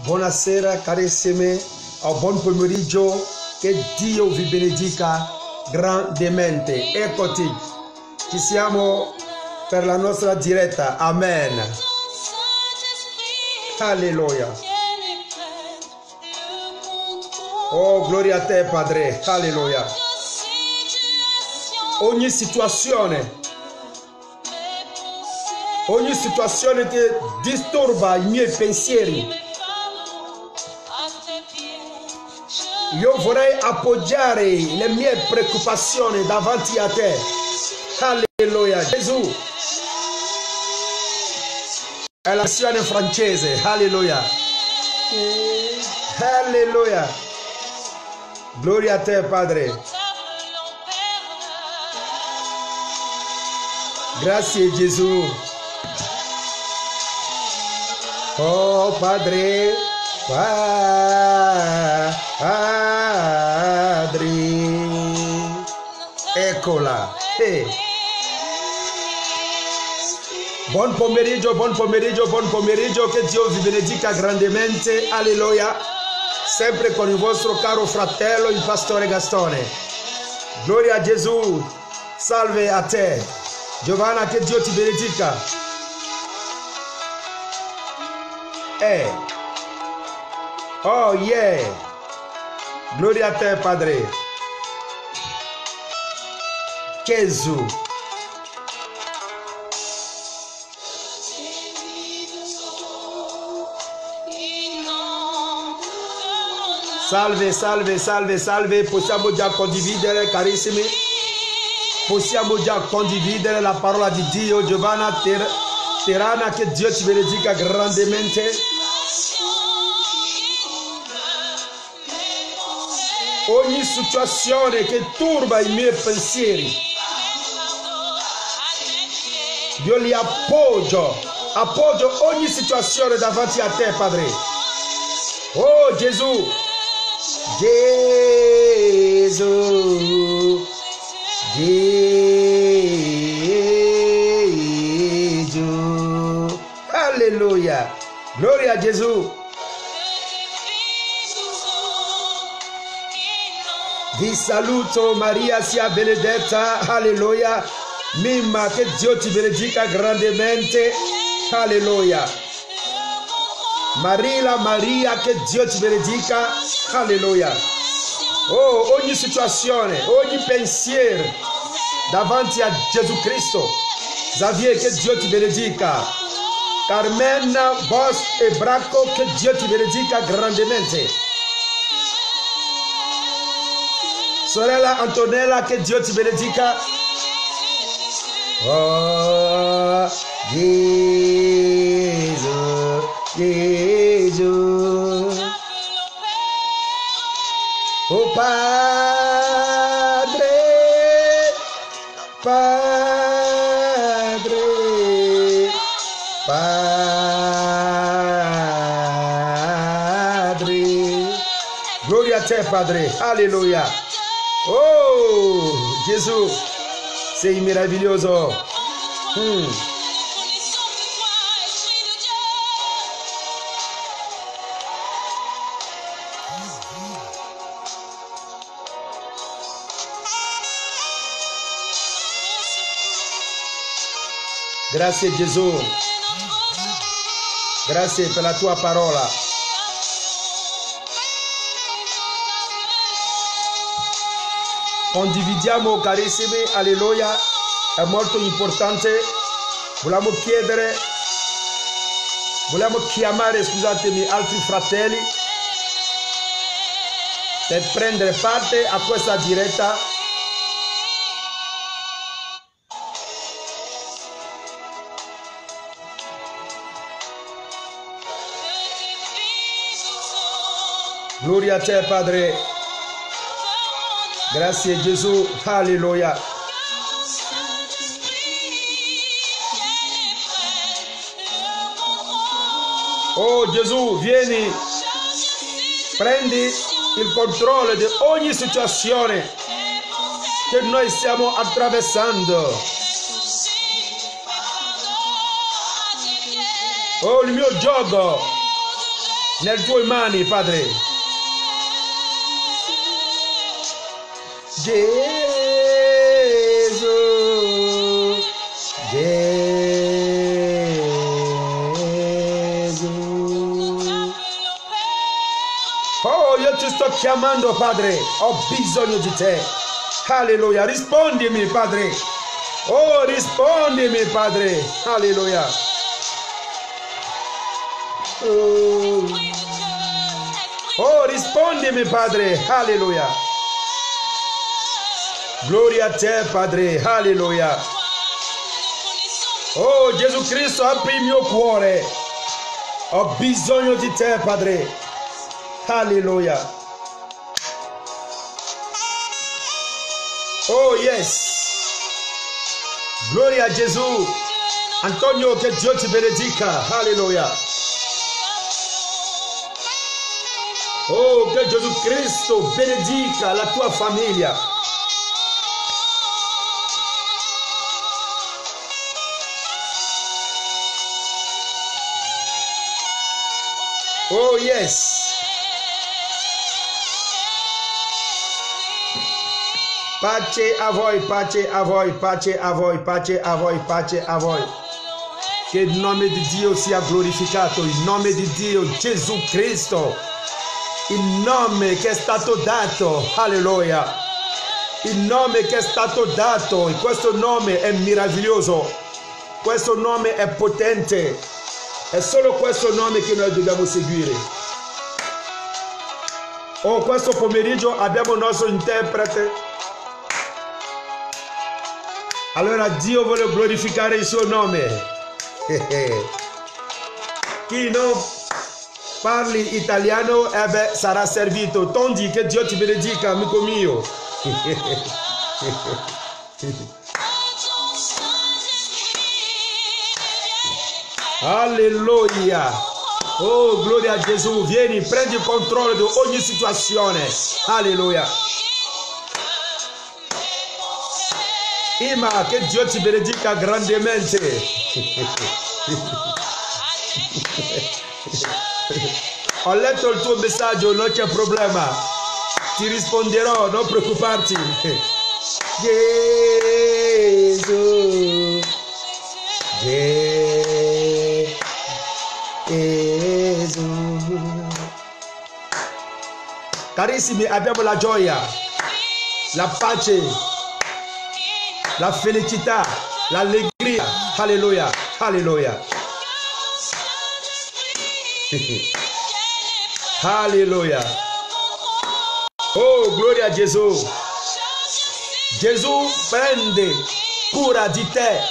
Buonasera carissimi, buon pomeriggio, che Dio vi benedica grandemente. Eccoti, ci siamo per la nostra diretta, amen. Alleluia. Oh, gloria a te Padre, alleluia. Ogni situazione che disturba i miei pensieri, io vorrei appoggiare le mie preoccupazioni davanti a te. Alleluia. Gesù è la versione francese. Alleluia. Alleluia. Gloria a te Padre. Grazie Gesù. Oh Padre, Padre, eccola. Buon pomeriggio, che Dio vi benedica grandemente, alleluia, sempre con il vostro caro fratello, il pastore Gastone. Gloria a Gesù, salve a te. Giovanna, che Dio ti benedica. Oh yeah, gloria a te Padre. Gesù. Salve, possiamo già condividere carissimi, possiamo già condividere la parola di Dio. Giovanna Terana, che Dio ti benedica grandemente. Ogni situazione che turba i miei pensieri, io li appoggio ogni situazione davanti a te Padre. Oh Gesù, Gesù, Gesù, alleluia, gloria a Gesù. Vi saluto, Maria sia benedetta, alleluia. Mimma, che Dio ti benedica grandemente, alleluia. Maria, che Dio ti benedica, alleluia. Oh, ogni situazione, ogni pensiero davanti a Gesù Cristo. Xavier, che Dio ti benedica. Carmen, Boss e Bracco, che Dio ti benedica grandemente. Sorella Antonella, che Dio ti benedica. Oh, Gesù, Gesù. Oh Padre, Padre, Padre. Gloria a te Padre, alleluia. Oh, Gesù, sei meraviglioso. Grazie Gesù. Grazie per la tua parola. Condividiamo carissimi, alleluia, è molto importante. Vogliamo chiamare, scusatemi, altri fratelli per prendere parte a questa diretta. Gloria a te Padre. Grazie Gesù, alleluia. Oh Gesù, vieni, prendi il controllo di ogni situazione che noi stiamo attraversando. Oh, il mio gioco nelle tue mani, Padre. Gesù, Gesù. Oh, io ti sto chiamando, Padre. Ho bisogno di te. Alleluia. Rispondimi, Padre. Oh, rispondimi, Padre. Alleluia. Oh, rispondimi, Padre. Alleluia. Gloria a te, Padre. Alleluia. Oh, Gesù Cristo, apri il mio cuore. Ho bisogno di te, Padre. Alleluia. Oh, yes. Gloria a Gesù. Antonio, che Dio ti benedica. Alleluia. Oh, che Gesù Cristo benedica la tua famiglia. Oh, yes. Pace a voi, pace a voi, pace a voi, pace a voi, pace a voi. Che il nome di Dio sia glorificato, il nome di Dio, Gesù Cristo, il nome che è stato dato, alleluia, il nome che è stato dato, e questo nome è meraviglioso, questo nome è potente, è solo questo nome che noi dobbiamo seguire. Oh, questo pomeriggio abbiamo il nostro interprete. Allora Dio vuole glorificare il suo nome. Chi non parli italiano, sarà servito. Tondi, che Dio ti benedica, amico mio. Alleluia. Oh, gloria a Gesù. Vieni, prendi il controllo di ogni situazione. Alleluia. Ima, che Dio ti benedica grandemente. Ho letto il tuo messaggio, non c'è problema. Ti risponderò, non preoccuparti. Gesù. Gesù. Carissimi, abbiamo la gioia, la pace, la felicità, l'allegria. Alleluia, alleluia. Alleluia. Oh, gloria a Gesù. Gesù prende cura di te.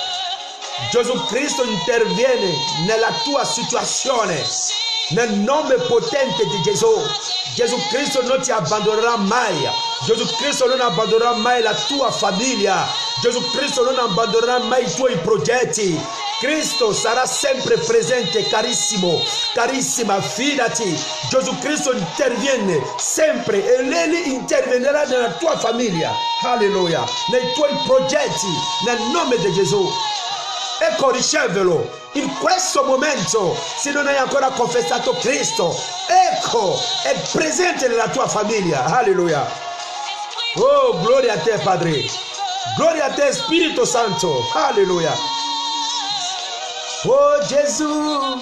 Gesù Cristo interviene nella tua situazione. Nel nome potente di Gesù. Gesù Cristo non ti abbandonerà mai. Gesù Cristo non abbandonerà mai la tua famiglia. Gesù Cristo non abbandonerà mai i tuoi progetti. Cristo sarà sempre presente, carissimo, carissima, fidati. Gesù Cristo interviene sempre e Lui interverrà nella tua famiglia. Alleluia. Nei tuoi progetti, nel nome di Gesù. Ecco, ricevelo in questo momento. Se non hai ancora confessato Cristo, ecco, è presente nella tua famiglia. Alleluia. Oh, gloria a te, Padre. Gloria a te, Spirito Santo. Alleluia. Oh, Gesù.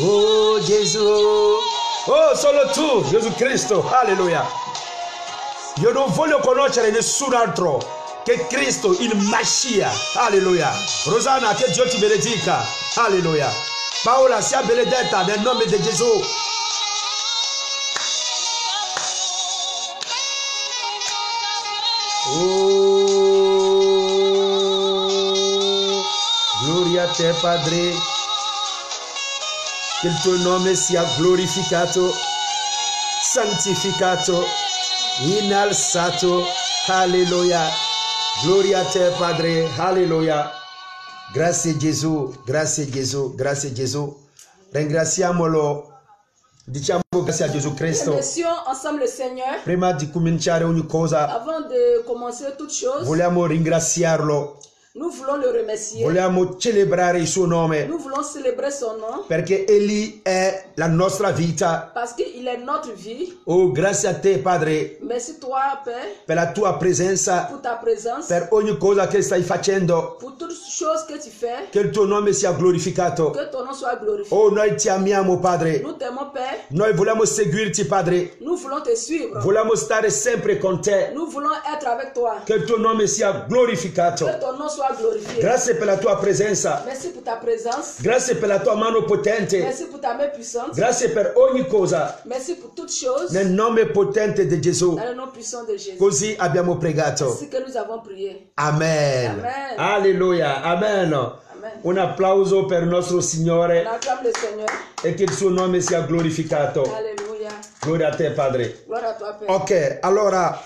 Oh, Gesù. Oh, solo tu, Gesù Cristo. Alleluia. Io non voglio conoscere nessun altro che Cristo, il Mashiach. Alleluia. Rosanna, che Dio ti benedica. Alleluia. Paola, sia benedetta nel nome di Gesù. Oh, gloria a te, Padre. Che il tuo nome sia glorificato, santificato, innalzato. Alleluia. Gloria a te, Padre. Alleluia. Grazie Gesù, grazie Gesù, grazie Gesù. Ringraziamolo. Diciamo grazie a Gesù Cristo. Ensemble le Seigneur. Prima di cominciare ogni cosa, Avant de commencer toute chose, vogliamo ringraziarlo Nous voulons le remercier. Vogliamo celebrare il suo nome Nous voulons célébrer son nom perché Egli è la nostra vita. parce qu'il est notre vie. Oh, grazie a te, Padre, Merci toi, Père, per la tua presenza, pour ta présence, per ogni cosa che stai facendo. pour toutes choses que tu fais. Che il tuo nome sia glorificato. Que ton nom soit glorifié. Oh, noi ti amiamo, Padre. Nous t'aimons, Père. Noi vogliamo seguirti, Padre. Nous voulons te suivre. Vogliamo stare sempre con te. Nous voulons être avec toi. Che il tuo nome sia glorificato. Que ton nom soit glorifié. Grazie per la tua presenza. Merci pour ta présence. Grazie per la tua mano potente. Merci pour ta main puissante. Grazie per ogni cosa. Merci pour toutes choses. Nel nome potente di Gesù. Dans le nom puissant de Jésus. Così abbiamo pregato. Ainsi que nous avons prié. Amen. Amen. Alleluia. Amen. Amen. Un applauso per il nostro On Signore acclame le Seigneur. e che il suo nome sia glorificato. Alléluia. Gloria a te, Padre. Gloire à toi, Père. Ok, allora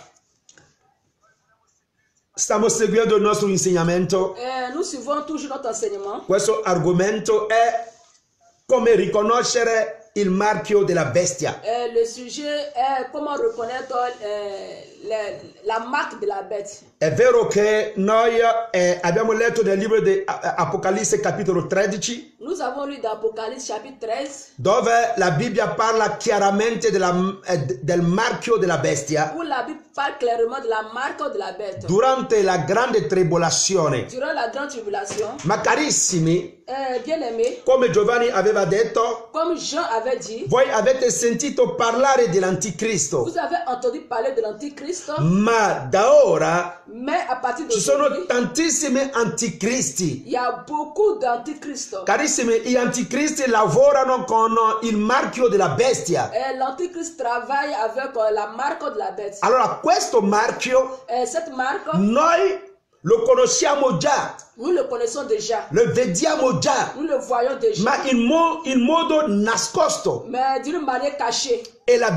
stiamo seguendo il nostro insegnamento. Nous suivons toujours notre enseignement. Questo argomento è come riconoscere il marchio della bestia. Le sujet est comment reconnaître la marque de la bête. È vero che noi abbiamo letto nel libro di Apocalisse capitolo 13, Nous avons lu dans Apocalypse chapitre 13, dove la Bibbia parla chiaramente del marchio della bestia où la Bible parle clairement de la marque de la bête. durante la grande tribolazione. Durant la grande tribulation, Ma carissimi, bien aimé, come Giovanni aveva detto, comme Jean avait dit, voi avete sentito parlare dell'anticristo, vous avez entendu parler de l'antichrist, ma da ora mais à partir ci sono d'aujourd'hui, tantissimi anticristi. il y a beaucoup d'antichrists. Carissimi, gli anticristi lavorano con il marchio della bestia. L'antichrist travaille avec la marque de la bête. Allora, questo marchio Cette marque, noi lo conosciamo già, nous le connaissons déjà. lo vediamo già, Nous le voyons déjà. ma in modo nascosto. Mais d'une manière cachée. E la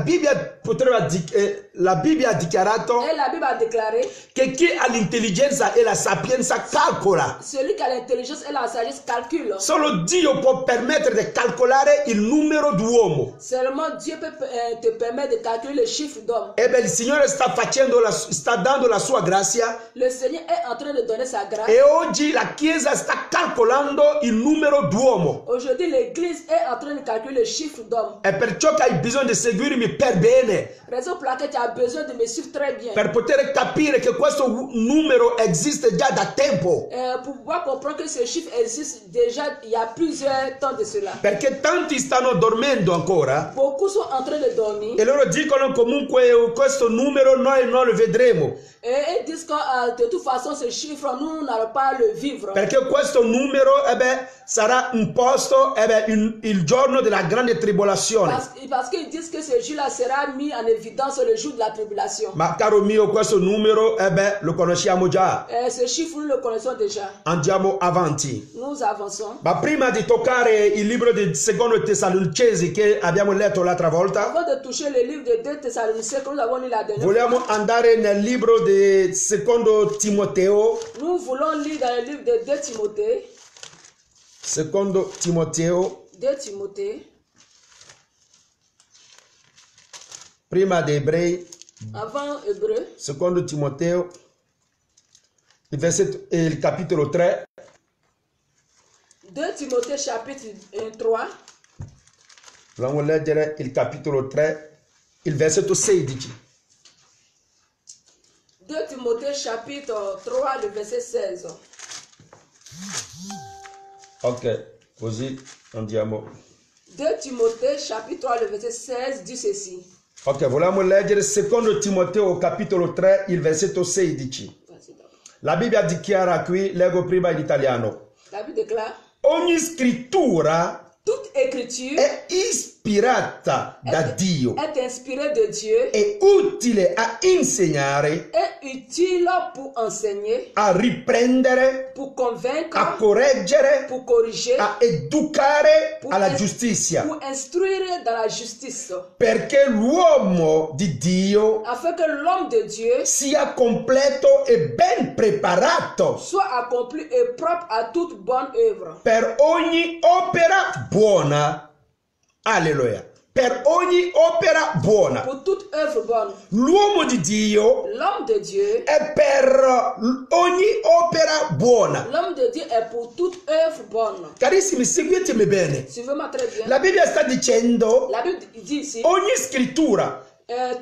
Bibbia ha dichiarato Et la Bible a déclaré, che chi ha l'intelligenza e la sapienza calcola. celui qui a l'intelligence et la sagesse calcule. Solo Dio può permettere di calcolare il numero d'uomo. Seulement Dieu peut te permettre de calculer le chiffre d'homme. E beh, il Signore sta dando la sua grazia Le Seigneur est en train de donner sa grâce. e oggi la Chiesa sta calcolando il numero d'uomo. Aujourd'hui, l'Église est en train de calculer le chiffre d'homme. È perciò che hai bisogno di seguirmi per bene, Raison pour laquelle tu as besoin de me suivre très bien. per poter capire che questo numero esiste già da tempo. Pour pouvoir comprendre que ce chiffre existe déjà il y a plusieurs temps de cela. Perché tanti stanno dormendo ancora Beaucoup sont en train de dormir. e loro dicono comunque questo numero noi non lo vedremo. Et ils disent que de toute façon, ce chiffre, nous n'allons pas le vivre. Perché questo numero sarà imposto il giorno della grande tribolazione. Parce qu'ils disent que ce jour-là sera mis en évidence le jour de la tribulation. Ma caro mio, questo numero lo conosciamo già. Ce chiffre, nous le connaissons déjà. Andiamo avanti. Nous avançons. Ma prima di toccare il libro di Secondo Tessalonicesi che abbiamo letto l'altra volta, Avant de toucher le livre de 2 Thessaloniciens que nous avons lu la dernière vogliamo fois, andare nel libro di Secondo Timoteo. nous voulons lire dans le livre de 2 Timothée. Secondo Timoteo, 2 Timothée, prima di Ebrei, avant Hébreu, Secondo Timoteo, il capitolo 3. 2 Timothée chapitre 3, Vogliamo leggere il capitolo 3, il versetto 16. 2 Timothée chapitre 3, le verset 16. Ok, così andiamo. 2 Timothée chapitre 3, le verset 16 dit ceci. Ok, vogliamo leggere Secondo Timoteo capitolo 3, il versetto 16. La Bibbia dichiara qui, leggo prima in italiano. La Bible déclare, Ogni scrittura toute écriture è ispirata da Dio, est inspirée de Dieu, è utile a insegnare, est utile pour enseigner, a riprendere, pour convaincre, a correggere, pour corriger, a educare alla pour giustizia, instruire dans la justice, perché l'uomo di Dio afin que l'homme de Dieu sia completo e ben preparato soit accompli et propre à toute bonne œuvre. per ogni opera buona. Alleluia. per ogni opera buona. pour toute œuvre bonne. L'uomo di Dio L'homme de Dieu, è per ogni opera buona. l'homme de Dieu est pour toute œuvre bonne. Carissimi, seguitemi bene. Suivez-moi très bien. La Bibbia sta dicendo La Bible dit ici, ogni scrittura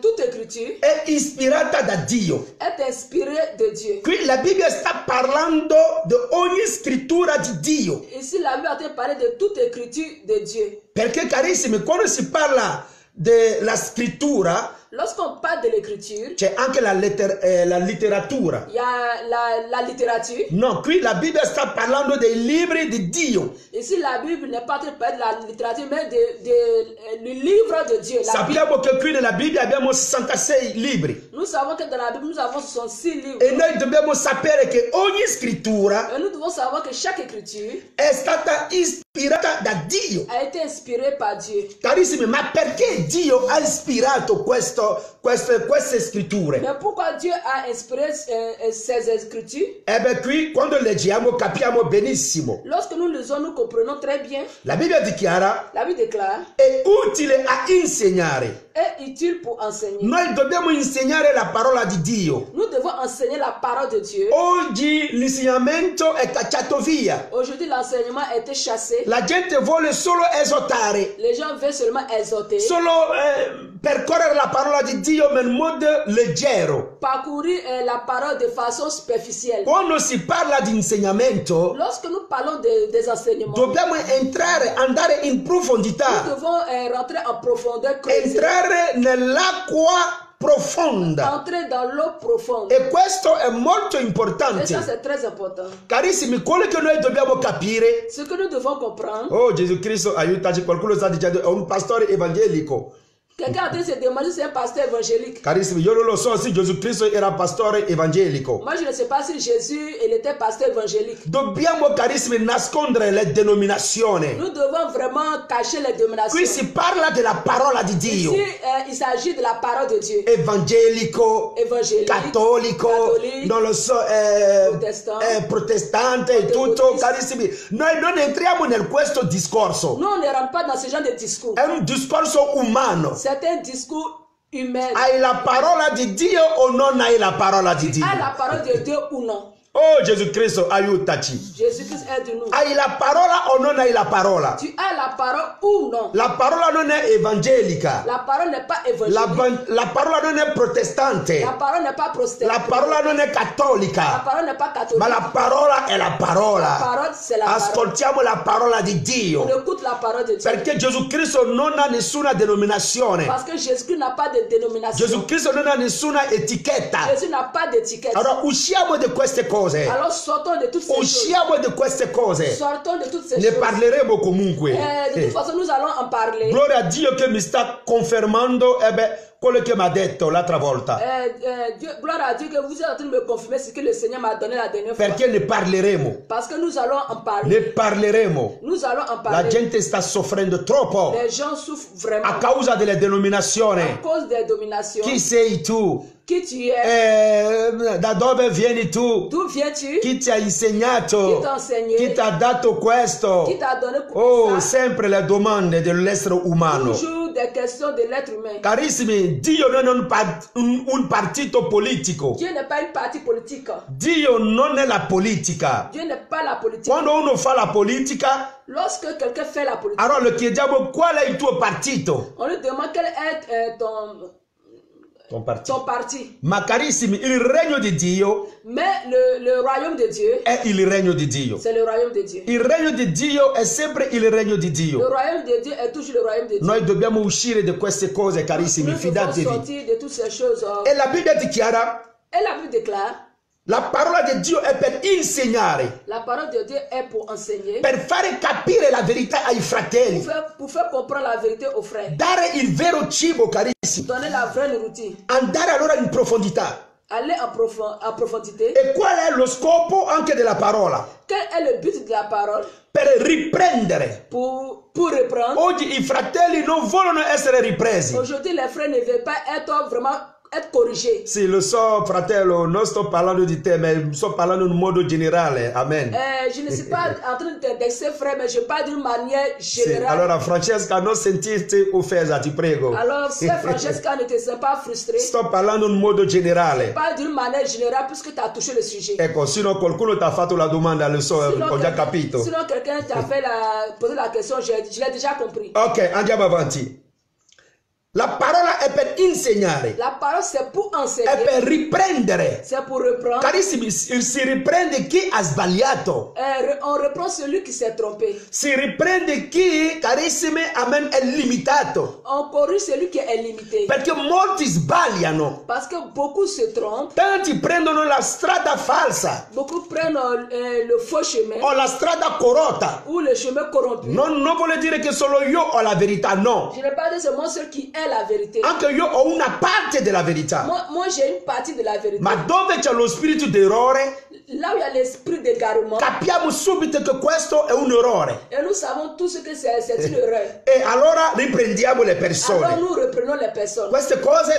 toute écriture è ispirata da Dio. est inspirée de Dieu. Qui la Bibbia sta parlando di ogni scrittura di Dio. Ici, la Bible a été parlé de toute écriture de Dieu. Perché carissimi, quando si parla della scrittura Lorsqu'on parle de l'écriture, c'è anche la letteratura. il y a la littérature. No, qui la Bibbia sta parlando dei libri di Dio. Ici, la Bible n'est pas en train de parler de la littérature, mais du livre de Dieu. La Bible. Sappiamo che qui nella Bibbia abbiamo 66 libri. Nous savons que dans la Bible, nous avons 66 livres. E noi dobbiamo sapere che ogni scrittura Et nous devons savoir que chaque écriture è stata ispirata da Dio. a été inspirée par Dieu. Carissimi, ma perché Dio ha ispirato queste scritture? Mais pourquoi Dieu a inspiré ces écritures? E beh, qui quando leggiamo capiamo benissimo. Lorsque nous lisons, nous comprenons très bien. La Bibbia dichiara La Bible déclare, è utile a insegnare. est utile pour enseigner. Noi dobbiamo insegnare la parola di Dio. Nous devons enseigner la parole de Dieu. Oggi l'insegnamento è cacciato via. Aujourd'hui, l'enseignement a été chassé. La gente vuole solo esortare, Les gens veulent seulement exhorter, solo percorrere la parola di Dio in modo leggero. parcourir la parole de façon superficielle. Quando si parla di insegnamento, Lorsque nous parlons des enseignements, dobbiamo andare in nous profondità, devons rentrer en profondeur, creuser, entrare nell'acqua profonda. entrer dans l'eau profonde. E questo è molto Et ça, importante. c'est très important. Carissimi, quello che noi dobbiamo capire. Ce que nous devons comprendre, Oh, Gesù Cristo, aiutaci, qualcuno sta dicendo, è un pastore evangelico. quelqu'un a train de se demander si c'est un pasteur évangélique. Carissimi, io non lo so se Gesù Cristo era pastore evangelico. Moi, je ne sais pas si Jésus il était pasteur évangélique. Dobbiamo, carissimi, nascondere le denominazioni. Nous devons vraiment cacher les dominations. Qui si parla della parola di Dio. Ici, il s'agit de la parole de Dieu. Evangelico, Évangélique, cattolico, cattolique, non lo so, protestante e tutto. Carissimi, noi non entriamo in questo discorso. Nous, on ne rentre pas dans ce genre de discours. È un discorso umano. C'est un discours humain. Hai la parola di Dio o non hai la parola di Dio? As la parole de Dieu ou non? Oh Gesù Cristo, aiutaci. Jésus-Christ aide-nous. Hai la parola o non hai la parola? Tu as la parole ou non? La parola non è evangelica. La parole n'est pas évangélique. La parola non è protestante. La parole n'est pas protestante. La parola non è La cattolica. parole n'est pas catholique. Ma la parola è la La parola. parole, c'est la parole. Ascoltiamo la parola di On Dio. écoute la parole de Dieu. Perché Gesù Cristo non ha nessuna denominazione. Parce que Jésus n'a pas de dénomination. Gesù Cristo non ha nessuna etichetta. Jésus n'a pas d'étiquette. Allora usciamo di queste cose. Alors sortons de toutes ces choses. Usciamo di queste cose. Sortons de toutes ces Ne choses. parleremo comunque. De toute façon, nous allons en parler. Gloria a Dio che mi sta confermando quello che mi ha detto l'altra volta. Gloire à Dieu que vous êtes en train de me confirmer ce que le Seigneur m'a donné la dernière fois. Perché ne parleremo. Parce que nous allons en parler. Ne parleremo. Nous allons en La parler. gente sta soffrendo troppo Les gens souffrent vraiment a causa delle à denominazioni. cause des dominations. Chi sei tu? Qui tu es? Da dove vieni tu? D'où viens-tu? Chi ti ha insegnato? Chi ti ha insegnato? Chi ti ha dato questo? Qui t'a donné Oh, ça? sempre le domande dell'essere umano. Toujours des questions de l'être humain. Carissimi, Dio non è un partito politico. Dieu n'est pas une partie politique. Dio non è la politica. Dieu n'est pas la politique. Quando uno fa la politica, Lorsque quelqu'un fait la politique, allora le chiediamo qual è il tuo partito. on lui demande quel est ton parti. Ma carissimi, il regno di Dio Mais le royaume de Dieu, è il regno di Dio. c'est le royaume de Dieu. Il regno di Dio è sempre il regno di Le Dio. royaume de Dieu est toujours le royaume de Dieu. Noi dobbiamo uscire da queste cose, carissimi, Nous devons fidatevi. sortir de toutes ces choses. E la Bibbia dichiara, Et la Bible déclare, la parola di Dio è per insegnare, la parole de Dieu est pour enseigner, per fare capire la verità ai fratelli, pour faire comprendre la vérité aux frères, dare il vero cibo, carissimi, donner la vraie nourriture, andare allora in profondità. aller en profondité. E qual è lo scopo anche della parola? Quel est le but de la parole? Per riprendere. Pour reprendre. Oggi i fratelli non vogliono essere ripresi. Aujourd'hui, les frères ne veulent pas être vraiment être corrigé. Sì, lo so, fratello, non sto parlando di te, ma sto parlando in modo generale. Amen. Je ne suis pas en train d'indexer frère, mais je parle d'une manière Sì, générale. allora, Francesca, non sentirti offesa, ti prego. Alors, sœur Francesca, ne te sens pas frustrée. Sto parlando in modo generale. Parle d'une manière générale puisque tu as touché le sujet. Ecco, sino qualcuno ti ha fatto la domanda, lo so, ho già capito. Sinon quelqu'un t'a fait posé la question, je l'ai déjà compris. Ok, andiamo avanti. La parola è per insegnare, La parole c'est pour è enseigner, per riprendere. c'est pour reprendre. Carissimi, si riprende chi ha sbagliato. On reprend celui qui s'est trompé. Si riprende chi, carissimi, amen, è limitato. On corrige celui qui est limité. Perché molti sbagliano. Parce que beaucoup se trompent, Tanti prendono la strada falsa beaucoup prennent le faux chemin o la strada corrotta. ou le chemin corrompu. Non vuole dire che solo io ho la verità, no. Je n'ai pas dit seulement celui qui est la vérité. Anche io ho una parte della verità. Moi j'ai une partie de la vérité. Ma dove c'è lo spirito d'errore, Là où il y a l'esprit d'égarement, capiamo subito che questo è un errore. et nous savons tous que c'est une erreur. E allora riprendiamo le Alors persone. nous reprenons les personnes. Queste cose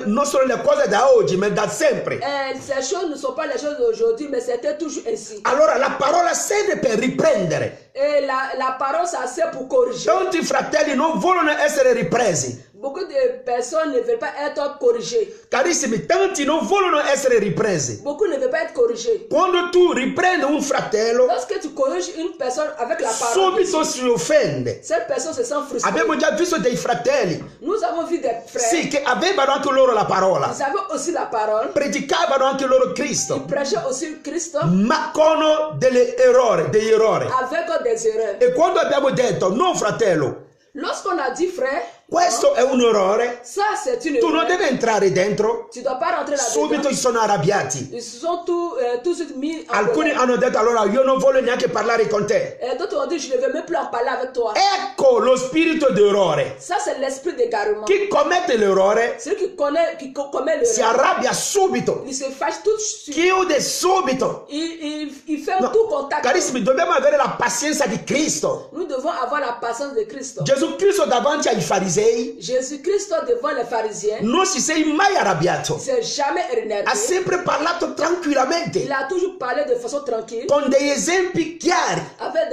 non sono le cose da oggi, ma da sempre. Ces choses ne sont pas les choses d'aujourd'hui, mais c'était toujours ainsi. Allora la parola serve per riprendere. Et la parole, ça sert pour corriger. Tanti fratelli non vogliono essere ripresi. Beaucoup de personnes ne veulent pas être corrigées. Carissimi, tanti non vogliono essere ripresi. Beaucoup ne veulent pas être corrigés. Quando tu riprendi un fratello, Lorsque tu corriges une personne avec la parole, subito si offende. cette personne se sent frustrée. Abbiamo già visto dei fratelli, Nous avons vu des frères. sì, che avevano anche loro la parola, Ils avaient aussi la parole. predicavano anche loro Ils Cristo, prêchaient aussi Christ ma con degli errori. avec des erreurs. E quando abbiamo detto, no fratello, Lorsqu'on a dit frère, questo è un errore, ça c'est une tu non erreur. devi entrare dentro, Tu ne dois pas rentrer subito là-dedans. si sono arrabbiati. Ils se sont tout de suite mis en Alcuni colère. hanno detto, allora io non voglio neanche parlare con te. Et d'autres ont dit, je ne veux même plus en parler avec toi. Ecco lo spirito d'errore. Ça, c'est l'esprit d'égarement. Chi commette l'errore Celui qui commet si l'erreur, arrabbia subito, il se fâche tout de suite. chiude subito. Il ferme tout contact. Carissimi, dobbiamo avere la pazienza di Cristo. Nous devons avoir la patience de Christ. Gesù Cristo davanti ai farisei Jésus-Christ devant les pharisiens, non si sei mai arrabbiato. il ne s'est jamais énervé. Ha sempre parlato tranquillamente, Il a toujours parlé de façon tranquille, con degli esempi chiari. avec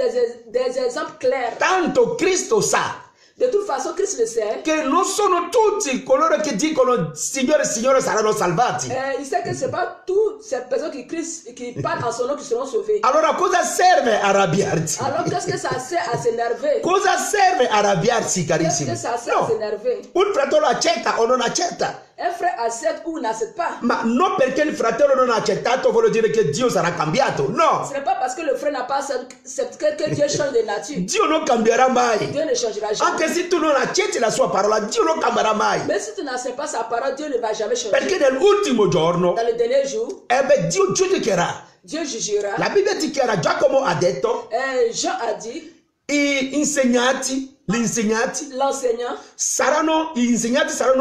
des exemples clairs. Tanto Cristo sa De toute façon, Christ le sait. che non sono tutti coloro che dicono Signore, Signore saranno salvati. Il sait que ce n'est pas toutes ces personnes qui parlent en son nom qui seront sauvées. Allora cosa serve arrabbiarsi? Alors qu'est-ce que ça sert à s'énerver? Cosa serve arrabbiarsi, Qu'est-ce carissimi? que ça sert à No, s'énerver? un fratello accetta o non accetta, Un frère accepte ou n'accepte pas. ma non perché il fratello non ha accettato vuol dire che Dio sarà cambiato. No, Ce n'est pas parce que le frère n'a pas accepté que Dieu change de nature. Dio non cambierà mai. Dieu ne changera jamais. Anche se tu non accetti la sua parola, Dio non cambierà mai. Mais si tu n'acceptes pas sa parole, Dieu ne va jamais changer. Perché nell'ultimo giorno, Dans le dernier jour, Dio giudicherà. Dieu jugera. La Bibbia dichiara, Giacomo ha detto, Jean a dit, gli insegnanti l'enseignant saranno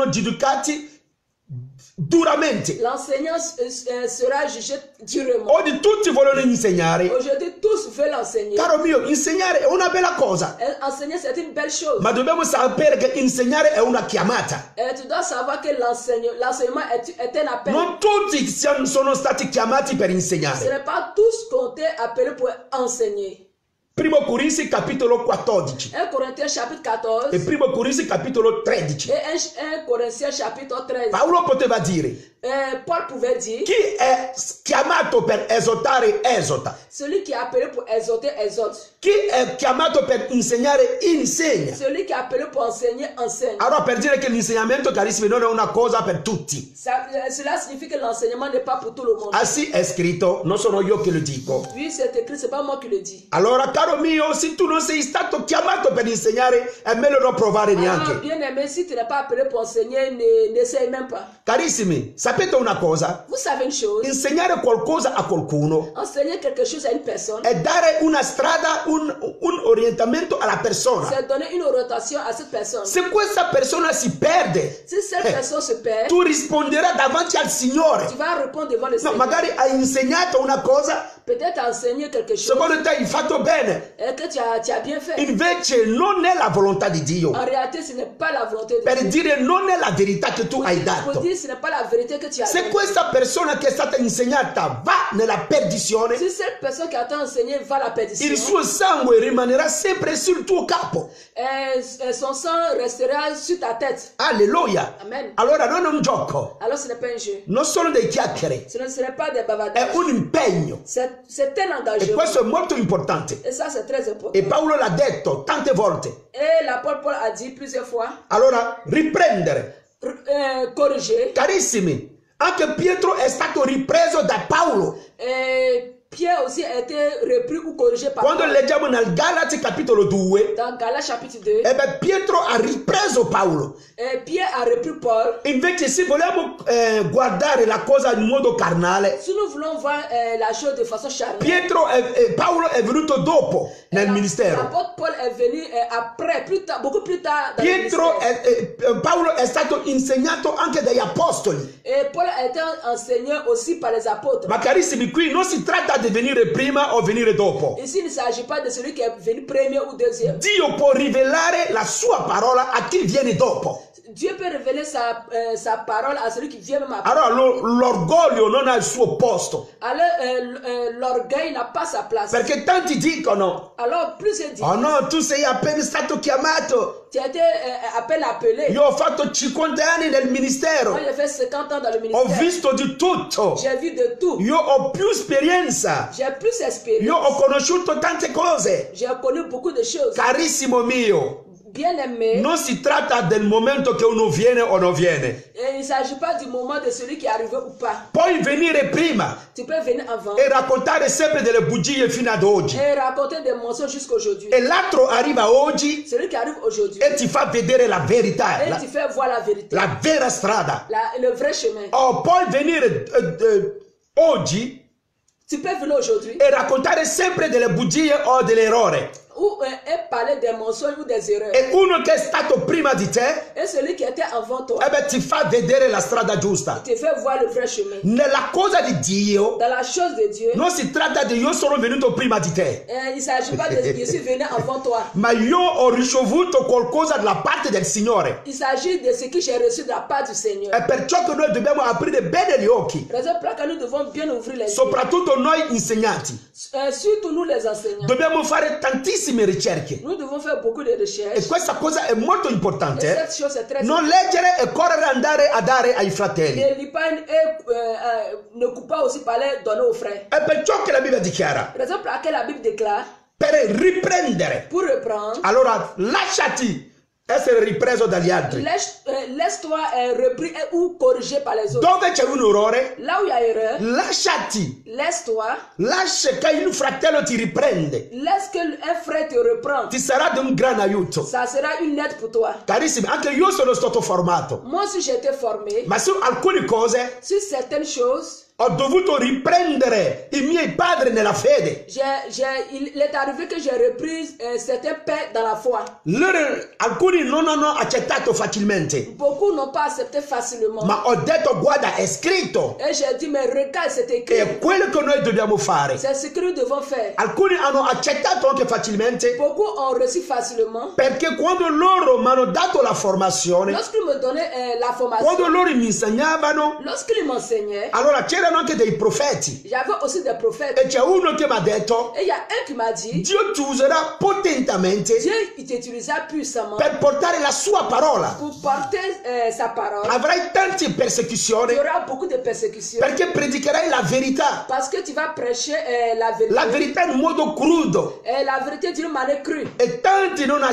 giudicati duramente. L'enseignant sera jugé durement. Oggi tutti vogliono insegnare. Aujourd'hui, tous veulent enseigner. Caro mio, insegnare è una bella cosa, Enseigner, c'est une belle chose. ma dobbiamo sapere che insegnare è una chiamata. Tu dois savoir que l'enseignement est un appel. Non tutti sono stati chiamati per Ce insegnare. n'est pas tous qu'on t'est appelé pour enseigner. Primo Corinzi capitolo 14 1 Corinthiens chapitre 14 e Primo Corinzi capitolo 13. et 1 Corinthiens chapitre 13. Paolo poteva dire, Paul pouvait dire, chi è chiamato per esortare esota, celui qui est appelé pour exhorter, exhorte. chi è chiamato per insegnare insegna. Celui qui est appelé pour enseigner, enseigne. Allora, per dire che l'insegnamento, carissimi, non è una cosa per tutti. Cela signifie que l'enseignement n'est pas pour tout le monde. Così è scritto, non sono io che lo dico. Oui, c'est écrit, c'est pas moi qui le dis. Allora, caro mio, se tu non sei stato chiamato per insegnare, è meglio non provare neanche. Bien aimé, si tu n'es pas appelé pour enseigner, n'essaye même pas. Carissimi, sapete una cosa? Vous savez une chose, Insegnare qualcosa a qualcuno enseigner quelque chose à une personne, è dare una strada, un orientamento alla persona. c'est donner une orientation à cette personne. Se questa persona si perde, Si cette personne se perd, tu risponderai davanti al Signore. tu vas répondre devant le No, Seigneur. magari hai insegnato una cosa, Peut-être enseigner quelque chose. Secondo te hai fatto bene. Et que tu as bien fait. Invece non è la volontà di Dio. En réalité, ce n'est pas la volonté de Per Dieu. dire non è la verità che tu hai Pour dato. dire ce n'est pas la vérité que tu as Se donnée. questa persona che è stata insegnata va nella perdizione, Si cette personne qui a été enseignée va à la perdition, il suo sangue rimanerà sempre sul tuo capo. son sang restera sur ta tête. Alleluia. Amen. Allora non è un gioco, Alors ce n'est pas un jeu. non sono dei chiacchiere, Ce ne serait pas des è bavardages. un impegno. C'est un E engagement. questo è molto importante. Et ça, c'est très important. E Paolo l'ha detto tante volte. Et l'apôtre Paul a dit plusieurs fois, Allora, riprendere. corriger. Carissimi, anche Pietro è stato ripreso da Paolo. Pierre aussi a été repris ou corrigé par Quando Paul. leggiamo nel Galati capitolo 2, Dans Galates chapitre 2, Pietro ha ripreso Paolo. Pierre a repris Paul. Invece se vogliamo guardare la cosa in modo carnale, Si nous voulons voir la chose de façon charnelle, Paolo è venuto dopo nel ministero. l'apôtre Paul est venu après, plus tard, beaucoup plus tard dans le ministère. Paolo è stato insegnato anche dagli apostoli. Et Paul a été enseigné aussi par les apôtres. Ma carissimi, qui non si tratta di venire prima o venire dopo. Ici, il ne s'agit pas de celui qui est venu premier ou deuxième. Dio può rivelare la sua parola a chi viene dopo. Dieu peut révéler sa parole à celui qui vient même après. Allora l'orgoglio non ha il suo posto. Alors, l'orgueil n'a pas sa place. Perché tanti dicono, Alors, plusieurs disent, oh no, tu sei appena stato chiamato. tu as été à peine appelé. Io ho fatto 50 anni nel ministero. Moi, j'ai fait 50 ans dans le Ho ministère. visto di tutto. J'ai vu de tout. Io ho più esperienza. J'ai plus Io expérience. ho conosciuto tante cose. J'ai connu beaucoup de choses. Carissimo mio, Bien-aimé, non si tratta del momento che uno viene o non viene. et il ne s'agit pas du moment de celui qui est arrivé ou pas. Puoi venire prima Tu peux venir avant e raccontare sempre delle bugie fino ad oggi. et raconter des mensonges jusqu'à aujourd'hui. E l'altro arriva oggi Celui qui arrive aujourd'hui, e ti fa vedere la verità, et tu fais voir la vérité, la vera strada. le vrai chemin. O puoi venire oggi Tu peux venir aujourd'hui e raccontare sempre delle bugie o dell'errore. ou et parler des mensonges ou des erreurs. E uno che è stato prima di te, Et celui qui était avant toi, ti fa vedere la strada giusta. te fait voir le vrai chemin. Nella cosa di Dio Dans la chose de Dieu, non si tratta di io sono venuto prima di te, il ne s'agit pas de je suis venu avant toi. ma io ho ricevuto qualcosa dalla parte del Signore. Il s'agit de ce que j'ai reçu de la part du Seigneur. È perciò che noi dobbiamo aprire bene gli occhi, Raison pour laquelle nous devons bien ouvrir les yeux. soprattutto noi insegnanti. Surtout nous les enseignants. Dobbiamo fare tantissime ricerche. Nous devons faire beaucoup de E recherches. questa cosa è molto Et importante. cette chose est très Non leggere e correre ad andare a dare ai fratelli. Ne lis pas ne coupe pas aussi par les donner aux frères. È perciò che la Bibbia dichiara, Raison pour laquelle la Bible déclare, per riprendere. pour reprendre, Allora lasciati essere ripreso dagli altri. laisse-toi repris ou corrigé par les autres. Dove c'è un errore, Là où il y a erreur, lasciati. laisse-toi, Lascia che il fratello ti riprende. laisse que un frère te reprend. Ti sarà di un gran aiuto. Ça sera une aide pour toi. Carissimi, anche io sono stato formato. Moi aussi j'ai été formé. Ma su alcune cose Sur certaines choses, ho dovuto riprendere i miei padri nella fede. il est arrivé que j'ai repris certains pères dans la foi. Alcuni non hanno accettato facilmente. Beaucoup n'ont pas accepté facilement. Ma ho detto, guarda, è scritto. Et j'ai dit, mais regarde, c'est écrit. È quello che noi dobbiamo fare. C'est ce que nous devons faire. Alcuni hanno accettato anche facilmente. Beaucoup ont reçu facilement. Perché quando loro mi hanno dato la formazione, Lorsqu'ils me donnaient la formation, quando loro mi insegnavano, lorsqu'ils m'enseignaient, allora c'erano anche dei profeti. j'avais aussi des prophètes. E c'è uno che mi ha detto, Et il y a un qui m'a dit, Dio ti userà potentemente Dieu il t'utilisera puissamment per portare la sua parola. pour porter sa parole. Avrai tante Il persecuzioni y aura beaucoup de persécutions. perché predicherai la verità. Parce que tu vas prêcher la vérité. La verità in modo crudo. Et la vérité d'une manière crue. E tanti non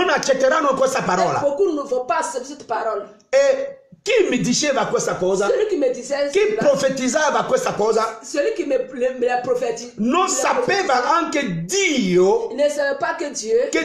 accetteranno questa parola. Beaucoup ne vont pas accepter cette parole. E chi mi diceva questa cosa? Celui qui me disait Chi cela, profetizzava questa cosa? celui qui me l'a prophétisé, Non sapeva anche Dio il ne savait pas que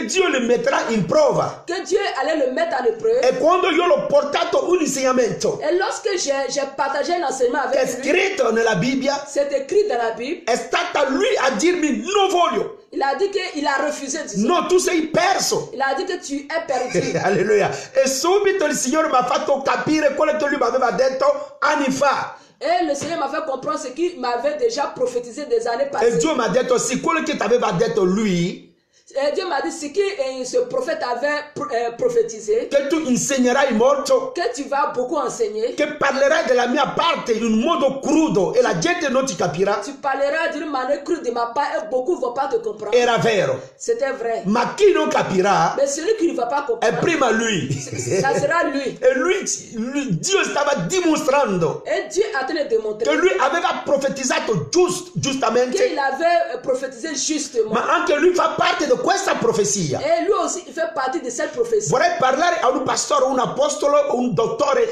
Dio li metterà in prova. Dieu allait le mettre en épreuve. E quando io l'ho portato un insegnamento Et lorsque j'ai partagé l'enseignement che è avec lui, scritto nella Bibbia, c'est écrit dans la Bible, è stata lui a dirmi non voglio. il a dit qu'il a refusé, disons. No, tu sei perso. Il a dit que tu es perdu. Alleluia. E subito il Signore mi ha fatto capire quello che lui mi aveva detto anni fa. Et le Seigneur m'a fait comprendre ce qu'il m'avait déjà prophétisé des années E passées. Dio mi ha detto, sì, quello che ti aveva detto lui, Et Dieu m'a dit ce que ce prophète avait prophétisé, che tu insegnerai molto, que tu vas beaucoup enseigner. che parlerai della mia parte in un modo crudo e la gente non ti capirà. Tu parleras d'une manière crue de ma part et beaucoup ne vont pas te comprendre. Era vero. C'était vrai. Ma chi non capirà Mais celui qui ne va pas è comprendre, prima lui. ça sera lui. E Dio stava dimostrando Et Dieu a train de démontrer che lui aveva profetizzato giustamente, qu'il avait prophétisé justement. ma anche lui fa parte di questa profezia. Et lui aussi, il fait partie de cette prophétie. Vorrei parlare a un pastore, un apostolo, un dottore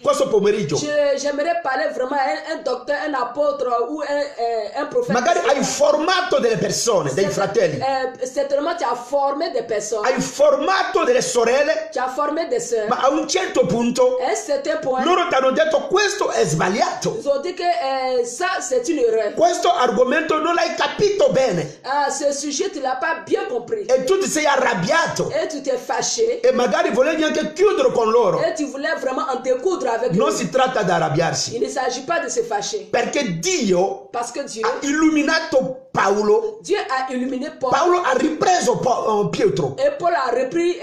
questo pomeriggio. J'aimerais parler vraiment à un docteur, un apôtre ou un prophète. Magari hai formato delle persone, dei fratelli, Certainement, tu as formé des personnes. hai formato delle sorelle, Tu as formé des sœurs. ma a un certo punto À un certain point, loro ti hanno detto questo è sbagliato. ils ont dit que ça, c'est une erreur. Questo argomento non l'hai capito bene Ah, ce sujet, tu ne l'as pas bien compris. e tu ti sei arrabbiato Et tu t'es fâché. e magari volevi anche chiudere con loro. Et tu voulais vraiment en découdre avec Non eux. si tratta di arrabbiarsi, Il ne s'agit pas de se fâcher. perché Dio Parce que Dieu, ha illuminato Paolo. Dieu a illuminé Paul. Paolo ha ripreso Pietro Et Paul a repris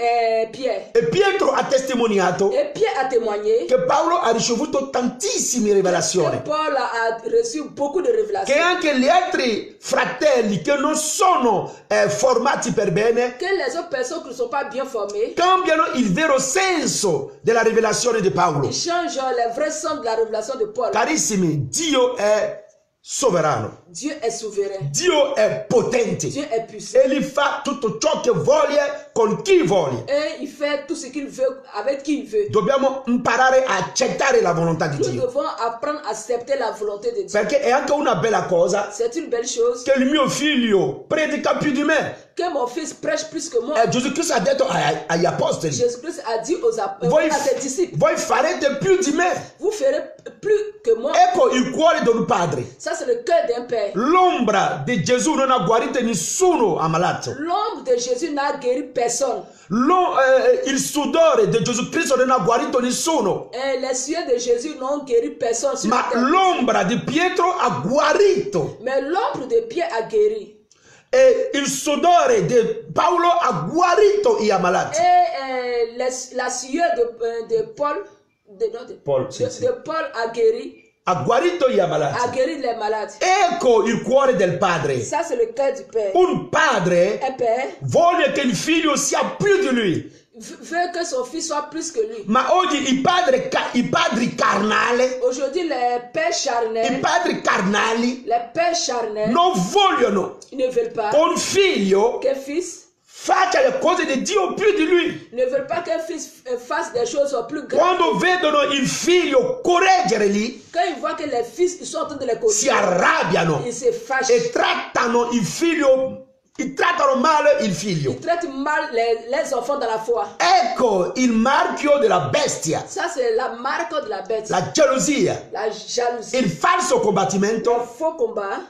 Pierre. e Pietro ha testimoniato Et Pierre a témoigné che Paolo ha ricevuto tantissime que rivelazioni, Paul a reçu beaucoup de révélations. che anche gli altri fratelli che non sono formati per bene Que les autres personnes qui ne sont pas bien formées, cambiano il vero senso della rivelazione di Paolo. ils changent le vrai sens de la révélation de Paul. Carissimi, Dio è sovrano, Dieu est souverain. Dio è potente Dieu est puissant. e gli fa tutto ciò che vuole con chi vuole. Et il fait tout ce qu'il veut avec qui il veut. Dobbiamo imparare a accettare la volontà di Nous Dio, devons apprendre à accepter la volonté de Dieu. perché è anche una bella cosa C'est une belle chose che il mio figlio predica più di me. que mon fils prêche plus que moi. Gesù Cristo ha detto agli apostoli, Jésus-Christ a dit voi, à ses disciples, voi farete più di me. vous ferez plus que moi. Ecco il cuore di un padre. Ça, c'est le cœur d'un père. L'ombra di Gesù non ha guarito nessuno ammalato. L'ombre de Jésus n'a guéri personne. Il sudore di Gesù Cristo non ha guarito nessuno. Et les sueurs de Jésus n'ont guéri personne. Sur Ma la terre. l'ombra di Pietro ha guarito. Mais l'ombre de Pierre a guéri. E il sudore di Paolo ha guarito gli ammalati. Et la sueur de Paul, Paul, sì, sì. de Paul a guéri. Ha guarito gli A ammalati. guéri les malades. Ecco il cuore del padre. Ça, c'est le cœur du père. Un padre Un père vuole che il figlio sia più di lui. veut que son fils soit plus que lui. Ma oggi i padri carnali, Aujourd'hui, les pères charnels, les pères charnels, non vogliono ils ne veulent pas che un figlio qu'un fils, faccia le cose di Dio più di lui. ne veulent pas qu'un fils fasse des choses plus grandes. Quando vedono il figlio correggerli, Quand ils voient que les fils, ils sont en train de les si corriger, arrabbiano ils se fâchent. e trattano il figlio, trattano male il figlio. Ils traitent mal les enfants dans la foi. Ecco il marchio della bestia, Ça, c'est la marque de la bête. la gelosia, La jalousie. il falso Le combattimento, faux combat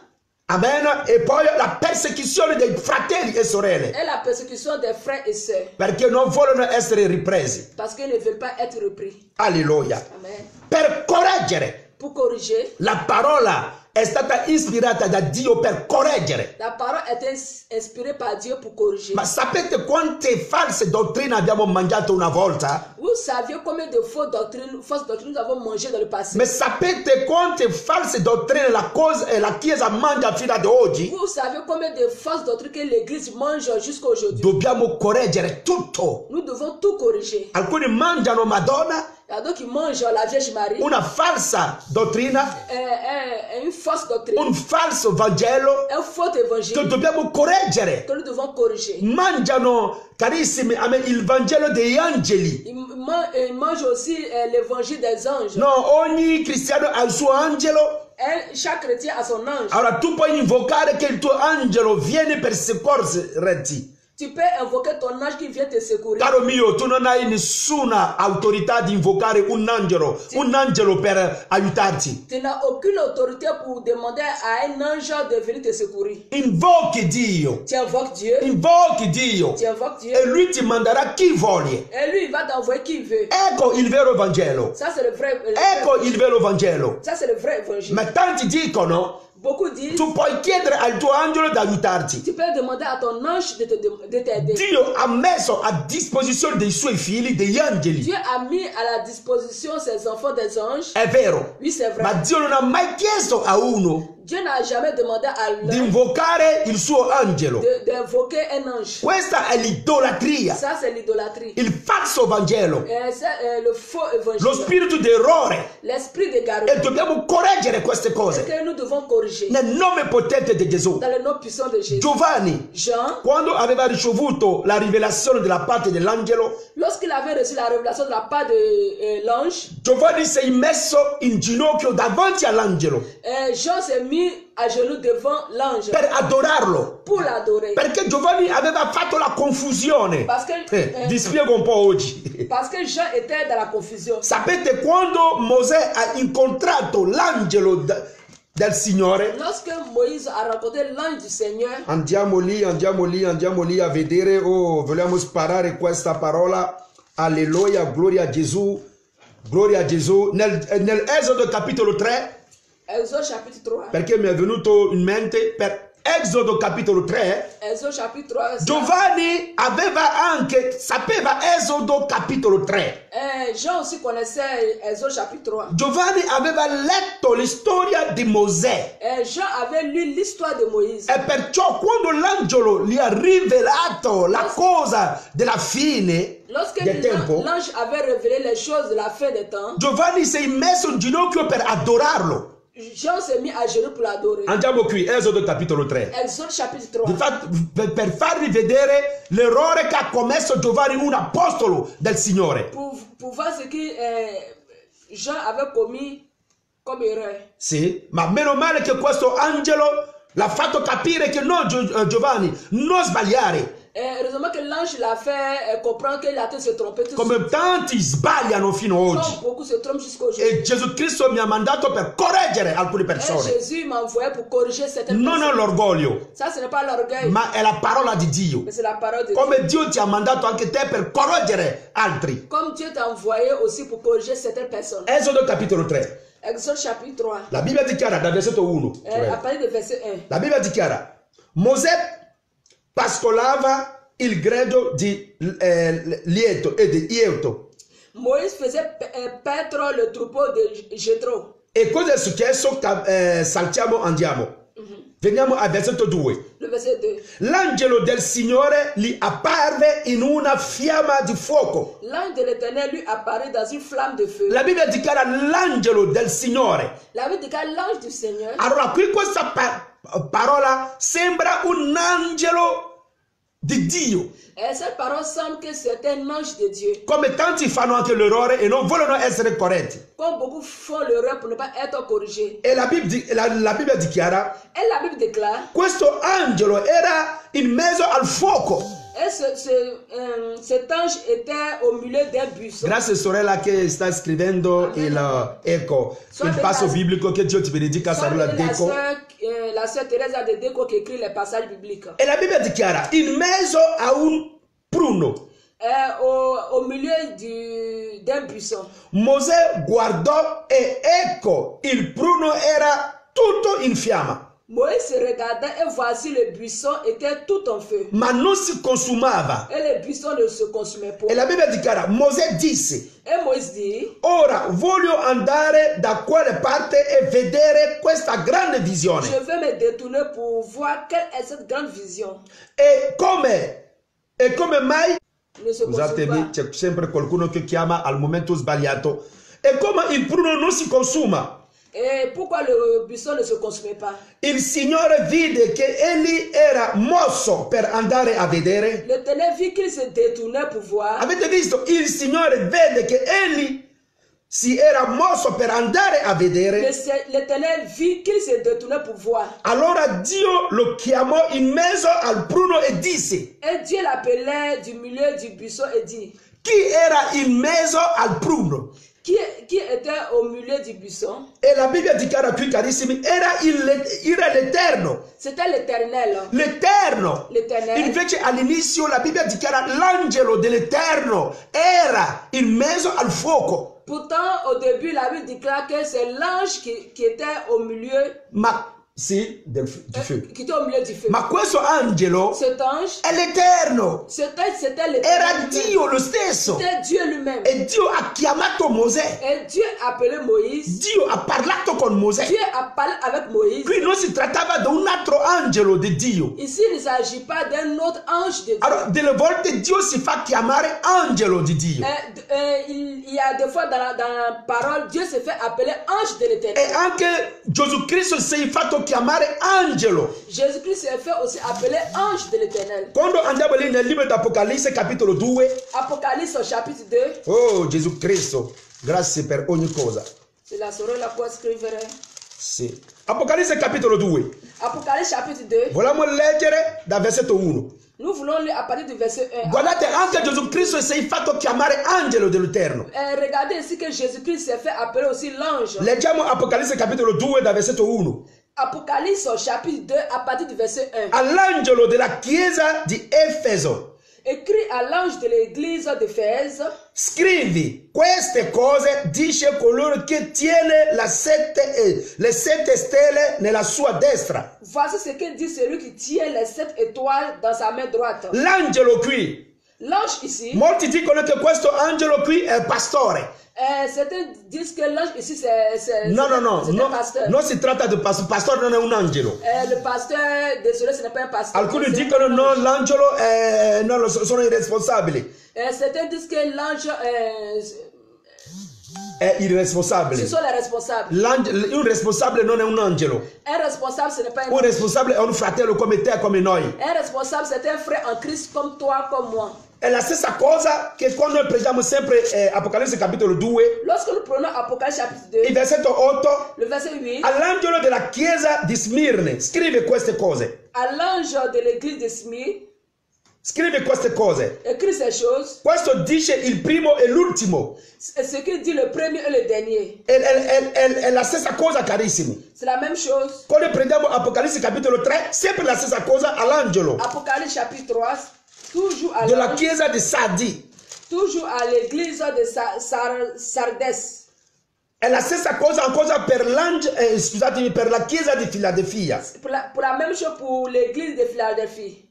amen, e poi la persecuzione dei fratelli e sorelle, et la persécution des frères et sœurs. perché non vogliono essere ripresi. Parce qu'ils ne veulent pas être repris. Alleluia. Amen. Per correggere. Pour corriger, La parola è stata ispirata da Dio per correggere. la parole est inspirée par Dieu pour corriger. Ma sapete quante false dottrine abbiamo mangiato una volta? Vous saviez combien de fausses doctrines nous avons mangé dans le passé? Ma sapete quante false dottrine la Chiesa mangia fino ad oggi? Vous savez combien de fausses doctrines que l'Église mange jusqu'à aujourd'hui? Dobbiamo correggere tutto. Nous devons tout corriger. Alcuni mangiano Madonna, Il y a d'autres qui mangent la Vierge Marie, una falsa dottrina, une fausse doctrine, un falso Vangelo un faux che évangile dobbiamo correggere. que nous devons corriger. Mangiano, carissimi, il Vangelo degli angeli. Ils mangent aussi l'évangile des anges. No, ogni cristiano ha il suo angelo. Chaque chrétien a son ange. Allora tu puoi invocare che il tuo angelo viene per soccorrerti. Tu peux invoquer ton ange qui vient te secourir. Caro mio, tu non hai nessuna autorità di invocare un angelo per aiutarti. Tu n'as aucune autorité pour demander à un ange de venir te secourir. Invochi Dio. Tu invoques Dieu. Invochi Dio. Tu invoques Dieu. E lui ti manderà chi voglia. Et lui, il va t'envoyer qui il veut. Ecco il vero Vangelo. Ça, c'est le vrai. Ecco il vero Vangelo. Ça, c'est le vrai évangile. Ma tanti dicono, Beaucoup disent, tu puoi chiedere al tuo angelo di aiutarti. tu peux demander à ton ange de t'aider. Dio ha messo a disposizione dei suoi figli degli angeli. Dieu a mis à la disposition ses enfants des anges. È vero. Oui, c'est vrai. Ma Dio non ha mai chiesto a uno Dieu n'a jamais demandé à di l'homme invocare il suo angelo. d'invoquer un ange. Questa è l'idolatria, Ça, c'est l'idolâtrie. il falso Vangelo, C'est le faux lo évangile. spirito d'errore. L'esprit d'égarement. E dobbiamo correggere queste cose Que nous devons corriger. nel nome potente di Gesù. Dans le nom puissant de Jésus. Giovanni, Jean, quando aveva ricevuto la rivelazione della parte dell'angelo, lorsqu'il avait reçu la révélation de la part de l'ange, Giovanni si è messo in ginocchio davanti all'angelo Jean s'est mis à genoux devant l'ange per adorarlo. pour l'adorer. Perché Giovanni aveva fatto la confusione. Parce que, Vi spiego un po' oggi. parce que Jean était dans la confusion. Sapete quando Mosè ha incontrato l'angelo del Signore? Lorsque Moïse a rencontré l'ange du Seigneur, Andiamo lì a vedere. Oh, vogliamo sparare questa parola. Alleluia, gloria a Gesù. Gloria a Gesù. Nel Esodo capitolo 3, Exode chapitre 3. perché mi è venuto in mente, per Esodo capitolo 3, Exode chapitre 3. Giovanni sapeva Esodo capitolo 3. Jean aussi connaissait Exode chapitre 3. Giovanni aveva letto la storia di Mosè. Jean avait lu l'histoire de Moïse. E perciò quando l'angelo gli ha rivelato la cosa della fine Lorsque del tempo, l'ange avait révélé les choses de la fin des temps, Giovanni si è messo in ginocchio per adorarlo. Jean s'est mis à genoux pour l'adorer. Andiamo qui, Esodo capitolo 3. Exode chapitre 3. Per farvi vedere l'errore che ha commesso Giovanni, un apostolo del Signore. Pour voir ce que Jean avait commis comme erreur. Sì, ma meno male che questo angelo l'ha fatto capire che no, Giovanni, non sbagliare. Heureusement que l'ange l'a fait comprendre qu'il a été se tromper tout Come tanti sbagliano fino ad oggi. Comme beaucoup se trompent jusqu'à aujourd'hui. E Gesù Cristo mi ha mandato per correggere alcune persone. Jésus m'a envoyé pour corriger certaines Non personnes. è l'orgoglio, Ça, ce n'est pas l'orgueil, ma è la parola di Dio. mais c'est la parole de Come Dieu. Dio ti ha mandato anche te per correggere altri. Comme Dieu t'a envoyé aussi pour corriger certaines personnes. Esodo capitolo 3. Exode chapitre 3. La Bibbia dichiara dal versetto 1. À partir du verset 1. La Bibbia dichiara: Mosè pascolava il gregge di Lieto e di Ieto. Moïse faisait paître le troupeau de Jéthro. E cosa è successo? Saltiamo, andiamo. Veniamo al versetto 2. Le verset 2. L'angelo del Signore gli apparve in una fiamma di fuoco. L'ange de l'Éternel lui apparut dans une flamme de feu. La Bibbia dichiara l'angelo del Signore. La Bible dit l'ange du Seigneur. Allora qui questa parola sembra un angelo di Dio. Et cette parole semble que c'est un ange de Dieu. Come tanti fanno anche l'errore e non vogliono essere corretti. Comme beaucoup font l'erreur pour ne pas être corrigés. E la Bibbia dichiara: Et la Bible déclare: questo angelo era in mezzo al fuoco. et cet ange était au milieu d'un buisson. Grazie sorella che sta scrivendo il passo biblico, che Dio ti benedica, Sarola Deco. La sœur Thérèse de Deco qui écrit les passages bibliques. E la Bibbia dichiara in mezzo a un pruno. Au milieu d'un buisson. Mosè guardò e ecco il pruno era tutto in fiamma. Moïse regardait et voici le buisson était tout en feu. Ma non si consumava. Et le buisson ne se consumait pas. E la Bibbia dichiara: Mosè disse: Et Moïse dit: ora voglio andare da quelle parte e vedere questa grande visione. je vais me détourner pour voir quelle est cette grande vision. E come mai? Ne se consume Scusatemi, pas. c'è sempre qualcuno che chiama al momento sbagliato. E come il pruno non si consuma? Et pourquoi le buisson ne se consumait pas? Il Signore vide che egli era mosso per andare a vedere. L'Éternel vit qu'il se détournait pour voir. Avete visto? Il Signore vede che egli si era mosso per andare a vedere, l'Éternel vit qu'il se détournait pour voir. allora Dio lo chiamò in mezzo al pruno e disse: Et Dieu l'appelait du milieu du buisson et dit: chi era in mezzo al pruno? Qui était au milieu du buisson? E la Bibbia dichiara qui, carissimi, era l'Eterno. C'était l'Éternel. L'Eterno. L'Éternel. Invece all'inizio la Bibbia dichiara l'angelo dell'Eterno era in mezzo al fuoco. Pourtant, au début, la Bible déclare que c'est l'ange qui était au milieu. Ma sì, du feu. Qui était au milieu du feu. Ma questo angelo Cet ange, è l'Eterno. c'était Era l'Éternel. Dio lo stesso. C'était Dieu lui-même. E Dio ha chiamato Mosè. Et Dieu a appelé Moïse. Dio ha parlato con Mosè. Dieu a parlé avec Moïse. Qui non si trattava di un altro angelo di Dio. Ici, il ne s'agit pas d'un autre ange de Dieu. Allora, delle volte Dio si fa chiamare angelo di Dio. Il y a des fois dans la parole, Dieu se fait appeler ange de l'Éternel. E anche Gesù Cristo si è fatto chiamare angelo. Jésus-Christ se fait aussi appeler ange de l'Éternel. Quando andiamo lì nel libro d'Apocalisse capitolo 2, Apocalypse au chapitre 2. oh Gesù Cristo, grazie per ogni cosa. C'est la sorelle la quoi scrivere. Sì. Apocalisse capitolo 2. Apocalypse chapitre 2. Vogliamo leggere da versetto 1. Nous voulons lire à partir du verset 1. Guardate, anche Gesù Cristo si è fatto chiamare angelo dell'Eterno. Regardez ici que Jésus-Christ s'est fait appeler aussi l'ange. Leggiamo Apocalisse capitolo 2 da versetto 1. Apocalypse au chapitre 2 à partir du verset 1. All'angelo della chiesa di Efeso Écrit à l'ange de l'église d'Éphèse: scrivi queste cose, dice coloro che tiene le sette stelle nella sua destra. Voici ce que dit celui qui tient les 7 étoiles dans sa main droite. L'angelo qui, L'ange ici, molti dicono che questo angelo qui è il pastore. certains disent que l'ange ici c'est No, un pasteur. non si tratta di pastore, pastore non è un angelo. Le pasteur, désolé, ce n'est pas un pasteur. Alcuni dicono no, l'angelo no, sono i responsabili. Certains disent que l'ange, È irresponsabile. ce sont les responsables. Un responsabile non è un angelo. Un responsable, ce n'est pas un Un ange. responsabile è un fratello come te e come noi. Un responsable, c'est un frère en Christ comme toi, comme moi. È la stessa cosa che quando noi prendiamo sempre Apocalisse capitolo 2, Lorsque nous prenons Apocalypse chapitre 2, il versetto 8, le verset 8, all'angelo della chiesa di Smirne, scrive queste cose. à l'ange de l'église de Smyrne, Scrive queste cose. écrit ces choses. Questo dice il primo e l'ultimo. C'est ce qu'il dit le premier et le dernier. È la stessa cosa, carissimi. C'est la même chose. Quando prendiamo Apocalisse capitolo 3, sempre la stessa cosa all'angelo Apocalypse chapitre 3, toujours à della l'ange, chiesa di Sardi. toujours à l'église de Sardes. È la stessa cosa ancora per scusatemi, per la chiesa di Filadelfia. Pour la même chose pour l'église de Philadelphie.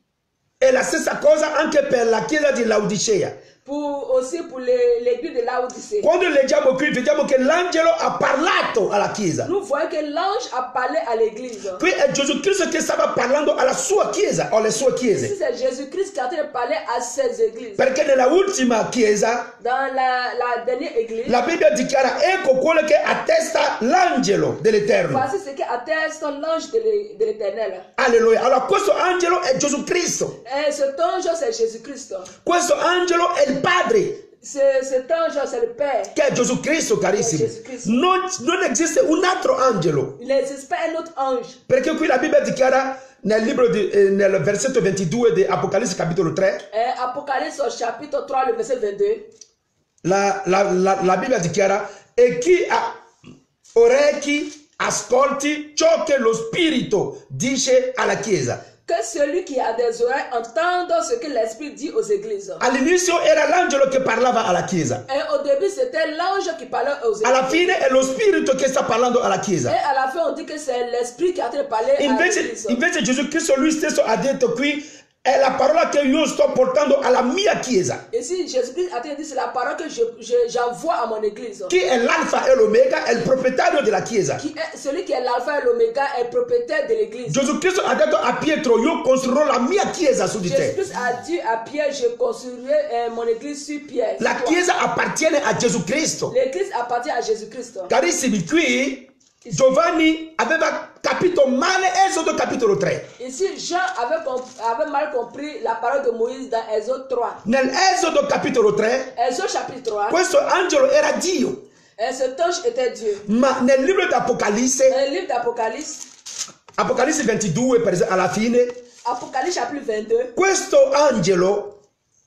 È la stessa cosa anche per la chiesa di Laodicea. Aussi pour l'église de Laodicée. Quando leggiamo qui, vediamo che l'angelo ha parlato alla chiesa. Nous voyons que l'ange a parlé à l'église. Qui è Gesù Cristo che stava parlando alla sua chiesa o alle sue Ici, chiese. c'est Jésus-Christ qui a en train de parler à ces églises. Perché nella ultima chiesa Dans la dernière église, la Bibbia dichiara: ecco quello che attesta l'angelo dell'Eterno. voici ce qui atteste l'ange de l'Éternel. Alleluia. Allora questo angelo è Gesù Cristo. Et cet ange, c'est Jésus-Christ. Questo angelo è il Padre, Cet ange, c'est le Père. che è Gesù Cristo, carissimi. Gesù Cristo. Non esiste un altro angelo. Il n'existe pas un autre ange. Perché qui la Bibbia dichiara nel versetto 22 di Apocalisse capitolo 3, Apocalypse au chapitre 3, le verset 22. la Bibbia dichiara: e chi ha orecchi ascolti ciò che lo Spirito dice alla Chiesa. Que celui qui a des oreilles entende ce que l'Esprit dit aux églises. All'inizio era l'angelo che parlava alla Chiesa. Et au début, c'était l'ange qui parlait aux églises. Alla fine è lo Spirito che sta parlando alla Et Chiesa. à la fin, on dit que c'est l'Esprit qui a en train de parler à l'église. Invece Gesù Cristo lui stesso ha detto qui: è la parola che io sto portando alla mia Chiesa. Et si Jésus-Christ a dit, c'est la parole que j'envoie à mon église. Chi è l'alfa e l'omega è il proprietario della Chiesa. Celui qui est l'alpha et l'oméga est propriétaire de l'église. Gesù Cristo ha detto a Pietro: io costruirò la mia Chiesa su di te. Jésus-Christ a dit à Pierre, je construirai mon église sur Pierre. La Chiesa appartiene a Gesù Cristo. L'église appartient à Jésus-Christ. Carissimi, qui Giovanni aveva capito male Esodo capitolo 3. Ici, Jean avait mal compris la parole de Moïse dans Exode 3. Nell'Esodo capitolo 3, Exode chapitre 3. questo angelo era Dio. Et cet ange était Dieu. Ma nel libro d'Apocalisse, Dans le livre d'Apocalypse, Apocalisse 22 per esempio, alla fine, Apocalypse chapitre 22, questo angelo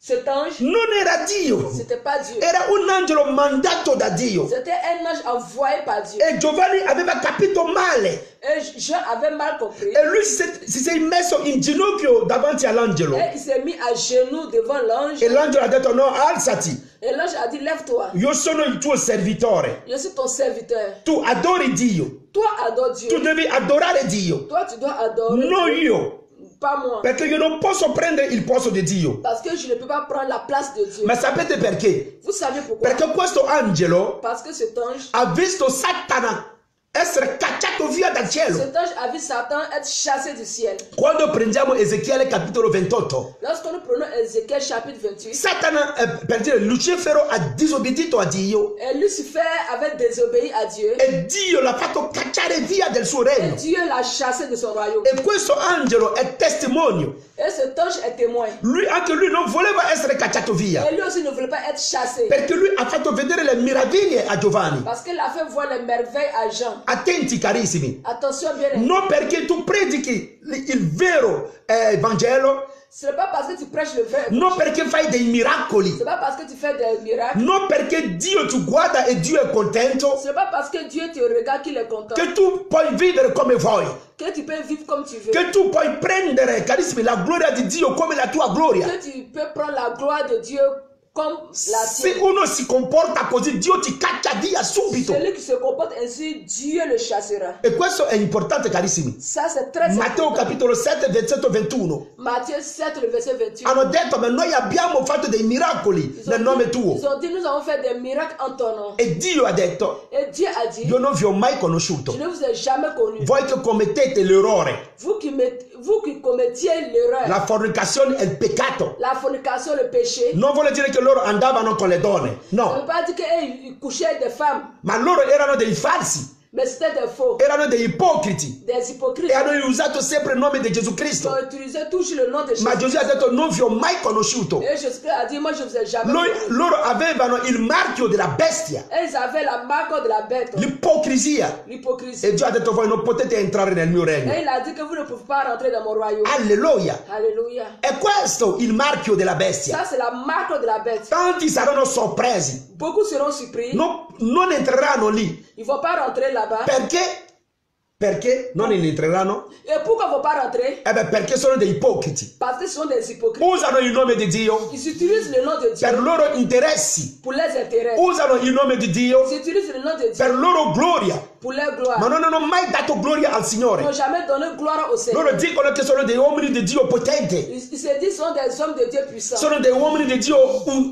cet ange, non era Dio, c'était pas Dieu. era un angelo mandato da Dio. C'était un ange envoyé par Dieu. E Giovanni aveva capito male. Et Jean avait mal compris. E lui si sei messo in ginocchio davanti all'angelo. Et il s'est mis à genoux devant l'ange. E l'angelo ha detto no, alzati. Et l'ange a dit, lève-toi. Io sono il tuo servitore. Je suis ton serviteur. Tu adori Dio. Toi, adore Dieu. Tu devi adorare Dio. Toi, tu dois adorer Non Dieu. io. Pas moi. Perché io non posso prendere il posto di Dio. Parce que je ne peux pas prendre la place de Dieu. Ma sapete perché? Vous savez pourquoi? Perché questo angelo Parce que cet ange, ha visto Satana essere cacciato via dal cielo. cet ange a vu Satan être chassé du ciel. Quando prendiamo Ezechiele capitolo 28, Lorsque nous prenons Ézéchiel chapitre 28, Satana, per dire, Lucifero ha disobbedito a Dio et Lucifer avait désobéi à Dieu. e Dio l'ha fatto cacciare via del suo Et regno. Dieu l'a chassé de son royaume. E questo angelo è testimonio. Et cet ange est témoin. Anche lui non voleva essere cacciato via. Et lui aussi ne voulait pas être chassé. Perché lui ha fatto vedere le meraviglie a Giovanni. Parce qu'il a fait voir les merveilles à Jean. Attenti carissimi. Attention bien aimé. Non perché tu predichi il vero Vangelo, Ce n'est pas parce que tu prêches le vrai. non perché fai dei miracoli, Ce n'est pas parce que tu fais des miracles. non perché Dio ti guarda e Dio è contento, Ce n'est pas parce que Dieu te regarde qu'il est content. che tu puoi vivere come vuoi, Que tu peux vivre comme tu veux. che tu puoi prendere, carissimi, la gloria di Dio come la tua gloria. Que tu peux prendre la gloire de Dieu comme la Se tienne. uno si comporta così, Dio ti caccia via subito. Celui qui se comporte ainsi, Dieu le chassera. E questo è importante, carissimi. Ça, c'est très Matteo important. capitolo 7, versetto 21. Matthieu 7, le verset 28. Hanno detto, ma noi abbiamo fatto dei miracoli nel nome tuo. Ils ont dit, nous avons fait des miracles en ton nom. E Dio ha detto, Et Dieu a dit, io non vi ho mai je conosciuto. ne vous ai jamais connu. Voi che commettete l'errore, Vous qui commettiez l'erreur, la fornicazione e il peccato. la fornication, le péché. Non vuole dire che loro andavano con le donne, Ça ne no. veut pas dire qu'ils couchaient avec des femmes, Ma loro erano dei falsi, mais c'était des faux, erano dei ipocriti. des hypocrites. E hanno usato sempre il nome di Gesù Ils Cristo. ont utilisé toujours le nom de Jésus. Ma Gesù ha detto, non vi ho mai conosciuto. Et Jésus a dit, moi je ne vous ai jamais Loro avevano il marchio della bestia, Et ils avaient la marque de la bête, l'ipocrisia. l'hypocrisie. E Dio ha detto, voi non potete entrare nel mio regno. Et il a dit que vous ne pouvez pas rentrer dans mon royaume. Alleluia. Alléluia. È questo il marchio della bestia. Ça, c'est la marque de la bête. Tanti saranno sorpresi. Beaucoup seront surpris. Non entreranno lì. Ils ne vont pas rentrer là-bas. Perché? Perché non entreranno? Et pourquoi ils ne vont pas rentrer? Perché sono dei ipocriti. Parce que ce sont des hypocrites. Usano il nome di Dio Ils utilisent le nom de Dieu per loro interessi. pour leurs intérêts. Usano il nome di Dio Ils utilisent le nom de Dieu per loro gloria. pour leur gloire. Ma non hanno mai dato gloria al Ils Signore. n'ont jamais donné gloire au Seigneur. Loro dicono che sono dei uomini di Dio potenti. Ils se disent sont des hommes de Dieu puissants. Sono dei uomini di Dio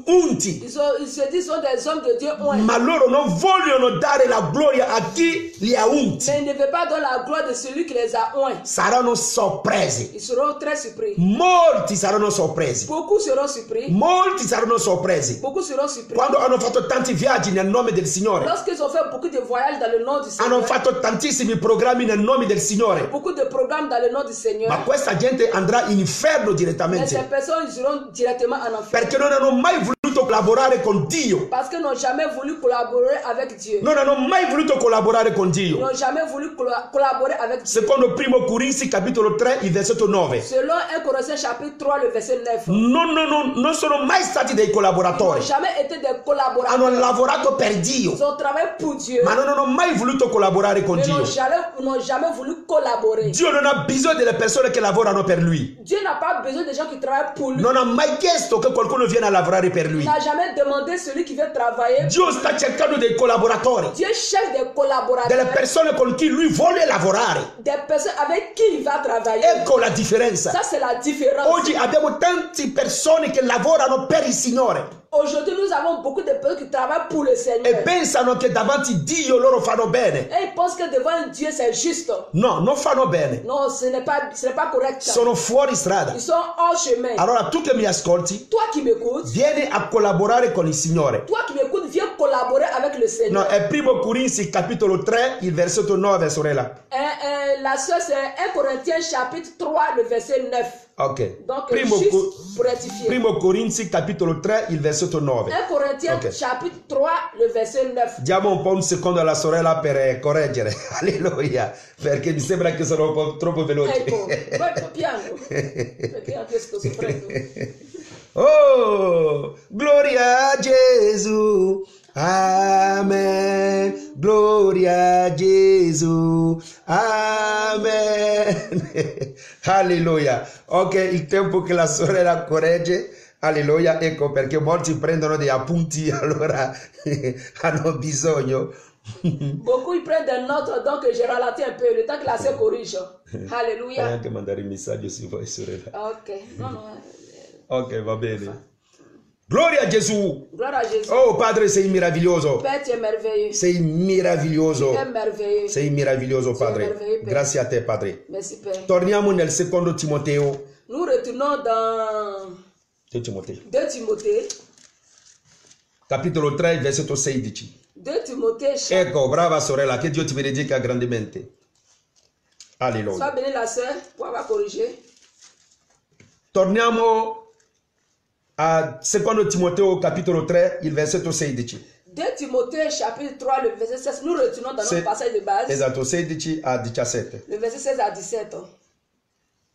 unti. Ils se disent sont des hommes de Dieu oints. Ma loro non vogliono dare la gloria a chi li ha unti. Mais ils ne veulent pas donner la gloire de celui qui les a oints. Saranno sorpresi. Ils seront très surpris. Molti saranno sorpresi. Beaucoup seront surpris. Molti saranno sorpresi. Beaucoup seront surpris. Quando hanno fatto tanti viaggi nel nome del Signore. Lorsqu'ils ont fait beaucoup de voyages dans le nom du Seigneur. Hanno fatto tantissimi programmi nel nome del Signore. Beaucoup de programmes dans le nom du Seigneur. Ma questa gente andrà in inferno Mais ces direttamente. personnes ils iront directement en enfer. Perché non hanno mai voluto collaborare con Dio. Parce qu'ils n'ont jamais voulu collaborer avec Dieu. Non hanno mai voluto collaborare con Ils Dio. n'ont jamais voulu collaborer avec Dieu. Secondo primo Corinzi capitolo 3 il versetto 9. Selon 1 Corinthiens chapitre 3 le verset 9. Non sono mai stati dei Ils n'ont collaboratori. jamais été des collaborateurs. Hanno lavorato per Dio. Ils ont travaillé pour Dieu. Ma non hanno mai voluto collaborare con Mais Dio. n'ont jamais voulu collaborer. Dio non ha bisogno delle persone che lavorano per Lui. Dieu n'a pas besoin des gens qui travaillent pour lui. Non ha mai chiesto che qualcuno viene a lavorare per Il Lui. n'a jamais demandé celui qui veut travailler. Dio sta cercando dei collaboratori. Dieu cherche des Delle collaborateurs. persone con chi Lui vuole lavorare. Des personnes avec qui il va travailler. Ecco la differenza. Ça, c'est la différence. Oggi abbiamo tante persone che lavorano per il Signore Aujourd'hui, nous avons beaucoup de personnes qui travaillent pour le e Seigneur. pensano che davanti Dio loro fanno bene. Et ils pensent que devant Dieu, c'est juste. No, non fanno bene. Non, ce n'est pas correct. Sono fuori strada. Ils sont hors chemin. Allora tu che mi ascolti, Toi qui m'écoutes, vieni a collaborare con il Signore. toi qui m'écoutes, viens collaborer avec le No, Seigneur. è primo Corinzi capitolo 3, il versetto 9, sorella. La soeur, c'est 1 Corinthiens chapitre 3, le verset 9. Ok. Donc, Primo, juste Pour rectifier. Primo Corinzi capitolo 3, il versetto 9. 1 Corinthiens Ok. chapitre 3, le verset 9. Diamo un po' un secondo alla sorella per correggere. Alleluia. Perché mi sembra che sono un po' troppo veloce. Ecco, vai piano. Perché anche sto soffrendo. Oh, gloria a Gesù. Amen. Gloria a Gesù. Amen. Alleluia. Ok, il tempo che la sorella corregge. Alleluia. Ecco perché molti prendono degli appunti, allora hanno bisogno. Beaucoup ils prennent des notes, donc je ralentis un peu le temps que la sœur corrige. Puoi Alléluia. anche mandare il messaggio se vuoi, sorella. Ok, non, non. Ok, va bene. Gloria a Gesù. Gloire à Jésus. Oh Padre, sei meraviglioso. Père, tu es merveilleux. Sei meraviglioso. Tu es merveilleux. Sei meraviglioso, Padre. merveilleux, Père. Grazie a te, Padre. Merci, Père. Torniamo nel secondo Timoteo. Nous retournons dans 2 Timoteo. 2 Timothée. Capitolo 3, versetto 16. 2 Timothée, Ecco, brava sorella, che Dio ti benedica grandemente. sois Alleluia. bénie la sœur pour avoir corrigé. Torniamo a secondo Timoteo capitolo 3, il versetto 16. 2 Timothée chapitre 3, le verset 16. Nous retournons dans C'est- notre passage de base. Esatto, 16 a 17. Le verset 16 à 17.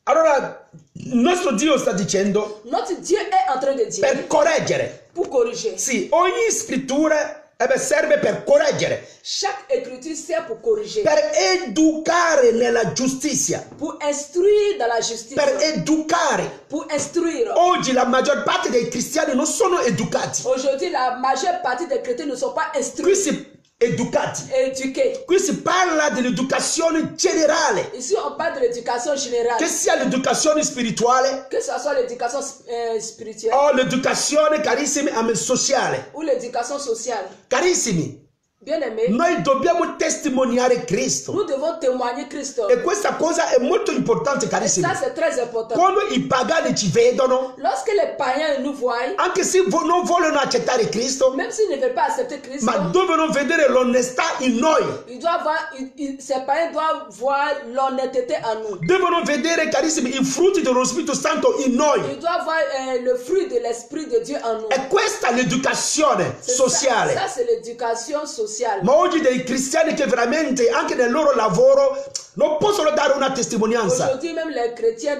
Allora, il nostro Dio sta dicendo Notre Dieu est en train de dire per correggere. pour corriger. Sì, ogni scrittura serve per correggere, Chaque écriture sert pour corriger, per educare nella giustizia, pour instruire dans la justice, per educare. pour instruire. Oggi la maggior parte dei cristiani non sono educati. Aujourd'hui, la majeure partie des chrétiens ne sont pas Qui instruits, si educati. éduqués. Qui si parla dell'educazione generale, Ici, on parle de l'éducation générale, che sia l'educazione spirituale que ce soit l'éducation spirituelle o l'educazione, carissimi, sociale. ou l'éducation sociale. Carissimi, Bien aimé, noi dobbiamo testimoniare Cristo. nous devons témoigner Christ. E questa cosa è molto importante, Et carissimi. ça, c'est très important. Quando i pagani ci vedono, Lorsque les païens nous voient, anche se non vogliono accettare Cristo, même s'ils ne veulent pas accepter Christ, ma devono vedere l'onestà in noi. ils doivent voir, ces païens doivent voir l'honnêteté en nous. Devono vedere, carissimi, i frutti dello Spirito Santo in noi. Ils doivent voir le fruit de l'Esprit de Dieu en nous. E questa è l'educazione C'est sociale. Ça, c'est l'éducation sociale. Ma oggi dei cristiani che veramente anche nel loro lavoro non possono dare una testimonianza, Aujourd'hui, même les chrétiens,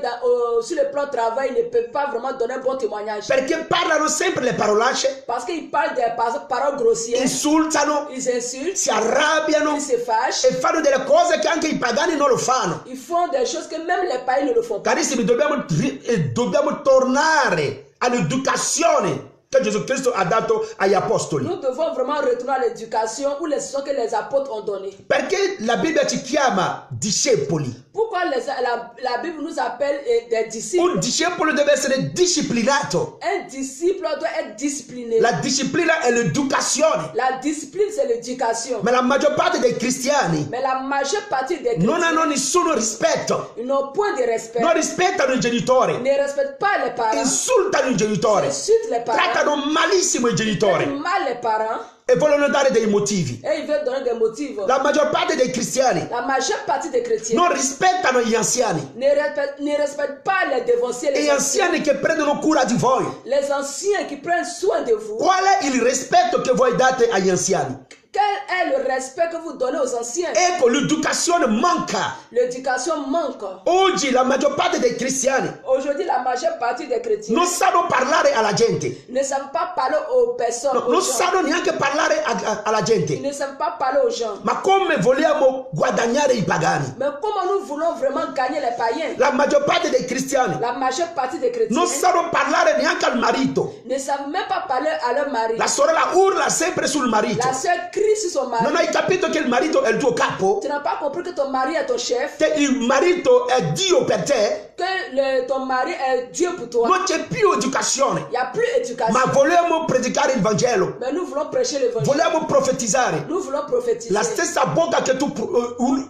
sur le plan travail, ne peuvent pas vraiment donner un bon témoignage. perché parlano sempre le parolacce, Parce qu'ils parlent des paroles grossières, insultano, ils insultent, si arrabbiano ils se fâchent, e fanno delle cose che anche i pagani non lo fanno. ils font des choses que même les païens ne le font pas. Carissimi, dobbiamo tornare all'educazione che Gesù Cristo ha dato agli apostoli. Nous devons vraiment retourner à l'éducation ou les leçons que les apôtres ont données. Perché la Bibbia ci chiama discepoli. Pourquoi la Bible nous appelle des disciples? Un discepolo deve essere disciplinato. Un disciple doit être discipliné. La disciplina è l'educazione. La discipline, c'est l'éducation. Ma la maggior parte dei cristiani Mais la majeure partie des non chrétiens, hanno nessun rispetto. ils n'ont point de respect. Non rispettano i genitori. Ils ne respectent pas les parents. Insultano i genitori. Ils insultent les parents. Trattano malissimo i Ils genitori. traitent mal les parents. E vogliono dare dei motivi. Et ils veulent donner des motifs. La maggior parte dei cristiani La majeure partie des chrétiens non rispettano gli anziani. ne respectent pas les devanciers, E gli anziani che prendono cura di voi. les anciens qui prennent soin de vous. Qual è il rispetto che voi date agli anziani? Quel est le respect que vous donnez aux anciens? Ecco, l'educazione manca. L'éducation manque. Oggi la maggior parte dei cristiani Aujourd'hui, la majeure partie des chrétiens non sanno parlare alla gente. ne savent pas parler aux personnes, aux Non gens. sanno neanche parlare alla Ils gente. ne savent pas parler aux gens. Ma come vogliamo guadagnare i pagani? Mais comment nous voulons vraiment gagner les païens? La maggior parte dei cristiani La majeure partie des chrétiens non sanno parlare neanche al marito. ne savent même pas parler à leur mari. La sorella urla sempre sul marito. La sœur crie sur son mari. Non hai capito che il marito è il tuo capo? Tu n'as pas compris que ton mari est ton chef, Che il marito è Dio per te? que ton mari est Dieu pour toi. Non c'è più educazione. Il n'y a plus d'éducation. Ma vogliamo predicare il Vangelo. Mais nous voulons prêcher l'évangile. Vogliamo profetizzare. Nous voulons prophétiser. La stessa bocca che tu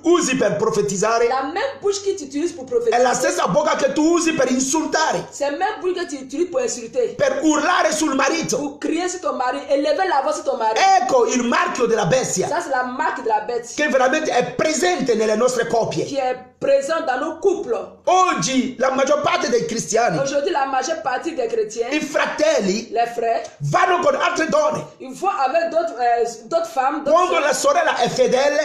usi per profetizzare La même bouche que tu utilises pour è prophétiser, la stessa bocca che tu usi per insultare, c'est la même bouche que tu utilises pour insulter, per urlare sul marito. pour crier sur ton mari, élever la voix sur ton mari. Ecco il marchio della bestia Ça, c'est la marque de la bête che veramente è presente nelle nostre coppie. qui est présent dans nos couples. Oggi la maggior parte dei cristiani, Aujourd'hui, la majeure partie des chrétiens, i fratelli, les frères, vanno con altre donne. ils vont avec d'autres femmes. Quando sœurs. la sorella è fedele,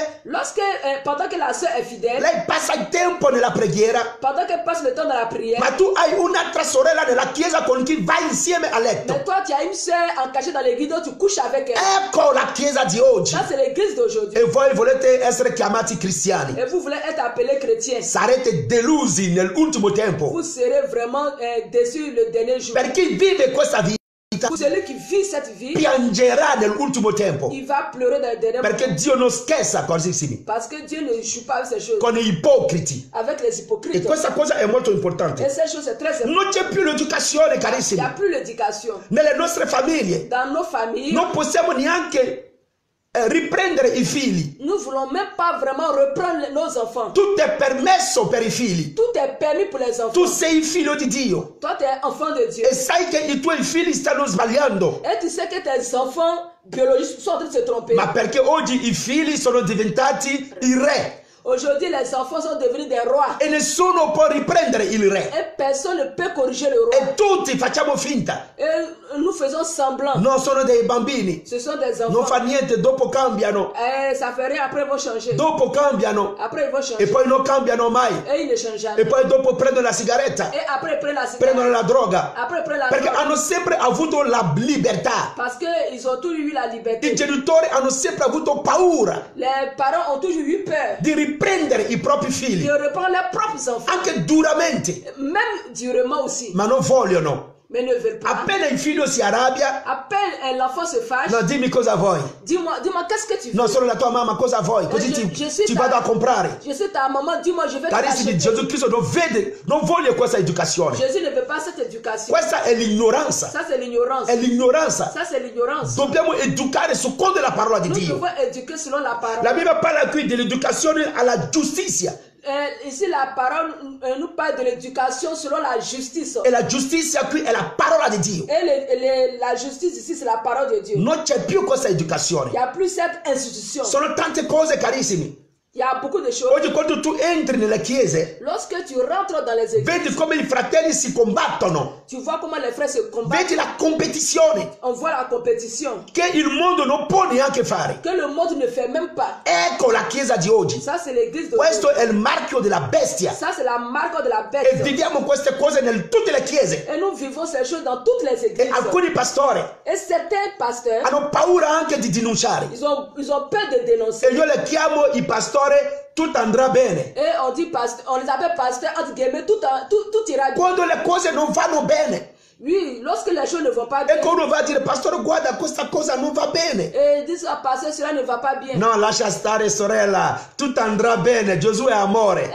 Pendant que la soeur est fidèle, lei passa il tempo nella preghiera, pendant qu'elle passe le temps dans la prière, ma tu hai un'altra sorella nella chiesa con chi vai insieme a letto. mais toi, tu as une soeur encachée dans l'église, donc tu couches avec elle. Ecco la chiesa di oggi. Ça, c'est l'église d'aujourd'hui. E voi volete essere chiamati cristiani. Et vous voulez être appelés chrétiens. Sarete delusi nell'ultimo tempo. Vous serez vraiment déçus le dernier jour. Per chi vive questa vita Pour celui qui vit cette vie, piangerà nell'ultimo tempo. il va pleurer dans le dernier Perché moment. Dio non scherza così Parce que Dieu ne joue pas avec ces choses. con gli ipocriti. Avec les E hypocrites. questa cosa è molto Et importante. ces choses, c'est très important. Non c'è più l'educazione, Il n'y carissimi. a plus l'éducation. Nelle nostre famiglie Dans nos familles, non possiamo neanche riprendere i figli. nous ne voulons même pas vraiment reprendre nos enfants. Tutto è permesso per i figli. Tout est permis pour les enfants. Tu sei figlio di Dio Toi, tu es enfant de Dieu. e sai che i tuoi figli stanno sbagliando. Et tu sais que tes enfants biologiques sont en train de se tromper. Ma perché oggi i figli sono diventati i re Aujourd'hui, les enfants sont devenus des rois. e nessuno può riprendere il re. Et personne ne peut corriger le roi. E tutti facciamo finta. Et nous faisons semblant. Non sono dei bambini. Ce sont des Non enfants. fa niente, dopo cambiano. Ça fait rien, après ils vont changer. Dopo cambiano Après ils vont e changer. poi non cambiano mai. Et ils ne changent jamais. E poi dopo prendono la sigaretta, Et après ils prennent la prendono cigarette. la droga. Après ils prennent la Perché drogue. hanno sempre avuto la libertà. Parce qu'ils ont toujours eu la I liberté. genitori hanno sempre avuto paura Les parents ont toujours eu peur di riprendere i propri figli, de reprendre leurs propres enfants. anche duramente, Même durement aussi. ma non vogliono. Mais ne veulent pas. Appena il figlio si arrabbia, À peine l'enfant se fâche. no, dimmi cosa vuoi. Dis-moi, qu'est-ce que tu veux? No, sono la tua mamma, cosa vuoi? Così ti vado a comprare. Je suis ta maman, dis-moi, je vais te Carissimi, l'acheter. Gesù Cristo non voglio questa educazione. Jésus ne veut pas cette éducation. Questa è l'ignoranza. Ça, c'est l'ignorance. È l'ignoranza. Ça, c'est l'ignorance. Dobbiamo educare secondo la parola di Nous Dio. devons éduquer selon la parole. La Bibbia parla qui dell'educazione alla giustizia. Ici, la parole nous parle de l'éducation selon la justice. E la giustizia qui è la parola di Dio. Et la justice ici, c'est la parole de Dieu. Non c'è più questa Il n'y educazione. a plus cette institution. Sono tante cose, carissimi. Il y a beaucoup de choses. Oggi quando tu entri nelle chiese, Lorsque tu rentres dans les églises, vedi come i fratelli si combattono. tu vois comment les frères se combattent. Vedi la competizione On voit la compétition che il mondo non può neanche fare. que le monde ne fait même pas. Ecco la chiesa di oggi. Ça, c'est l'église de Questo Dieu. è il marchio della bestia. Ça, c'est la marque de la E bête. viviamo queste cose in tutte le chiese. Et nous vivons ces choses dans toutes les E églises. alcuni pastori Et certains pasteurs, hanno paura anche di denunciare. ils ont peur de dénoncer. E io le chiamo i pastori, tutto andrà bene. Et on dit on les appelle pasteurs, entre guillemets, tout ira bien. Quando le cose non vanno bene, Oui, lorsque les choses ne vont pas bien, ecco uno va a dire, pastore, guarda, questa cosa non va bene. et ils disent, ah, pasteur, cela ne va pas bien. No, lascia stare, sorella, tutto andrà bene, Gesù è amore.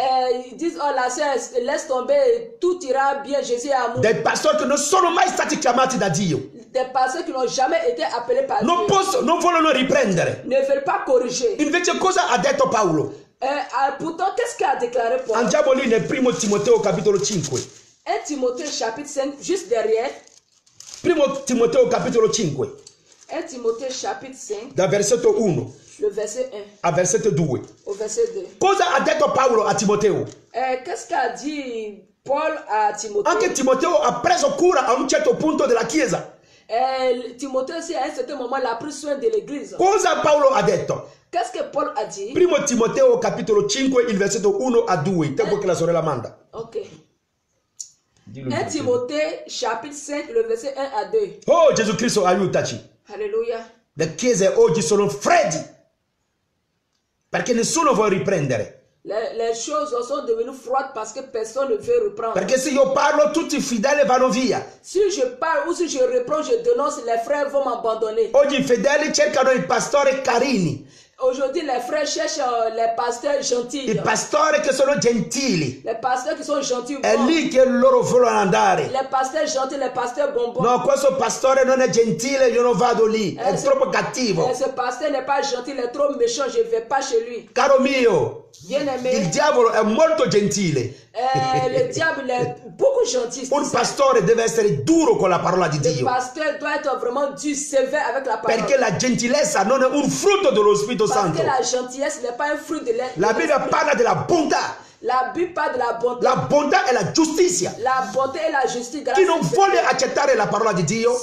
Ils disent, oh la sœur, laisse tomber, tout ira bien, Jésus est amour. Dei pastori che non sono mai stati chiamati da Dio. Des pasteurs qui n'ont jamais été appelés par Non Dieu non vogliono riprendere. ne veulent pas corriger. Invece cosa ha detto Paolo? Pourtant, qu'est-ce qu'a déclaré Paul? Andiamo lì nel primo Timoteo capitolo 5. 1 Timothée chapitre 5, juste derrière. Primo Timoteo capitolo 5, 1 Timothée chapitre 5, da versetto 1 le verset 1 a versetto 2. au verset 2. Cosa ha detto Paolo a Timoteo? Qu'est-ce qu'a dit Paul à Timothée? Anche Timoteo ha preso cura a un certo punto della chiesa. Timothée aussi, à un certain moment, il a pris soin de l'église. Cosa Paolo ha detto? Qu'est-ce que Paul a dit? Primo Timoteo capitolo 5, il versetto 1 a 2, il tempo che la sorella manda. Ok. 1 Timothée chapitre 5, le verset 1 à 2. Oh, Gesù Cristo, aiutaci. Alléluia. Le chiese oggi sono freddi, perché nessuno vuole riprendere. Les choses sont devenues froides parce que personne ne veut reprendre. Perché se io parlo, tutti i fideli vanno via. Si je parle ou si je reprends, je dénonce, les frères vont m'abandonner. Oggi i fedeli cercano i pastori carini, Aujourd'hui, les frères cherchent les pasteurs gentils. i pastori che sono gentili. Les pasteurs qui sont gentils. È Bons. lì che loro vogliono andare. Les pasteurs gentils, les pasteurs bonbons. No, questo pastore non è gentile, io non vado lì, è troppo cattivo. Ce pasteur n'est pas gentil, il est trop méchant, je ne vais pas chez lui. Caro mio, Bien-aimé, il diavolo è molto gentile. le diable est beaucoup gentil. Un pastore deve essere duro con la parola di Le Dio, pasteur doit être vraiment dur, sévère avec la parole. perché la gentilezza non è un frutto dello Spirito Parce Santo. que la gentillesse n'est pas un fruit de l'être. La Bibbia parla della bontà. La Bible parle de la bonté. La bontà e la giustizia. La bonté et la justice. Chi non vuole accettare la parola di Dio,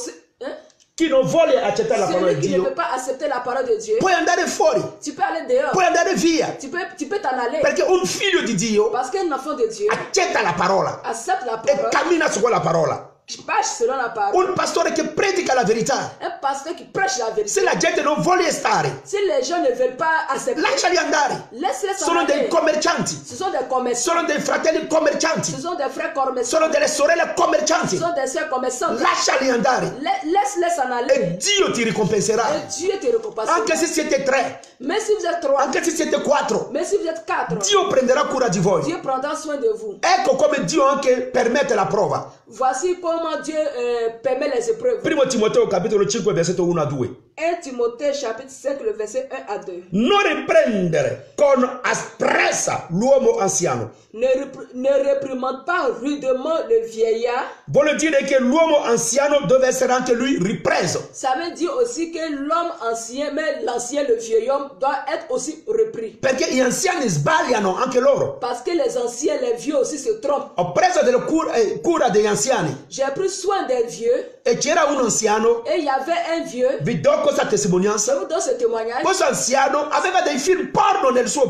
chi non vuole accettare la parola Celui di qui ne Dio, peut pas accepter la parole de Dieu, puoi andare fuori, tu peux aller dehors. puoi andare via. Tu peux t'en aller. Perché un figlio di Dio Parce qu'un enfant de Dieu accetta la parola accepte la e parole, cammina su quella parola. marche selon la parole. Un pastore che predica la verità. Un pasteur qui prêche la vérité. Se la gente non vuole stare, Si les gens ne veulent pas accepter, lasciali andare. laisse-les s'en Sono dei aller. commercianti, Ce sont des commerçants. sono dei fratelli commercianti, Ce sont des frères commerçants. sono delle sorelle Ce commercianti. sont des sœurs commerçantes. Lasciali andare Laisse-les s'en e aller. Dio ti ricompenserà. Et Dieu te récompensera. Anche se siete 3, Mais si vous êtes 3, anche se siete 4, mais si vous êtes 4, Dio prenderà cura di voi. Dieu prendra soin de vous. Ecco come Dio anche permette la prova. Voici comment Dieu permet les épreuves. Primo Timoteo capitolo 5 versetto 1 a 2. 1 Timothée chapitre 5, le verset 1 à 2. Non riprendere con asprezza l'uomo anziano. Ne réprimande pas rudement le vieillard. Vuole dire che l'uomo anziano deve essere anche lui ripreso. Ça veut dire aussi que l'homme ancien, mais l'ancien, le vieil homme, doit être aussi repris. Perché gli anziani sbagliano anche loro. Parce que les anciens, les vieux aussi se trompent. Ho preso delle cura degli anziani J'ai pris soin des vieux e c'era un anziano, et il y avait un vieux. vi do questa Je testimonianza. vous donne ce témoignage. Questo anziano aveva dei film porno nel suo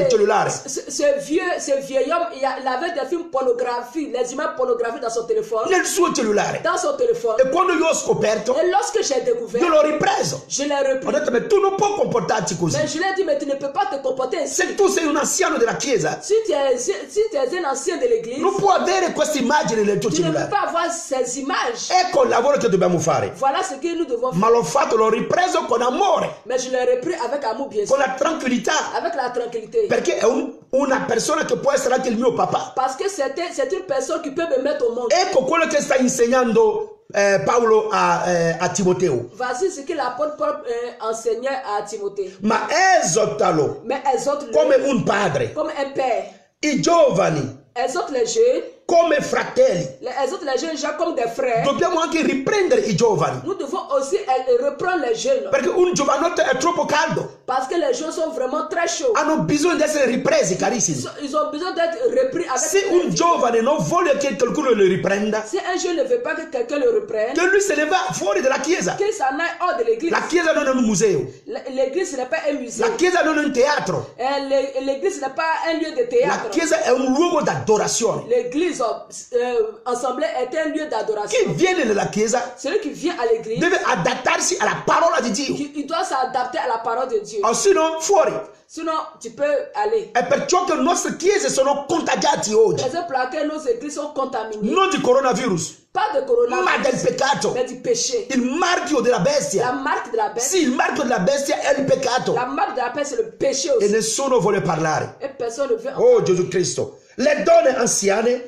cellulare. Ce vieil homme, il avait des films pornographiques, les images pornographiques dans son téléphone. Nel suo cellulare. Dans son téléphone. E quando io ho scoperto, Et lorsque j'ai découvert, io l'ho ripreso. je l'ai Ho repris. detto, ma tu non puoi comportarti così. Mais je lui ai dit, mais tu ne peux pas te comporter ainsi. Se tu sei un anziano della chiesa, Si tu es un ancien de l'église, non puoi avere queste immagini nel tuo tu ne peux cellulare. pas avoir ces images. Ecco il lavoro che dobbiamo fare. Voilà ce que nous devons faire. Ma l'ho fatto, l'ho ripreso con amore, Mais je l'ai repris avec amour, bien con sûr. la tranquillità. Avec la tranquillité. Perché è una persona che può essere anche il mio papà. Parce que c'est une personne qui peut me mettre au monde. Ecco quello che sta insegnando Paolo a Timoteo. Voici ce que l'apôtre Paul enseignait à Timothée. Ma esortalo Mais exhorte-le come un padre, comme un père. i giovani Exhorte les jeunes. come fratelli. Exhorte les jeunes gens comme des frères. Dobbiamo anche riprendere i giovani. Nous devons aussi reprendre les jeunes. Perché un giovanotto è troppo caldo. Parce que les jeunes sont vraiment très chauds. Hanno bisogno di essere ripresi, carissimi. Ils ont besoin d'être repris avec Se un giovane non vuole che qualcuno lo riprenda, Si un jeune ne veut pas que quelqu'un le reprenne, che lui se ne va fuori dalla chiesa. qu'il s'en aille hors de l'église. La chiesa non è un museo. L'église ce n'est pas un musée. La chiesa non è un teatro. L'église ce n'est pas un lieu de La théâtre. chiesa è un luogo d'adorazione. L'église assemblée est un lieu Chi d'adoration. viene nella chiesa Celui qui vient à l'église, deve adattarsi alla parola di Dio. il doit s'adapter à la parole de Dieu. O se no, fuori. Sinon, tu peux aller. È perciò che le nostre chiese sono contagiate oggi. C'est pour laquelle nos églises sont contaminées. Non di coronavirus, Pas de ma coronavirus, del peccato. mais du péché. Il marchio della La bestia. marque de la bête, Sì, il marchio della bestia è il peccato. la marque de la bête, c'est le péché E aussi. nessuno vuole parlare. Et personne ne veut en Oh Gesù Cristo. Le donne anziane,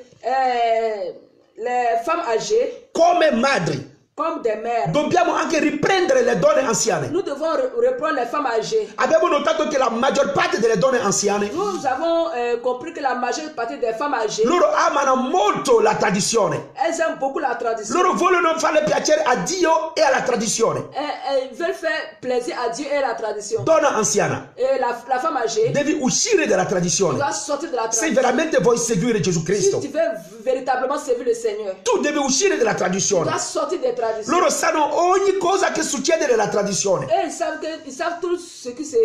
les femmes âgées, come madri, comme des mères. dobbiamo anche riprendere le donne anziane. Nous devons reprendre les femmes âgées. Abbiamo notato che la maggior parte delle donne anziane, Nous avons compris que la majeure partie des femmes âgées, loro amano molto la tradizione. elles aiment beaucoup la tradition. Loro vogliono fare piacere a Dio e alla tradizione. Elles veulent faire plaisir à Dieu et à la tradition. Donna anziana, Et la femme âgée devi uscire dalla tradizione. doit sortir de la Se tradition. veramente vuoi seguire Gesù Si Cristo, tu veux véritablement servir le Seigneur, tu devi uscire dalla tu tradizione. dois sortir des traditions. Loro sanno ogni cosa che succede nella tradizione, Et ils savent tout ce qui se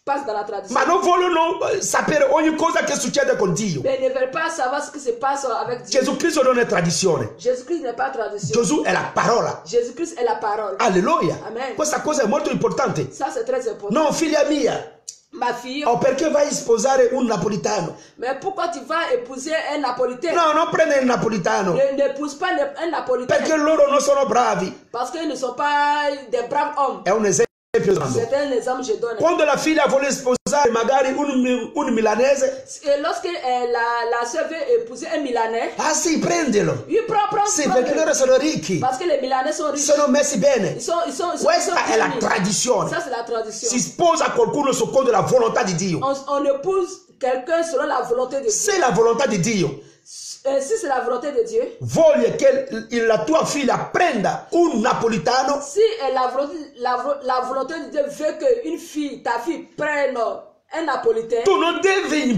passe dans la tradition. ma non vogliono sapere ogni cosa che succede con Dio. Mais ils ne veulent pas savoir ce qui se passe avec Dieu. Gesù Cristo non è tradizione. Jésus-Christ n'est pas tradition. Gesù è la parola. Jésus-Christ est la parole. Alleluia. Amen. Questa cosa è molto importante. Ça, c'est très important. No, figlia mia, Ma fille, oh, perché vai a sposare un napolitano? mais pourquoi tu vas épouser un napolitain? No, non prende il napolitano, N'épouse pas un napolitain. perché loro non sono bravi. Parce qu'ils ne sont pas des braves hommes. È un esempio. C'est un exemple que je donne. Quando la figlia vuole sposare magari un milanese, Et lorsque la soeur veut épouser un Milanais, ah sì, prendilo. il prend. Sì, perché loro sono ricchi, Parce que les Milanais sont riches. sono messi bene. Ils sont Questa è la bien mis. tradizione. Ça, c'est la tradition. Si sposa qualcuno secondo la volontà di Dio. On épouse quelqu'un selon la volonté de Dieu. Se la volontà di Dio Si c'est la volonté de Dieu, vuole che la tua figlia prenda un napolitano, si la volonté de Dieu veut qu'une fille, ta fille, prenne napolitain, tu non devi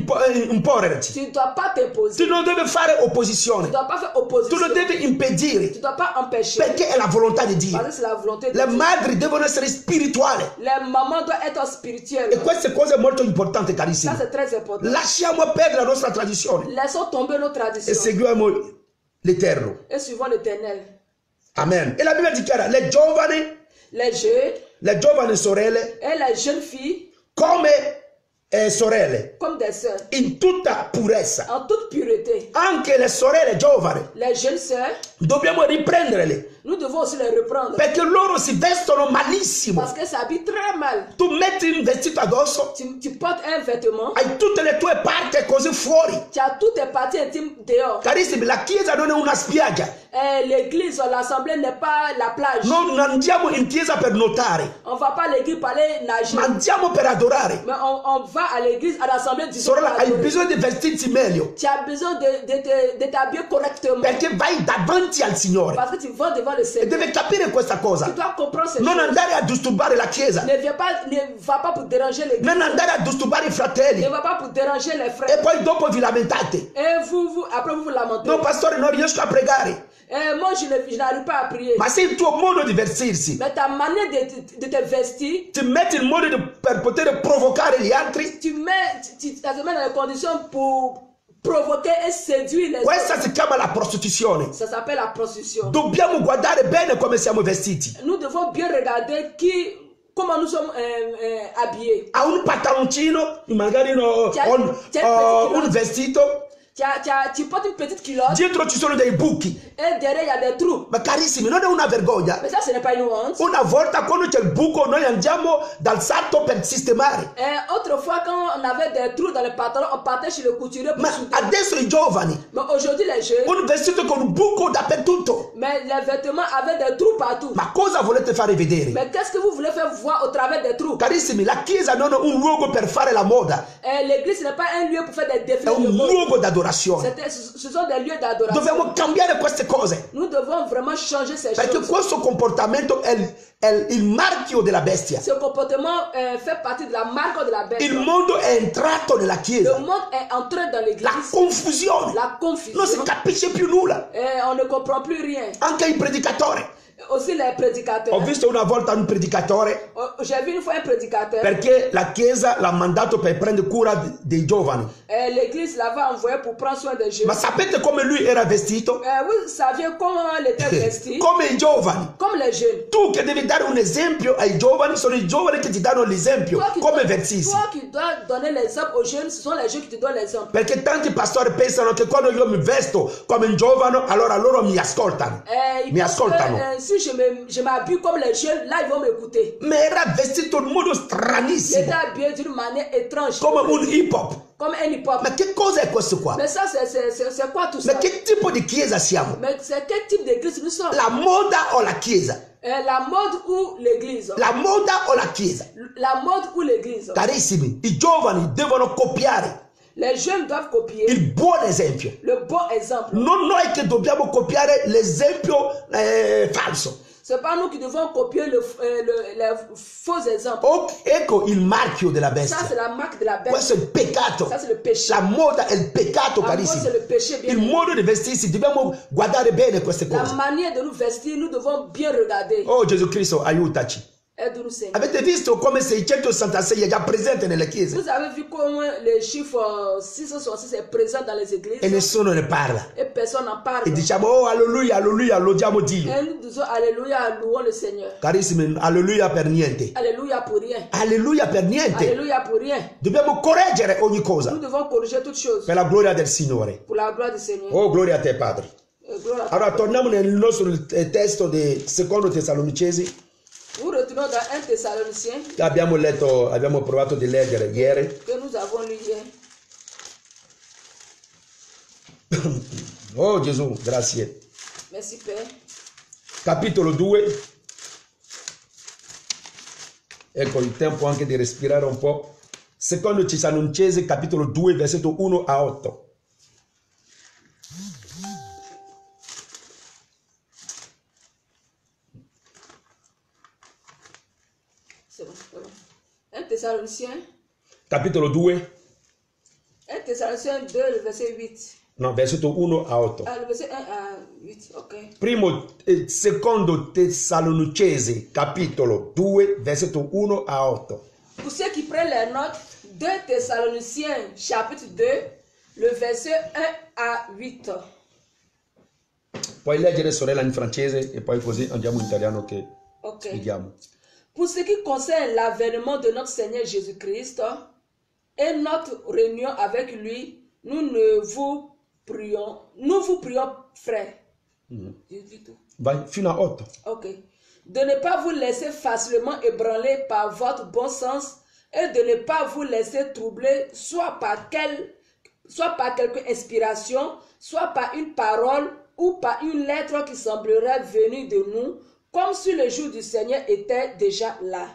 imporrti, tu ne dois pas t'imposer. tu non devi fare Tu opposizione, ne dois pas faire tu opposition. non devi impedire, Tu ne dois pas empêcher. perché è la volontà di Dio. Parce que c'est la volonté de Le Dieu. madri devono essere spirituali Les mamans doivent être spirituelles. e queste cose è molto importante, Ça, carissimi. c'est très important. Lasciamo perdere la nostra tradizione Laissons tomber nos e traditions seguiamo l'Eterno. et suivons l'Éternel. Amen. E la Bibbia dichiara le giovani sorelle Et les jeunes filles come sorelle comme des sœurs, in tutta purezza. en toute pureté. Anche le sorelle giovani Les jeunes sœurs, dobbiamo riprenderle nous devons aussi les reprendre. perché loro si vestono malissimo. Parce qu'elles s'habillent très mal. Tu metti un vestito addosso, Tu portes un vêtement, hai tutte le tue parti così fuori. tu as toutes tes parties intimes dehors. Carissimi, la chiesa non è una spiaggia. L'église, l'assemblée n'est pas la plage. Non andiamo in chiesa per notare, On ne va pas à l'église pour aller nager. ma andiamo per adorare. Mais on va à l'église, à l'assemblée du Sorella, hai adorer. bisogno di vestirti meglio Tu as besoin de t'habiller correctement. perché vai davanti al Signore Parce que tu vas devant le e Seigneur. deve capire questa Tu cosa. dois comprendre ces Non choses. andare a disturbare la chiesa, Ne va pas pour déranger l'église. non andare a disturbare i fratelli Ne va pas pour déranger les e frères. poi dopo vi lamentate. Et après vous lamentez. No, pastore, non riesco a pregare. Moi, je n'arrive pas à prier. Ma se il tuo modo di vestirsi Mais ta manière de te vestir, ti metti in modo per poter provocare gli altri, tu te mets dans les conditions pour provoquer et séduire les questa autres. si chiama la prostituzione. Ça s'appelle la prostitution. Dobbiamo guardare bene come siamo vestiti. Nous devons bien regarder comment nous sommes habillés. Ha un pantaloncino, magari un vestito, Tu portes une petite culotte dietro ci sono dei buchi. et derrière il y a des trous. Ma carissimi, non è una vergogna. Mais ça, ce n'est pas une honte. Una volta quando c'è il buco noi andiamo dal sarto per sistemare. Autrefois, quand on avait des trous dans le pantalon, on partait chez le couturier pour Ma souder. adesso i giovani, Mais aujourd'hui, les jeunes, un vestito con un buco dappertutto. mais les vêtements avaient des trous partout. Ma cosa volete fare vedere? Mais qu'est-ce que vous voulez faire voir au travers des trous? Carissimi, la chiesa non è un luogo per fare la moda, L'église n'est pas un lieu pour faire des è défilés de un mode. luogo d'adorazione. Ce sont des lieux d'adoration. Dobbiamo cambiare queste cose, Nous devons vraiment changer ces perché choses. questo comportamento è il marchio della bestia. Ce comportement fait partie de la marque de la bête. Il mondo è entrato nella Le chiesa, monde est entré dans l'église. la confusione, La confusion. non si capisce più nulla. On ne comprend plus rien. Anche il predicatore. Aussi les prédicateurs. Ho visto una volta un predicatore J'ai vu une fois un prédicateur. perché la chiesa l'ha mandato per prendere cura dei giovani. L'église l'avait envoyé pour prendre soin des jeunes. Ma sapete come lui era vestito? Vous saviez comment il était vesti? Come i giovani. Comme les jeunes. Tu che devi dare un esempio ai giovani, sono i giovani che ti danno l'esempio come vestirsi. Toi qui dois donner l'exemple aux jeunes, ce sont les jeunes qui te donnent l'exemple. Perché tanti pastori pensano che quando io mi vesto come un giovane, allora loro mi ascoltano. Mi ascoltano. Si je m'habille comme les jeunes, là ils vont m'écouter. Ma era vestito in modo Il stranissimo, était habillé d'une manière étrange. come un hip hop. Comme un hip-hop. Ma che cosa è questo qua? Mais ça, c'est quoi tout ça? Ma che tipo di chiesa siamo? Mais c'est quel type d'église nous sommes? La moda o la chiesa? La mode ou l'église? La moda o la chiesa? La mode ou l'église? Carissimi, i giovani devono copiare Les jeunes doivent copier il buon esempio. le bon exemple. Non noi che dobbiamo copiare l'esempio falso. C'est pas nous qui devons copier les faux exemples. Ecco il marchio della Ça, bestia. c'est la marque de la bête. Questo è il peccato. Ça, c'est le péché. La moda è il peccato, La mode, carissimi. c'est le péché. Bien Il modo di vestirsi, dobbiamo guardare bene queste La cose. manière de nous vestir, nous devons bien regarder. Oh Gesù Cristo, aiutaci. Aide-nous, Seigneur. Avete visto come 666 è già presente nelle chiese Vous avez vu comment le chiffre 666 est présent dans les églises e nessuno ne parla. et personne n'en parle. E diciamo, oh alleluia, alleluia, lodiamo Dio. Et nous disons Alléluia, louons le Seigneur. Carissimi, alleluia per niente. Alléluia pour rien. Alleluia per niente. Alléluia pour rien. Dobbiamo correggere ogni Nous cosa devons corriger toutes choses per la gloria del Signore. pour la gloire du Seigneur. Oh, gloria a te, Padre. Gloire à Allora, toi. torniamo nel nostro testo di Secondo Tessalonicesi. Nous retournons dans 1 Thessaloniciens Abbiamo provato di leggere ieri. que nous avons lu hier. Oh Gesù, grazie. Merci Père. Capitolo 2. Ecco il tempo anche di respirare un po'. Secondo Tessalonicesi, capitolo 2, versetto 1 a 8. C'est bon, c'est bon. 1 Thessaloniciens, capitolo 2. 1 Thessaloniciens 2, le verset 8. No, versetto 1 a 8. Ah, le verset 1 à 8, ok. Secondo Tessalonicesi, capitolo 2, versetto 1 a 8. Pour ceux qui prennent les notes, 2 Thessaloniciens, chapitre 2, le verset 1 à 8. Puoi leggere, sorella, in francese e poi così andiamo in italiano che spieghiamo. Pour ce qui concerne l'avènement de notre Seigneur Jésus-Christ et notre réunion avec lui, nous vous prions, frères. Vai fino a 8. Ok. De ne pas vous laisser facilement ébranler par votre bon sens et de ne pas vous laisser troubler soit par quelque inspiration, soit par une parole ou par une lettre qui semblerait venir de nous, comme si le jour du Seigneur était déjà là.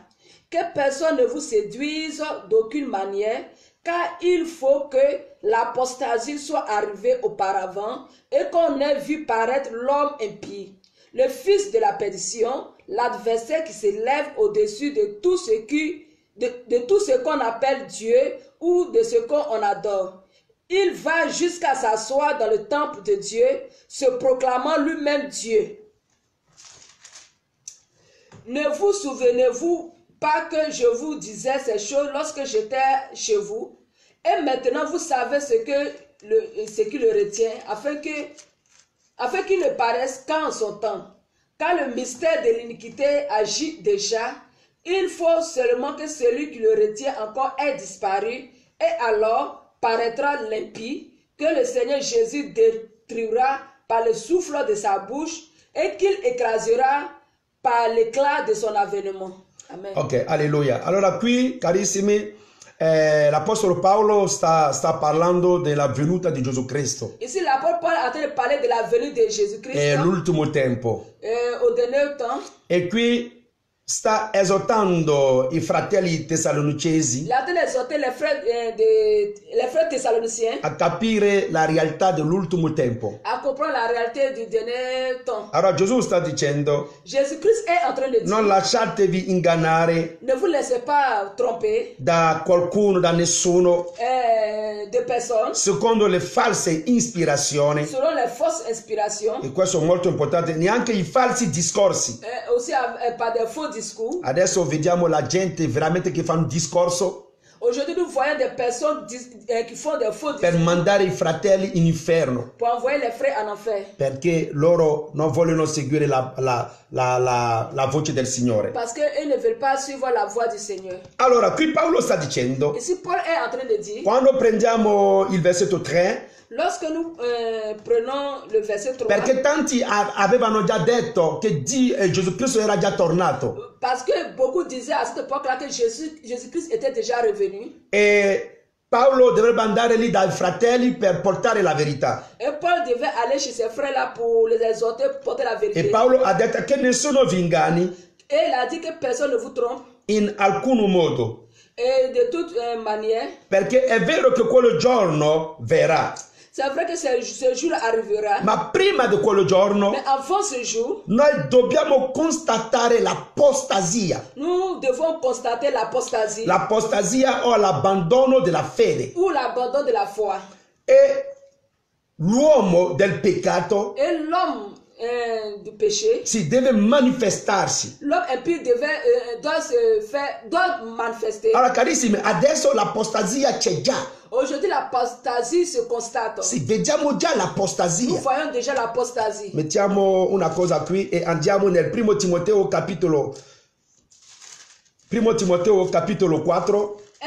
Que personne ne vous séduise d'aucune manière, car il faut que l'apostasie soit arrivée auparavant et qu'on ait vu paraître l'homme impie, le fils de la perdition, l'adversaire qui s'élève au-dessus de tout ce qu'on appelle Dieu ou de ce qu'on adore. Il va jusqu'à s'asseoir dans le temple de Dieu, se proclamant lui-même Dieu. Ne vous souvenez-vous pas que je vous disais ces choses lorsque j'étais chez vous? Et maintenant vous savez ce qui le retient, afin qu'il ne paraisse qu'en son temps. Car le mystère de l'iniquité agit déjà, il faut seulement que celui qui le retient encore ait disparu, et alors paraîtra l'impie, que le Seigneur Jésus détruira par le souffle de sa bouche, et qu'il écrasera par l'éclat de son avènement. Amen. Ok, alléluia. Allora qui, carissimi, l'Apostolo Paolo sta parlando della venuta di Gesù Cristo. Ici, l'apôtre Paul est en train de parler de la venue de Jésus-Christ. È l'ultimo tempo. Au dernier temps. E qui sta esortando i fratelli tessalonicesi Il est en train d'exhorter les frères thessaloniciens a capire la realtà dell'ultimo tempo. à comprendre la réalité du dernier temps. Allora Gesù sta dicendo: Jésus-Christ est en train de dire, non lasciatevi ingannare ne vous laissez pas tromper da qualcuno, da nessuno, de personnes secondo le false ispirazioni. selon les fausses inspirations, E questo è molto importante, neanche i falsi discorsi. aussi par des faux discours. Adesso vediamo la gente veramente che fa un discorso Aujourd'hui, nous voyons des personnes qui font des faux per discours mandare i fratelli in inferno, pour envoyer les frères en enfer. perché loro non vogliono seguire la voce del Signore. Parce qu'ils ne veulent pas suivre la voie du Seigneur. Allora, qui Paolo sta dicendo, Ici, Paul est en train de dire, quando prendiamo il versetto 3, lorsque nous prenons le verset 3, perché tanti avevano già detto che Gesù Cristo era già tornato. parce que beaucoup disaient à cette époque-là que Jésus-Christ était déjà revenu. E Paolo dovrebbe andare lì dai fratelli per portare la verità. Et Paul devait aller chez ses frères-là pour les exhorter, pour porter la vérité. E Paolo ha detto che nessuno vi inganni Et il a dit que personne ne vous trompe. in alcun modo, Et de toute manière, perché è vero che quel giorno verrà, c'est vrai que ce jour arrivera. ma prima di quel giorno Mais avant ce jour, noi dobbiamo constatare l'apostasia. nous devons constater l'apostasie L'apostasia o l'abbandono della fede. ou l'abandon de la foi. E l'uomo del peccato Et l'homme du péché, si deve manifestarsi. l'homme impie doit manifester. Allora carissimi, adesso l'apostasia c'è già. Aujourd'hui, l'apostasie se constate. Sì, vediamo già Nous l'apostasia. voyons déjà l'apostasie. Mettiamo una cosa qui e andiamo nel primo Timoteo capitolo 4, 1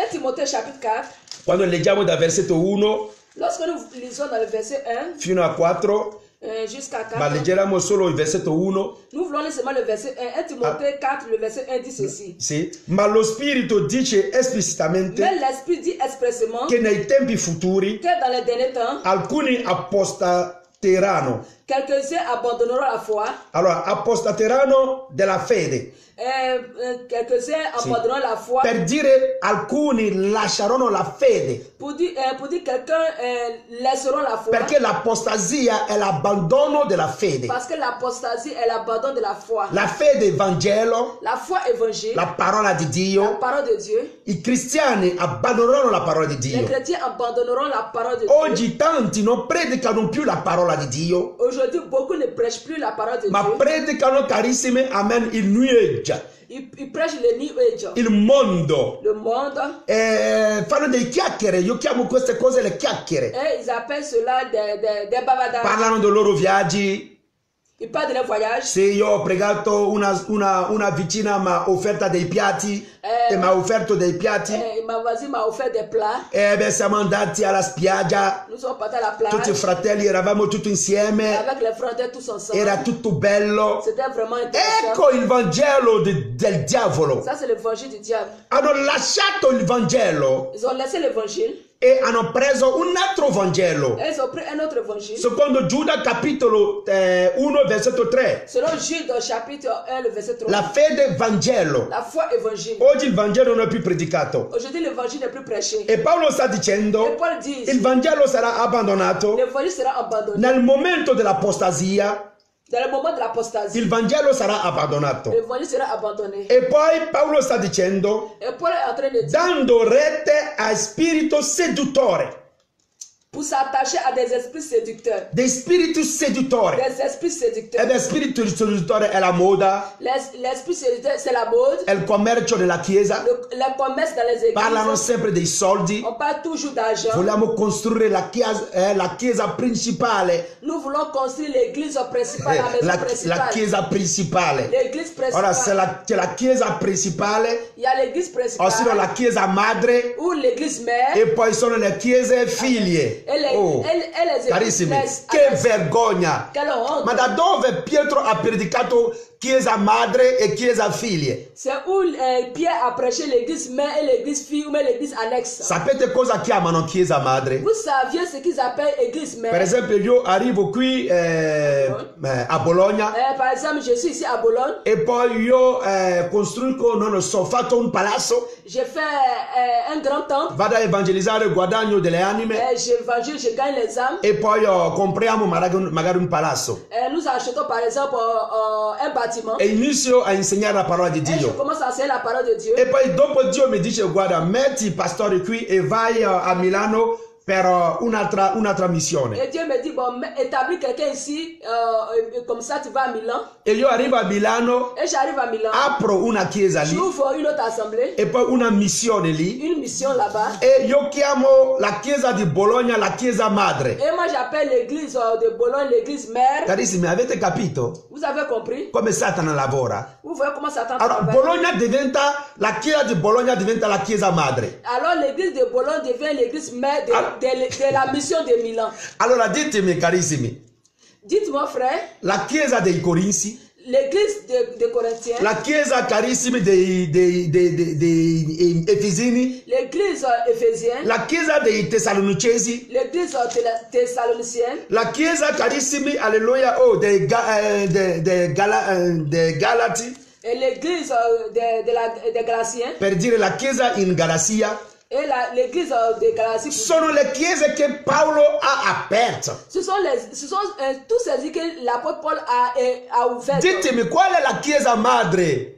Timothée chapitre 4, quando leggiamo dal versetto 1 lorsque nous lisons dans le verset 1 fino a 4, jusqu'à 4, ma leggeremo solo il versetto 1. nous voulons lire seulement le verset 1. 1 Timothée 4, le verset 1 dit ceci. Sì, ma lo Spirito dice esplicitamente Mais l'Esprit dit expressément che nei tempi futuri que dans les derniers temps, alcuni apostateranno, Quelques-uns abandonneront la foi. Allora, apostateranno della fede. Quelques-uns abandonneront la foi. Per dire alcuni lasceranno la fede. Pour dire quelqu'un laisseront la foi. Perché l'apostasia è l'abbandono della fede. Parce que l'apostasie est l'abandon de la foi. La fede Vangelo, La foi évangile, la parola di la Dio. parole de Dieu. I cristiani abbandoneranno la parola di Les Dio. chrétiens abandonneront la parole de Dieu. Oggi tanti non predicano più la parola di Dio, Aujourd'hui, beaucoup ne prêchent plus la parole de ma Dieu. predicano, carissime, amen, il New Age, Ils prêchent le New Age. il mondo. Le monde. Fanno dei chiacchiere, io chiamo queste cose le chiacchiere. Et ils appellent cela des bavardages. Parlano dei loro viaggi. Ils parlent de leur voyage. Se io ho pregato una vicina mi ha offerta dei piatti, e mi ha offerto dei piatti, Ma voisine m'a offert des plats. e beh, siamo andati alla spiaggia, Nous sommes partis à la tutti i plage. fratelli eravamo tutti insieme, Avec les frères tous ensemble. era tutto bello. C'était vraiment intéressant. Ecco il Vangelo del diavolo. Ça, c'est l'évangile du diable. Hanno lasciato il Vangelo Ils ont laissé l'évangile. e hanno preso un altro Vangelo. Et ils ont pris un autre évangile. Secondo Giuda capitolo 1 versetto 3. Selon Jude, chapitre 1, le verset 3. La fede Vangelo. La foi évangile. Oggi il Vangelo non è più predicato. Aujourd'hui, l'évangile n'est plus prêché. E Paolo sta Et dicendo Paul dit il Vangelo sarà abbandonato l'évangile sera abandonné. nel momento dell'apostasia. Dans le moment de l'apostasie, Il Vangelo sarà abbandonato. l'évangile sera abandonné. E poi Paolo sta dicendo Et Paul est en train de dire, dando rete a spirito seduttore. pour s'attacher à des esprits séducteurs. Dei spiriti seduttori. Des esprits séducteurs. Ed è spirito seduttore è la moda, L'esprit séducteur, c'est la mode. è il commercio della chiesa. Le commerce dans les Parlano églises. sempre dei soldi. On parle toujours d'argent. Vogliamo costruire la chiesa principale. Nous voulons construire l'église principale, la maison La principale. chiesa principale. L'église Ora, principale. c'è la chiesa principale, Il y a l'église principale. ossia la chiesa madre, Ou l'église mère. e poi sono le chiese figlie. Et les, Oh, et les églises carissimi, mères. che vergogna! Quelle honte. Ma da dove Pietro ha predicato chiesa madre e chiesa figlie? C'est où Pierre a prêché l'église mère et l'église fille ou même l'église annexe. Sapete cosa chiamano chiesa madre? Vous saviez ce qu'ils appellent église mère? Per esempio, io arrivo qui a Bologna Par exemple, je suis ici à Bologne. e poi io costruisco, non lo so, ho fatto un palazzo, J'ai fait un grand temple. vado a evangelizzare, guadagno delle anime J'évangile, je gagne les âmes. e poi compriamo magari un palazzo Nous achetons par exemple un bâtiment. e inizio a insegnare la parola di Et je Dio. commence à enseigner la parole de Dieu. E poi dopo Dio mi dice guarda, metti i pastori qui e vai a Milano per un'altra missione. Et Dieu me dit, bon, établis quelqu'un ici, comme ça tu vas à Milan. E io arrivo a Milano, Et j'arrive à Milan. apro una chiesa lì J'ouvre une autre assemblée, e poi una missione lì une mission là-bas. e io chiamo la chiesa di Bologna la chiesa madre. Et moi j'appelle l'église de Bologne l'église mère. Carissimi, avete capito Vous avez compris? come Satana lavora? Vous voyez comment Satan Allora, travaille? Bologna diventa, la chiesa di Bologna diventa la chiesa madre. Alors l'église de Bologne devient l'église mère de la mission de Milan. Allora ditemi, carissimi, Dites-moi frère, la chiesa dei Corinzi, l'église de Corinthiens, la chiesa, carissimi, dei Efesini, l'église éphésienne, la chiesa dei Tessalonicesi, l'église thessalonicienne, la chiesa, carissimi, alleluia, dei Galati, et l'église des Galatiens, per dire la chiesa in Galassia, et l'église des Galaties. sono le chiese che Paolo ha aperto. Ce sont tous ces églises que l'apôtre Paul a ouvert. Ditemi qual è la chiesa madre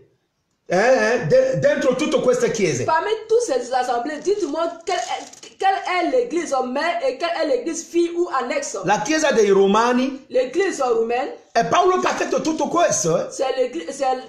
dentro tutte queste chiese. Parmi toutes ces assemblées, dites-moi quelle est l'église mère et quelle est l'église fille ou annexe. La chiesa dei Romani. L'église roumaine. È Paolo che ha fatto tutto questo. C'est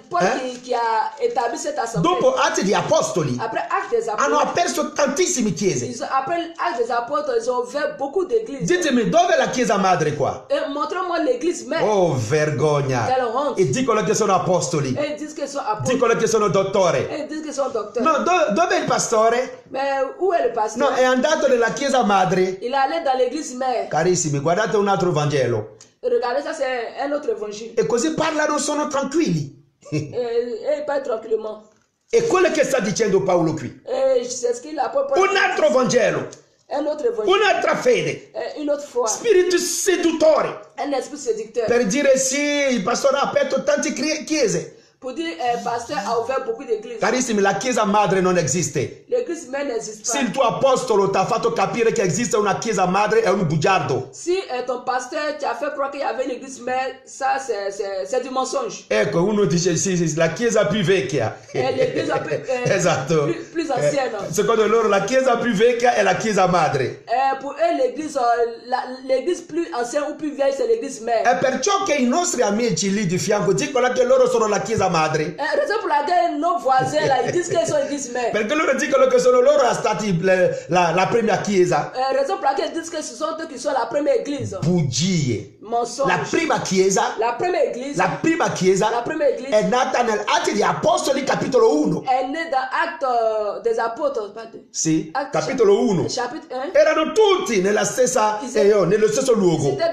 Paul qui a établi cette assemblée. Dopo Atti di Apostoli Après Actes des Apôtres, hanno aperto tantissime chiese. Après Actes des Apôtres, ils ont ouvert beaucoup d'églises. Ditemi dove è la chiesa madre qua? Et montrez-moi l'église mère. Oh, vergogna! Quelle honte. E dicono che sono apostoli. Et ils disent qu'ils sont apôtres. Dicono che sono dottore. Et ils disent qu'ils sont docteurs. No, dove è il pastore? Mais où est le pasteur? No, è andato nella chiesa madre. Il est allé dans l'église mère. Carissimi, guardate un altro Vangelo. Regardez, ça c'est un autre évangile. E così parlano, sono tranquilli. Et il parle tranquillement. E quello che sta dicendo Paolo qui. Et c'est ce qu'il a proposé. Un altro Vangelo. Un autre évangile. un'altra fede, Une autre foi. spiriti seduttori, Un esprit séducteur. per dire sì, il pastore ha aperto tante chiese. Pour dire, pasteur a ouvert beaucoup d'églises. Carissimi, la chiesa madre non esiste. L'église mère n'existe Se pas. il tuo apostolo ti ha fatto capire che esiste una chiesa madre, è un bugiardo. Si ton pasteur t'a fait croire qu'il y avait une église mère, ça c'est du mensonge. Ecco, uno dice sì, la chiesa più vecchia. L'église un peu, Esatto. plus ancienne. Secondo loro la chiesa più vecchia è la chiesa madre. Pour eux, l'église plus ancienne ou plus vieille, c'est l'église mère. È perciò che i nostri amici lì di fianco dicono che loro sono la chiesa madre. Raison pour laquelle nos voisins là, ils disent qu'ils sont l'église mère. Perché loro dicono che sono loro stati la prima chiesa. Raison pour laquelle ils disent que ce sont eux qui sont la première église. Bugie. Mensonge. La prima chiesa, La première église. la prima chiesa La première église è nata nell'Atti di Apostoli capitolo 1. est née dans Actes des Apôtres. Sì, Actes capitolo 1. Chapitre 1. Erano tutti nello stesso luogo. C'était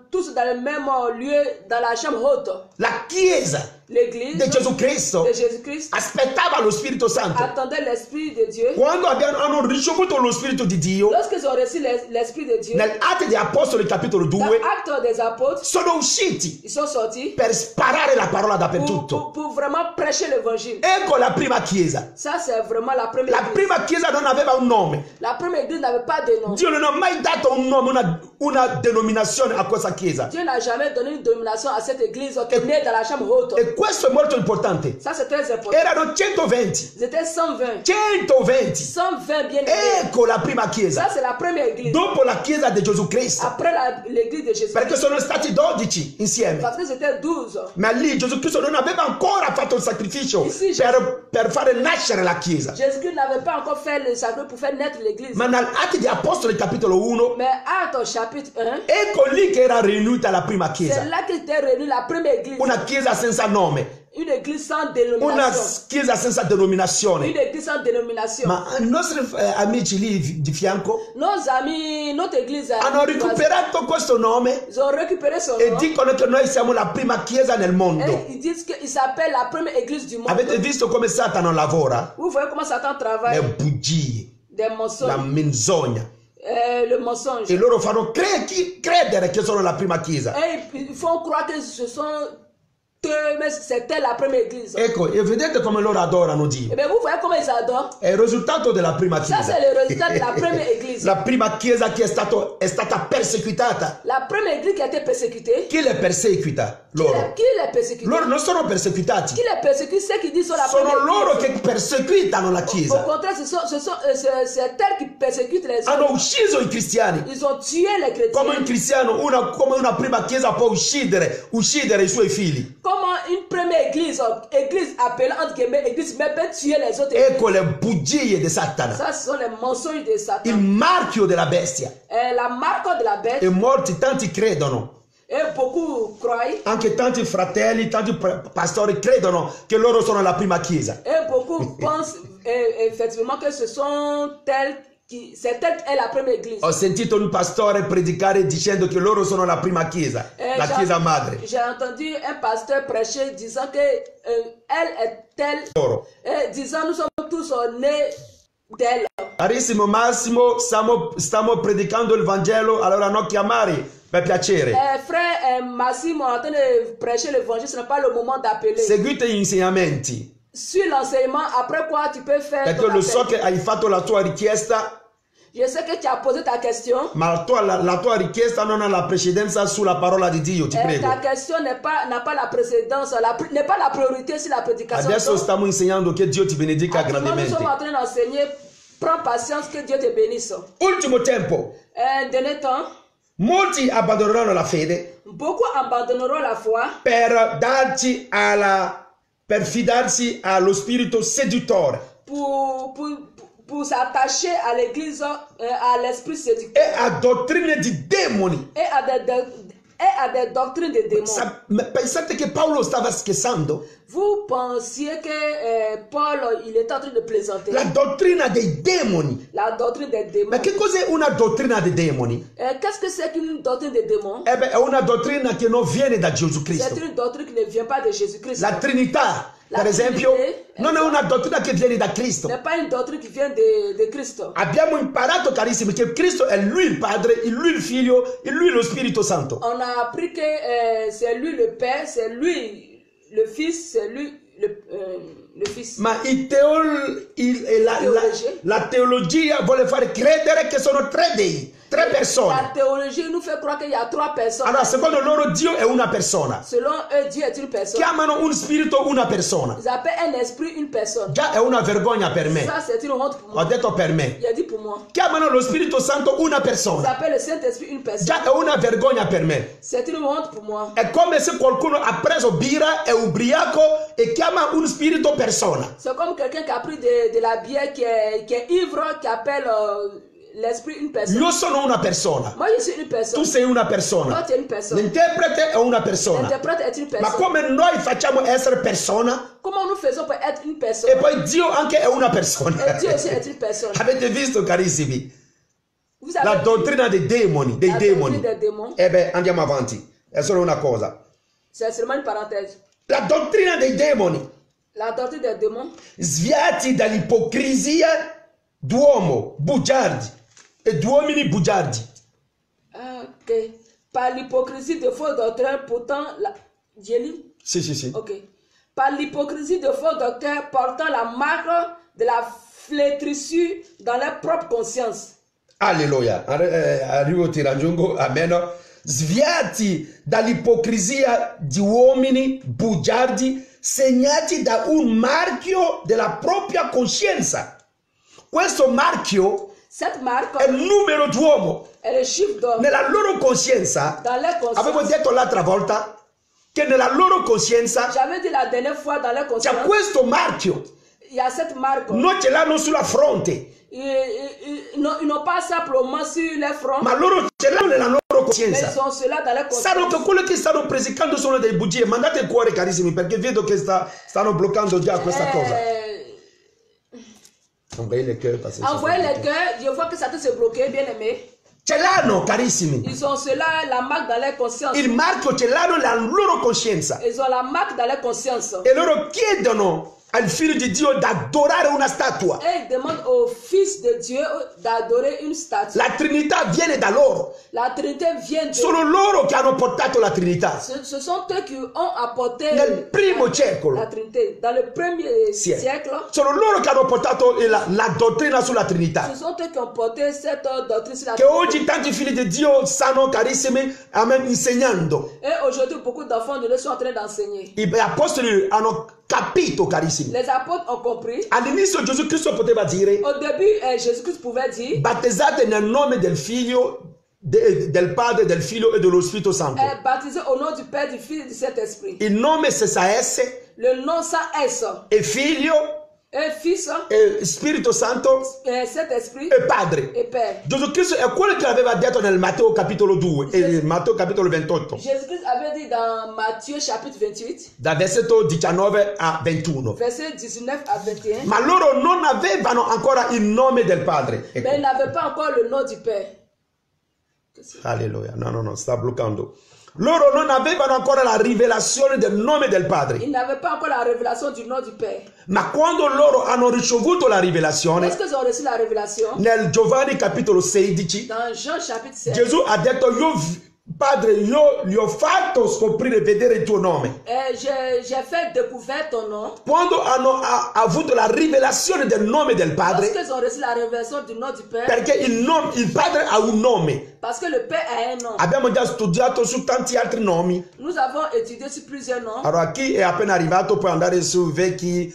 tous dans le même lieu, dans la chambre haute. La chiesa L'église di Gesù Cristo de Jésus-Christ aspettava lo Spirito Santo. attendait l'Esprit de Dieu. Quando hanno ricevuto lo Spirito di Dio, Lorsqu'ils ont reçu l'Esprit de Dieu, nell'Atti di Apostoli capitolo dans 2, Actes des Apôtres, sono usciti ils sont sortis per sparare la parola dappertutto. pour vraiment prêcher l'évangile. Ecco la prima chiesa. Ça, c'est vraiment la première La église. prima chiesa non aveva un nome. La première église n'avait pas de nom. Dio non ha mai dato un nome, una denominazione a questa chiesa. Dieu n'a jamais donné une domination à cette église qui est née dans la chambre haute. E questo è molto importante. Ça, c'est très important. Erano 120. Ils étaient 120. 120. 120 bien aimés. Ecco la prima chiesa. Ça, c'est la première église. Dopo la chiesa di Gesù Cristo. Après l'église de Jésus. Perché sono stati 12 insieme. Parce que c'était 12. Ma lì Gesù Cristo non aveva ancora fatto il sacrificio Sì, per fare nascere la chiesa. Jésus-Christ n'avait pas encore fait le sacrifice pour faire naître l'église. Ma nell'Atti di Apostoli capitolo 1, Mais Actes chapitre 1, ecco lì che era riunita la prima c'est chiesa. là qu'était réunie la première église. Una chiesa senza nome. Une église sans Una dénomination. chiesa senza denominazione. Une église sans dénomination. Ma i nostri amici lì di fianco Nos amis, notre église, hanno recuperato questo nome ils ont récupéré son e nom. dicono che noi siamo la prima chiesa nel mondo. Et ils disent qu'il s'appelle la première église du monde. Avete visto come Satana lavora? Vous voyez comment Satan Le travaille? bugie, Des la mensonges. menzogna. Le mensonge. E loro fanno credere che sono la prima chiesa. Et ils font croire que ce sont eux, mais c'était la première église. Ecco, e vedete come loro adorano Dio. Et bien vous voyez comment ils adorent. È il risultato della prima Ça, chiesa. c'est le résultat de la première église. La prima chiesa che è stata perseguitata. La première église qui a été persécutée. Chi le perseguita? Loro. Qui les persécute? Loro non sono perseguitati. Qui les persécute? Ceux qui disent sur la Sono première loro église. che perseguitano la Au chiesa. contraire, c'est elles qui persécutent les Hanno autres. ucciso i cristiani. Ils ont tué les Come un chrétiens. cristiano, come una prima chiesa può uccidere i suoi figli. Comment une première église appelée entre guillemets église, mais peut tuer les autres. Ecco le bugie di Satana. Ça, ce sont les mensonges de Il Satan. marchio della bestia. La marque de la bête. E molti, tanti credono. Et beaucoup croient. Anche tanti fratelli, tanti pastori credono che loro sono la prima chiesa. Et beaucoup pensent effectivement que ce sont c'est elle est la première église. Ho sentito un pastore predicare dicendo che loro sono la prima chiesa, la chiesa madre. J'ai entendu un pasteur prêcher disant que elle est telle, Loro. disant nous sommes tous nés d'elle. Carissimo Massimo, stiamo predicando il Vangelo, allora non chiamare per piacere. Frère Massimo est en train de prêcher l'évangile, ce n'est pas le moment d'appeler. Seguite gli insegnamenti, Suis l'enseignement, après quoi tu peux faire perché ton lo appel. so che hai fatto la tua richiesta, Je sais que tu as posé ta question. ma la tua richiesta non ha la precedenza sulla parola di Dio, ti prego. Ta question n'a pas la précédence, n'est pas la priorité sur la prédication. Adesso stiamo insegnando che Dio ti benedica Actuellement, nous grandemente. sommes en train d'enseigner. Prends patience, que Dieu te bénisse. Ultimo tempo, Dernier temps, molti abbandoneranno la fede beaucoup abandonneront la foi per fidarsi allo spirito seduttore pour s'attacher à l'église, à l'esprit séducteur e a dottrine di demoni. et à des doctrines de démons. Pensate che Paolo stava scherzando? Vous pensiez que Paul, il était en train de plaisanter. La dottrina dei demoni. La doctrine des démons. Ma che cos'è una dottrina dei demoni? Qu'est-ce que c'est qu'une doctrine des démons? È una dottrina che non viene da Gesù Cristo. C'est une doctrine qui ne vient pas de Jésus-Christ. La Trinità Per esempio, non è una dottrina che viene da Cristo. n'est pas une doctrine qui vient de Cristo. Abbiamo imparato, carissimi, che Cristo è Lui il Padre, Lui il Figlio e Lui lo Spirito Santo. On a appris que c'est lui le Père, c'est lui le Fils, c'est lui le Fils. Ma la teologia vuole fare credere che sono tre dei, tre persone. La théologie nous fait croire qu'il y a trois personnes. Allora, secondo loro Dio è una persona. Selon eux, Dieu est une personne. Chiamano un spirito una persona. Ils appellent un esprit une personne. Già è una vergogna per me. Ça, c'est une honte pour moi. Ho detto per me. Il a dit pour moi. Chiamano lo Spirito Santo una Ils persona. appellent le Saint-Esprit une personne. Già è una vergogna per me. C'est une honte pour moi. È come se qualcuno ha preso birra, è ubriaco e chiama un spirito persona. C'est comme quelqu'un qui a pris de la bière, qui est ivre, qui appelle l'esprit une personne. Io sono una persona. Moi, je suis une personne. Tu sei una Toi, persona. tu es une personne. L'interprete è una persona. L'interprète est une Ma personne. come noi facciamo essere persona? Comment nous faisons pour être une personne? E poi Dio anche è una Et persona. Dieu aussi est une personne. Avete visto, carissimi? Vous La avez dottrina dei demoni, la doctrine des démons. E beh, andiamo avanti. È solo una cosa. C'est seulement une parenthèse. La dottrina dei demoni, La doctrine des démons, sviati dall'ipocrisia d'uomo, bugiardi, e d'uomini bugiardi. ok. Par l'hypocrisie de faux docteurs, pourtant la... J'ai lu? Sì. Ok. Par l'hypocrisie de faux docteurs portant la marque de la flétrissure dans leur propre conscience. Alleluia. Arrivo, ti raggiungo, amen. Sviati dall'ipocrisia di uomini bugiardi, segnati da un marchio della propria coscienza. Questo marchio Cette marque è il numero d'uomo. est le chiffre d'homme Nella loro coscienza, dans leur avevo conscience. detto l'altra volta che nella loro coscienza J'avais dit la dernière fois dans leur c'è conscience, questo marchio. il y a cette marque. Non ce l'hanno sulla fronte, Ils n'ont pas simplement sur leur front, ma loro ce l'hanno nella loro mais coscienza. ils ont cela dans leur Sanno conscience. che quello che stanno predicando sono dei bugie. Mandate il cuore, carissimi, perché vedo che stanno bloccando già questa cosa. Envoyez le cœur, parce que Envoyez les cœurs, je vois que ça s'est bloqué, bien aimé. ce l'hanno, carissimi. Ils ont cela, la marque dans leur conscience. Il marchio ce l'hanno nella loro coscienza. Ils ont la marque dans leur conscience. E loro chiedono al figlio di Dio di adorare una statua. Et ils demandent au Fils de Dieu d'adorer une statue. La Trinità viene da loro. La Trinité vient de... Sono loro che hanno portato la Trinità. Ce sont eux qui ont apporté Nel primo secolo. la Trinité. Dans le premier Sì. siècle, Sono loro che hanno portato la dottrina sulla Trinità. ce sont eux qui ont porté cette doctrine sur la Che Trinité. oggi tanti figli di Dio stanno, carissimi, amen, insegnando. Et aujourd'hui, beaucoup d'enfants de Dieu sont en train d'enseigner. I apostoli hanno capito, carissimi. Les apôtres ont compris. All'inizio Gesù Cristo poteva dire: Au début, Jésus-Christ pouvait dire, battezzate nel nome del Figlio, del Padre, del Figlio e dello Spirito Santo. baptisé au nom du Père, du Fils et du Saint-Esprit. Il nome senza S Le nom sans S. è Figlio Et Fils, e Spirito Santo Saint-Esprit e Padre. et Père. Gesù Cristo è quello che aveva detto nel Matteo capitolo 2 e Matteo capitolo 28, Jésus-Christ avait dit dans Matthieu chapitre 28, da versetto 19 a 21. verset 19 à 21, Ma loro non avevano ancora il nome del Padre. Ecco. mais il n'avait pas encore le nom du Père. Alleluia. No, sta bloccando. Loro non avevano ancora la rivelazione del nome del Padre. Il n'avait pas encore la révélation du nom du Père. Ma quando loro hanno ricevuto la rivelazione, Lorsqu'ils ont reçu la révélation, nel Giovanni capitolo 16, dans Jean chapitre 16, Gesù ha detto: Padre, io gli ho fatto scoprire, vedere il tuo nome. j'ai fait découvrir ton nom. Quando hanno avuto la rivelazione del nome del Padre, Lorsqu'ils ont reçu la révélation du nom du Père, perché il Padre ha un nome. parce que le Père a un nom. Abbiamo già studiato su tanti altri nomi. Nous avons étudié sur plusieurs noms. Allora, chi è appena arrivato può andare su vecchi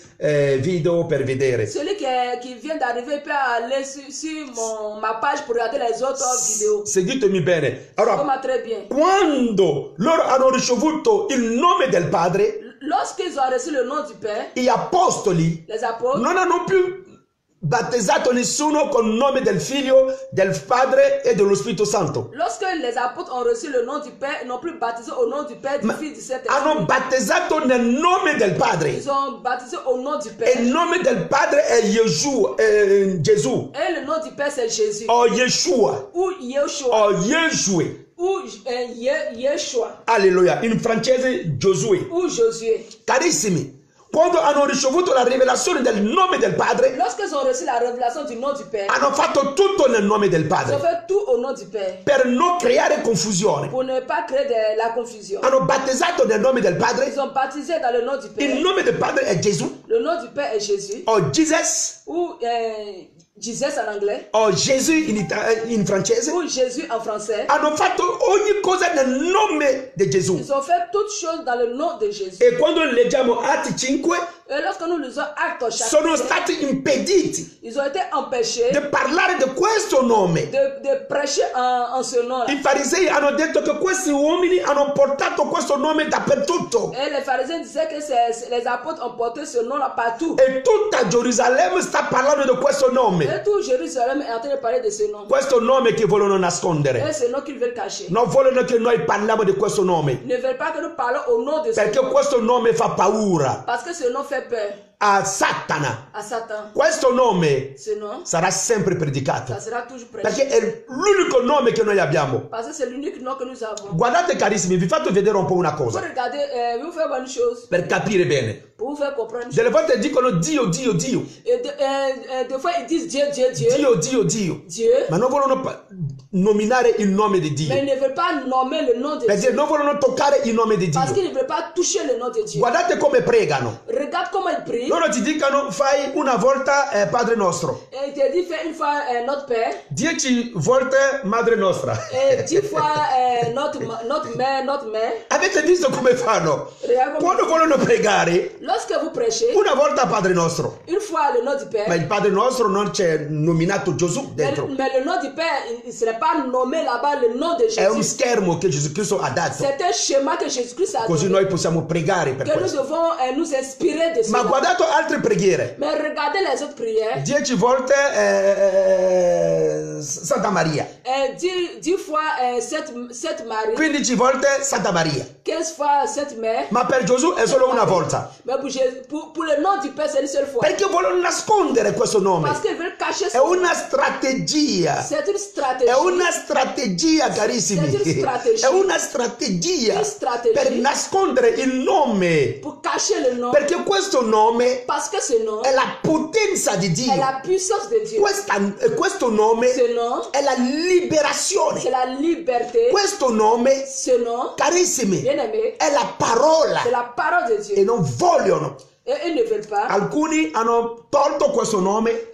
video per vedere. Celui qui vient d'arriver peut aller sur ma page pour regarder les autres vidéos. Seguitemi bene. Allora, Comment très bien. quando loro hanno ricevuto il nome del Padre, Lorsqu'ils ont reçu le nom du Père, gli apostoli les apôtres, non hanno più battezzato nessuno con il nome del Figlio, del Padre e dello Spirito Santo. lorsque les apôtres ont reçu le nom du Père, ils n'ont plus baptisé au nom du Père, du Fils, du Hanno Saint-Esprit. battezzato nel nome del Padre. Ils ont baptisé au nom du E Père. il nome del Padre è Gesù. Et le nom du Père, c'est Jésus. O Yeshua. Ou Yeshua. O Yeshua. Ou Yeshua. Alleluia. In francese Giosuè. Ou Josué. Carissimi, quando hanno ricevuto la rivelazione del nome del Padre, lorsqu'ils ont reçu la révélation du nom du Père, hanno fatto tutto nel nome del ils ont Padre fait tout au nom du Père per non creare confusione. pour ne pas créer la confusion. Hanno battezzato nel nome del Padre. Ils ont baptisé dans le nom du Il Père. nome del Padre è Gesù, Le nom du Père est Jésus, o Jesus, ou Jesus en anglais, o Gesù in francese. ou Jésus en français. Hanno fatto ogni cosa nel nome di Gesù. Ils ont fait toutes choses dans le nom de Jésus. E quando leggiamo Atti 5, Et lorsque nous lisons Actes sono chapitre, stati impediti ils ont été empêchés di parlare di questo nome. de prêcher en ce nom-là. I farisei hanno detto che questi uomini hanno portato questo nome dappertutto. Et les pharisiens disaient que les apôtres ont porté ce nom-là partout. E tutta Gerusalemme sta parlando di questo nome. Et tout Jérusalem est en train de parler de ce nom. Questo nome che vogliono Et nascondere. ce nom qu'ils veulent cacher. Non vogliono che noi parliamo di questo nome. Ils ne veulent pas que nous parlons au nom de ce Perché nom. questo nome fa paura Parce que ce nom fait peur a Satana. à Satan. Questo nome Ce nom, sarà sempre predicato. ça sera toujours prêché. Perché è l'unico nome che noi abbiamo. Parce que c'est l'unique nom que nous avons. Guardate carissimi, vi faccio vedere un po' una Vous cosa. regardez, vous faire voir une chose, Per capire bene. pour vous faire comprendre une chose. Delle volte dicono Dio, Dio, Dio. Et des fois ils disent Dieu, Dieu, Dieu, Dio, Dio, Dio. Dieu, Ma non vogliono nominare il nome di Dio. mais ils ne veulent pas nommer le nom de Per dire, Dieu. non vogliono toccare il nome di Parce Dio. qu'ils ne veulent pas toucher le nom de Dieu. Guardate come pregano. Regarde comment ils prient. Loro ti dicono fai una volta Padre nostro, Et il te dit fais une fois notre Père. 10 volte Madre nostra. Et 10 fois notre mère. Avete visto come fanno? Regarde comment- Quando vogliono pregare, Lorsque vous prêchez, una volta Padre nostro, une fois le nom du Père, ma il Padre nostro non c'è nominato Gesù dentro. mais le nom du Père, il ne serait pas nommé là-bas le nom de È un Jésus. schermo che Gesù Cristo ha dato, C'est un schéma que Jésus-Christ a così donné. noi possiamo pregare per Que nous questo. devons nous inspirer de Ma cela. guardate altre preghiere. Mais regardez les autres prières. 10 volte Santa Maria, 10 fois Sainte Marie, 15 volte Santa Maria. 15 fois Sainte Mère. Ma per Gesù è solo una volta. Mais pour, Jésus, pour le nom du Père, c'est une seule fois. Perché vogliono nascondere questo nome. Parce qu'ils veulent cacher È ça. una strategia. C'est une stratégie. È una strategia, carissimi. C'est une stratégie. È una strategia Une stratégie. per nascondere il nome. Pour cacher le nom. Perché questo nome Parce que ce nom è la potenza di est Dio. la puissance de Dieu. Questo nome Ce nom, è la liberazione. c'est la liberté. Questo nome, Ce nom, carissimi, bien aimé, è la parola. c'est la parole de E Dieu. non vogliono. Et ils ne veulent pas. Alcuni hanno tolto questo nome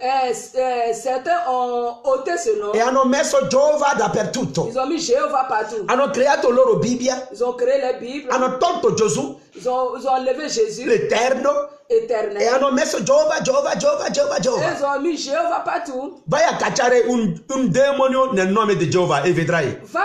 Certains ont ôté ce nom. e hanno messo Giova dappertutto. Ils ont mis Jéhovah partout. Hanno creato loro Bibbia, Ils ont créé les Bibles. hanno tolto Gesù, Ils ont enlevé Jésus l'Eterno, e éternel. hanno messo Giova, Giova, Giova, Giova, Et Giova. ils ont mis Jéhovah partout. Vai a cacciare un demonio nel nome di Giova e vedrai. Va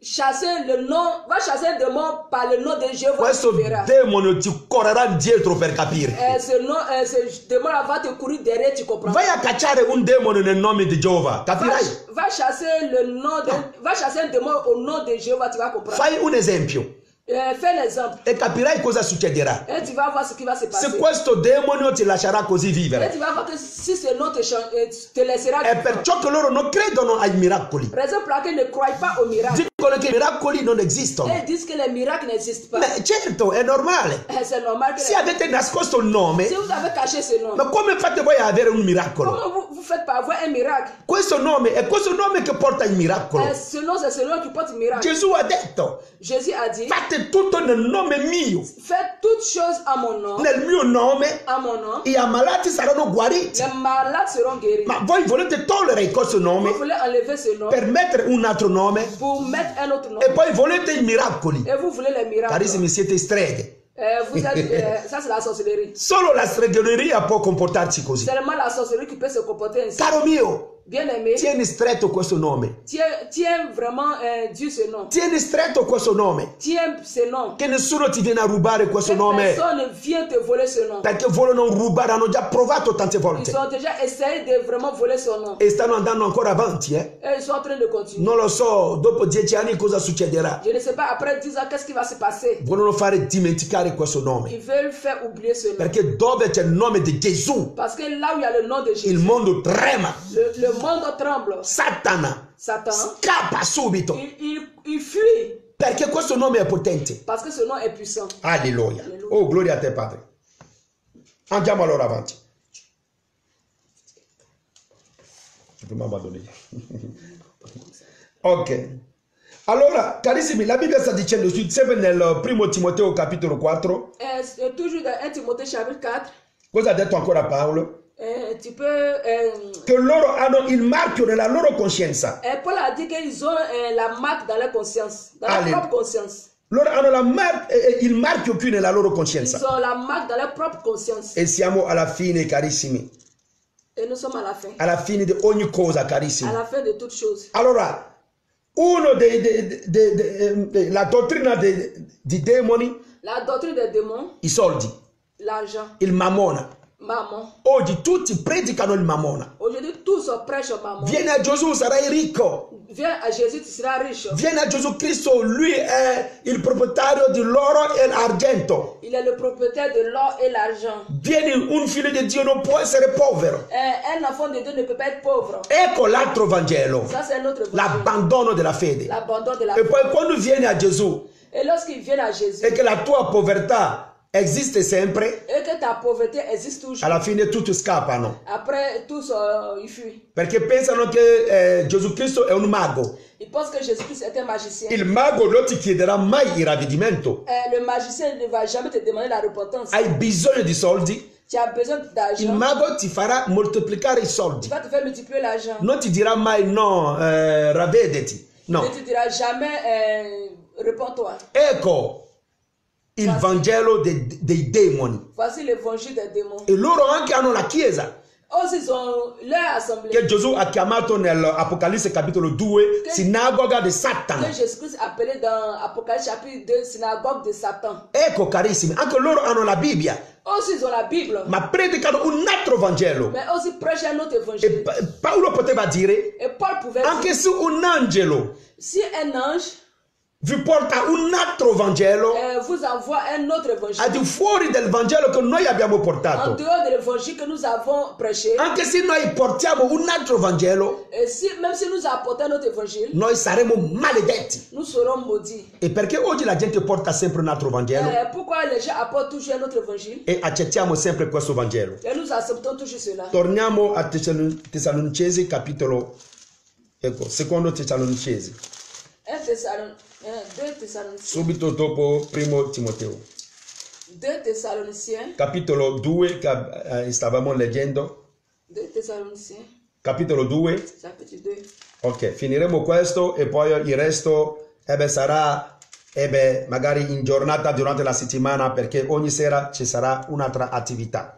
chasser le nom, va chasser un démon par le nom de Jéhovah. Questo Tu verras. demonio ti correrà dietro per capire. Ce démon-là va te courir derrière, tu comprends. Vai a cacciare un demonio nel nome di Giova, capirai. Va chasser le nom de, va chasser un démon au nom de Jéhovah, tu vas comprendre. Fai un esempio Fais l'exemple. e capirai cosa succederà. Et tu vas voir ce qui va se passer. Se questo demonio ti lascerà così Et vivere. tu vas voir que si ce nom te laissera È vivre. perciò che loro non credono ai miracoli. Raison pour laquelle ils ne croient pas aux miracles. Dicono che i miracoli non Et esistono. ils disent que les miracles n'existent pas. Beh, certo, è normale. C'est normal que Se avete nascosto il nome, si vous avez caché ce nom, ma come fate voi a avere un miracolo? comment vous faites pas avoir un miracle? Questo nome è questo nome che porta il miracolo. Ce nom, c'est ce nom qui porte miracle. Gesù ha detto, Jésus a dit, fate tutto nel nome mio. faites toutes choses à mon nom, Nel mio nome à mon nom. gli ammalati saranno guariti. Les malades seront guéris. Ma voi volete togliere questo Vous nome voulez enlever ce nom per mettere un altro nome pour mettre un autre nom. e poi volete i miracoli. Et vous voulez les miracles. Carissimi, siete streghe. Vous êtes, ça c'est la sorcellerie. Solo la stregheria può comportarsi così. Seulement la sorcellerie qui peut se comporter ainsi. Caro mio, Bien aimé, tieni stretto questo nome. tiens vraiment Dieu ce nom. Tieni stretto questo nome. Tiens ce nom. Che nessuno ti viene a rubare questo Que nome. personne ne vient te voler ce nom. Perché vogliono rubare, hanno già provato tante Ils volte. ont déjà essayé de vraiment voler son nom. E stanno andando ancora avanti, eh. Et ils sont en train de continuer. Non lo so, dopo 10 anni cosa succederà. Je ne sais pas, après 10 ans, qu'est-ce qui va se passer? Vogliono fare dimenticare questo nome. Ils veulent faire oublier ce nom. Perché dove c'è il nome di Gesù, Parce que là où il y a le nom de il Jésus, mondo trema. le monde tremble. Satana Satan, scappa subito. il fuit Perché questo nome è potente. parce que ce nom est puissant. Alleluia. Oh, gloria a te, Padre. Andiamo allora avanti. Tu peux m'abandonner. Ok. Allora, carissimi, la Bibbia sta dicendo sempre nel primo Timoteo capitolo 4. Toujours dans 1 Timothée chapitre 4. Cosa ha detto ancora Paolo? Tu peux... Che loro hanno il marchio nella loro coscienza. Paul a dit qu'ils ont la marque dans leur conscience, dans leur propre conscience. Loro hanno il marchio qui nella loro coscienza. Ils ont la marque dans leur propre conscience. E siamo alla fine, carissimi. Et nous sommes à la fin. Alla fine di ogni cosa, carissimi. À la fin de toutes choses. Allora, la dottrina dei demoni. La doctrine des démons. I soldi. L'argent. Il mammona. Mammon. Oggi tutti predicano il mammona. Aujourd'hui, tous prêchent au mammon. Vieni a Gesù, sarai ricco. Viens à Jésus, tu seras riche. Vieni a Gesù Cristo, lui è il proprietario dell'oro e l'argento. Il est le propriétaire de l'or et l'argent. Vieni, un figlio di Dio non può essere povero. Un enfant de Dieu ne peut pas être pauvre. Ecco l'altro Vangelo. Ça, c'est un autre Vangelo. L'abbandono della fede. L'abandon de la E foi. poi quando vieni a Gesù Et lorsqu'ils viennent à Jésus, e che la tua povertà esiste sempre, et que ta pauvreté existe toujours, alla fine tutti scappano. après tous ils fuient. Perché pensano che Gesù Cristo è un mago. Ils pensent que Jésus-Christ est un magicien. Il mago non ti chiederà mai il ravvedimento. Le magicien ne va jamais te demander la repentance. Hai bisogno di soldi? Tu as besoin Il d'argent. mago ti farà moltiplicare i Tu soldi. vas te faire multiplier l'argent. Non ti dirà mai no, ravvediti. No. Ne te dira jamais repens-toi. Ecco il Vangelo dei demoni. Voici l'évangile des démons. E loro anche hanno la chiesa Aussi, ils ont leur assemblée. che Gesù ha chiamato nell'Apocalisse capitolo 2 sinagoga di Satana. Que Jésus-Christ appelé dans Apocalypse chapitre 2 synagogue de Satan. Ecco carissimi, anche loro hanno la Bibbia, Aussi, ils ont la Bible. ma predicano un altro Vangelo. Mais aussi prêchent un autre E évangile. Paolo poteva dire, Et Paul pouvait anche dire, se un angelo si un ange vi porta un altro Vangelo vous envoie un autre évangile, al di fuori del Vangelo che noi abbiamo en portato, dehors de l'évangile que nous avons prêché, anche se noi portiamo un altro Vangelo, et si, même si nous apportons notre évangile, noi saremo maledetti. nous serons maudits. E perché oggi la gente porta sempre un altro Vangelo Pourquoi les gens apportent toujours un autre évangile e accettiamo sempre questo Vangelo? et nous acceptons toujours cela? Torniamo a Tessalonicesi capitolo, ecco, secondo Tessalonicesi, 2 Thessaloniciens, subito dopo primo Timoteo, 2 Thessaloniciens, capitolo 2 che stavamo leggendo, 2 Thessaloniciens, capitolo 2. chapitre 2. Ok, finiremo questo e poi il resto sarà magari in giornata durante la settimana, perché ogni sera ci sarà un'altra attività.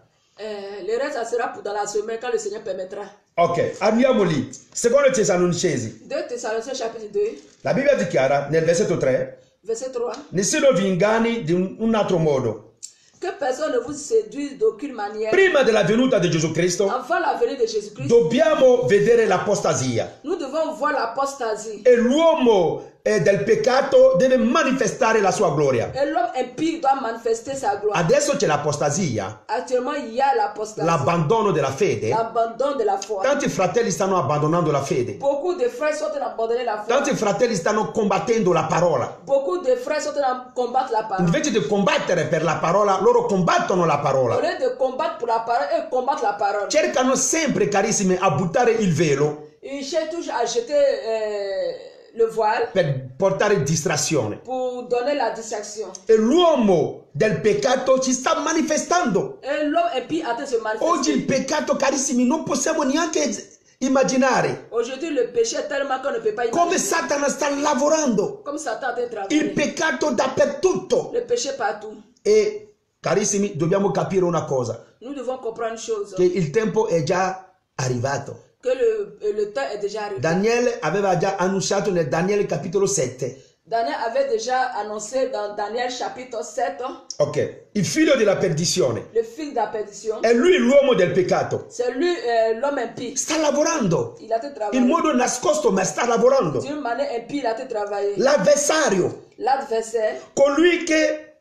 Le reste, ça sera pour dans la semaine quand le Seigneur permettra. Ok, andiamo lì. Secondo Tessalonicesi, 2 Thessaloniciens chapitre 2, la Bibbia dichiara nel versetto 3: verset 3. nessuno vi inganni di un altro modo. Que personne ne vous séduise d'aucune manière. Prima della venuta di Gesù Cristo Avant la venue de Jésus-Christ, dobbiamo vedere l'apostasia nous devons voir l'apostasie. e l'uomo del peccato deve manifestare la sua gloria. Et l'homme impie doit manifester sa gloire. Adesso c'è l'apostasia, Actuellement, il y a l'apostasie, l'abbandono della fede. l'abandon de la foi. Tanti fratelli stanno abbandonando la fede. Beaucoup de frères sont en train d'abandonner la foi. Tanti fratelli stanno combattendo la parola. Beaucoup de frères sont en train de combattre la parole. Invece di combattere per la parola, loro combattono la Au parola. lieu de combattre pour la parole, eux combattent la parole. Cercano sempre, carissimi, a buttare il velo Ils cherchent toujours à jeter le voile per portare distrazione. pour donner la distraction. E l'uomo del peccato ci sta manifestando. Et l'homme impie est en train de se Oggi il manifester. peccato, carissimi, non possiamo neanche immaginare Aujourd'hui, le péché est tellement qu'on ne peut pas come imaginer. Satana sta lavorando. Comme Satan est en train de Il travailler. peccato dappertutto. Le péché partout. E, carissimi, dobbiamo capire una cosa, Nous devons comprendre une chose. che il tempo è già arrivato. Que le temps est déjà arrivé. Daniele aveva già annunciato nel Daniele capitolo 7. Daniel avait déjà annoncé dans Daniel chapitre 7, Ok, il figlio della perdizione. le fils de la perdition. È lui l'uomo del peccato. C'est lui l'homme impie. Sta lavorando. Il a été In travaillé. modo nascosto, ma sta lavorando. D'une manière impie, il a été travaillé. L'avversario, L'adversaire, colui che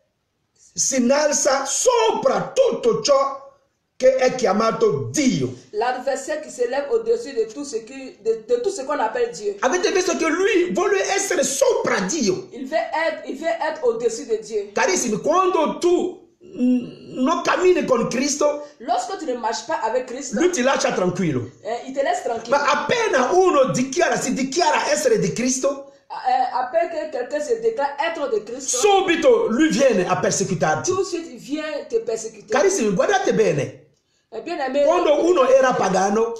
si innalza sopra tutto ciò che è chiamato Dio. l'adversaire qui s'élève au-dessus de tout ce de tout ce qu'on appelle Dieu. Avete visto che lui vuole essere sopra Dio. Il veut être au-dessus de Dieu. Carissimi, quando tu non cammini con Cristo, Lorsque tu ne marches pas avec Christ, lui ti lascia tranquillo. il te laisse tranquille. Ma appena uno si dichiara essere di Cristo, Après que quelqu'un se déclare être de Christ, subito lui viene a persecutarti. tout de suite il vient te persécuter. Carissimi, guardate bene. Bien aimé, Quando uno era pagano,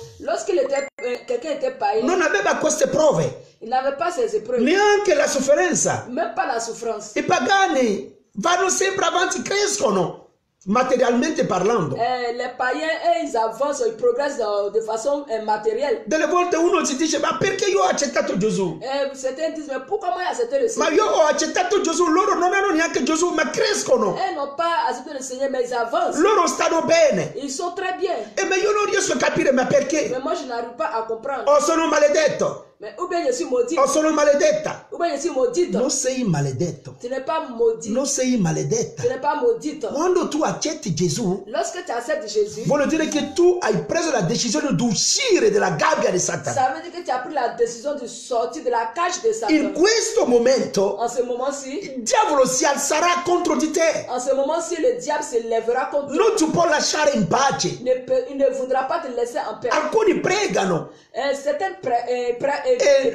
quelqu'un était païen, non aveva queste prove, il n'avait pas ses épreuves, neanche la sofferenza. même pas la souffrance. I pagani vanno sempre avanti, crescono, materialmente parlando. Les païens, ils avancent, ils progressent de façon matérielle. Delle volte uno si dice, ma perché io ho accettato Gesù? Certains disent, mais pourquoi moi accepter le Ma Seigneur? io ho accettato Gesù, loro non hanno neanche Gesù, ma crescono. Ils n'ont pas accepté le Seigneur, mais ils avancent. Loro stanno bene. Ils sont très bien. Ma io non riesco a capire, ma perché? Mais moi, je n'arrive pas à comprendre. Oh, sono maledetto. Mais ou bien je suis maudit, Oh, sono maledetta. ou bien je suis maudite. Non sei maledetto. Tu n'es pas maudit. Non sei maledetta. Tu n'es pas maudite. Quando tu accetti Gesù, Lorsque tu acceptes Jésus, vuol dire che tu hai preso la decisione di uscire dalla gabbia di Satana. ça veut dire que tu as pris la décision de sortir de la cage de Satan. In questo momento, En ce moment-ci, il diavolo si alzerà contro di te. en ce moment-ci, le diable se lèvera contre Non toi. ti può lasciare in pace. Il ne voudra pas te laisser en paix. Alcuni pregano Certains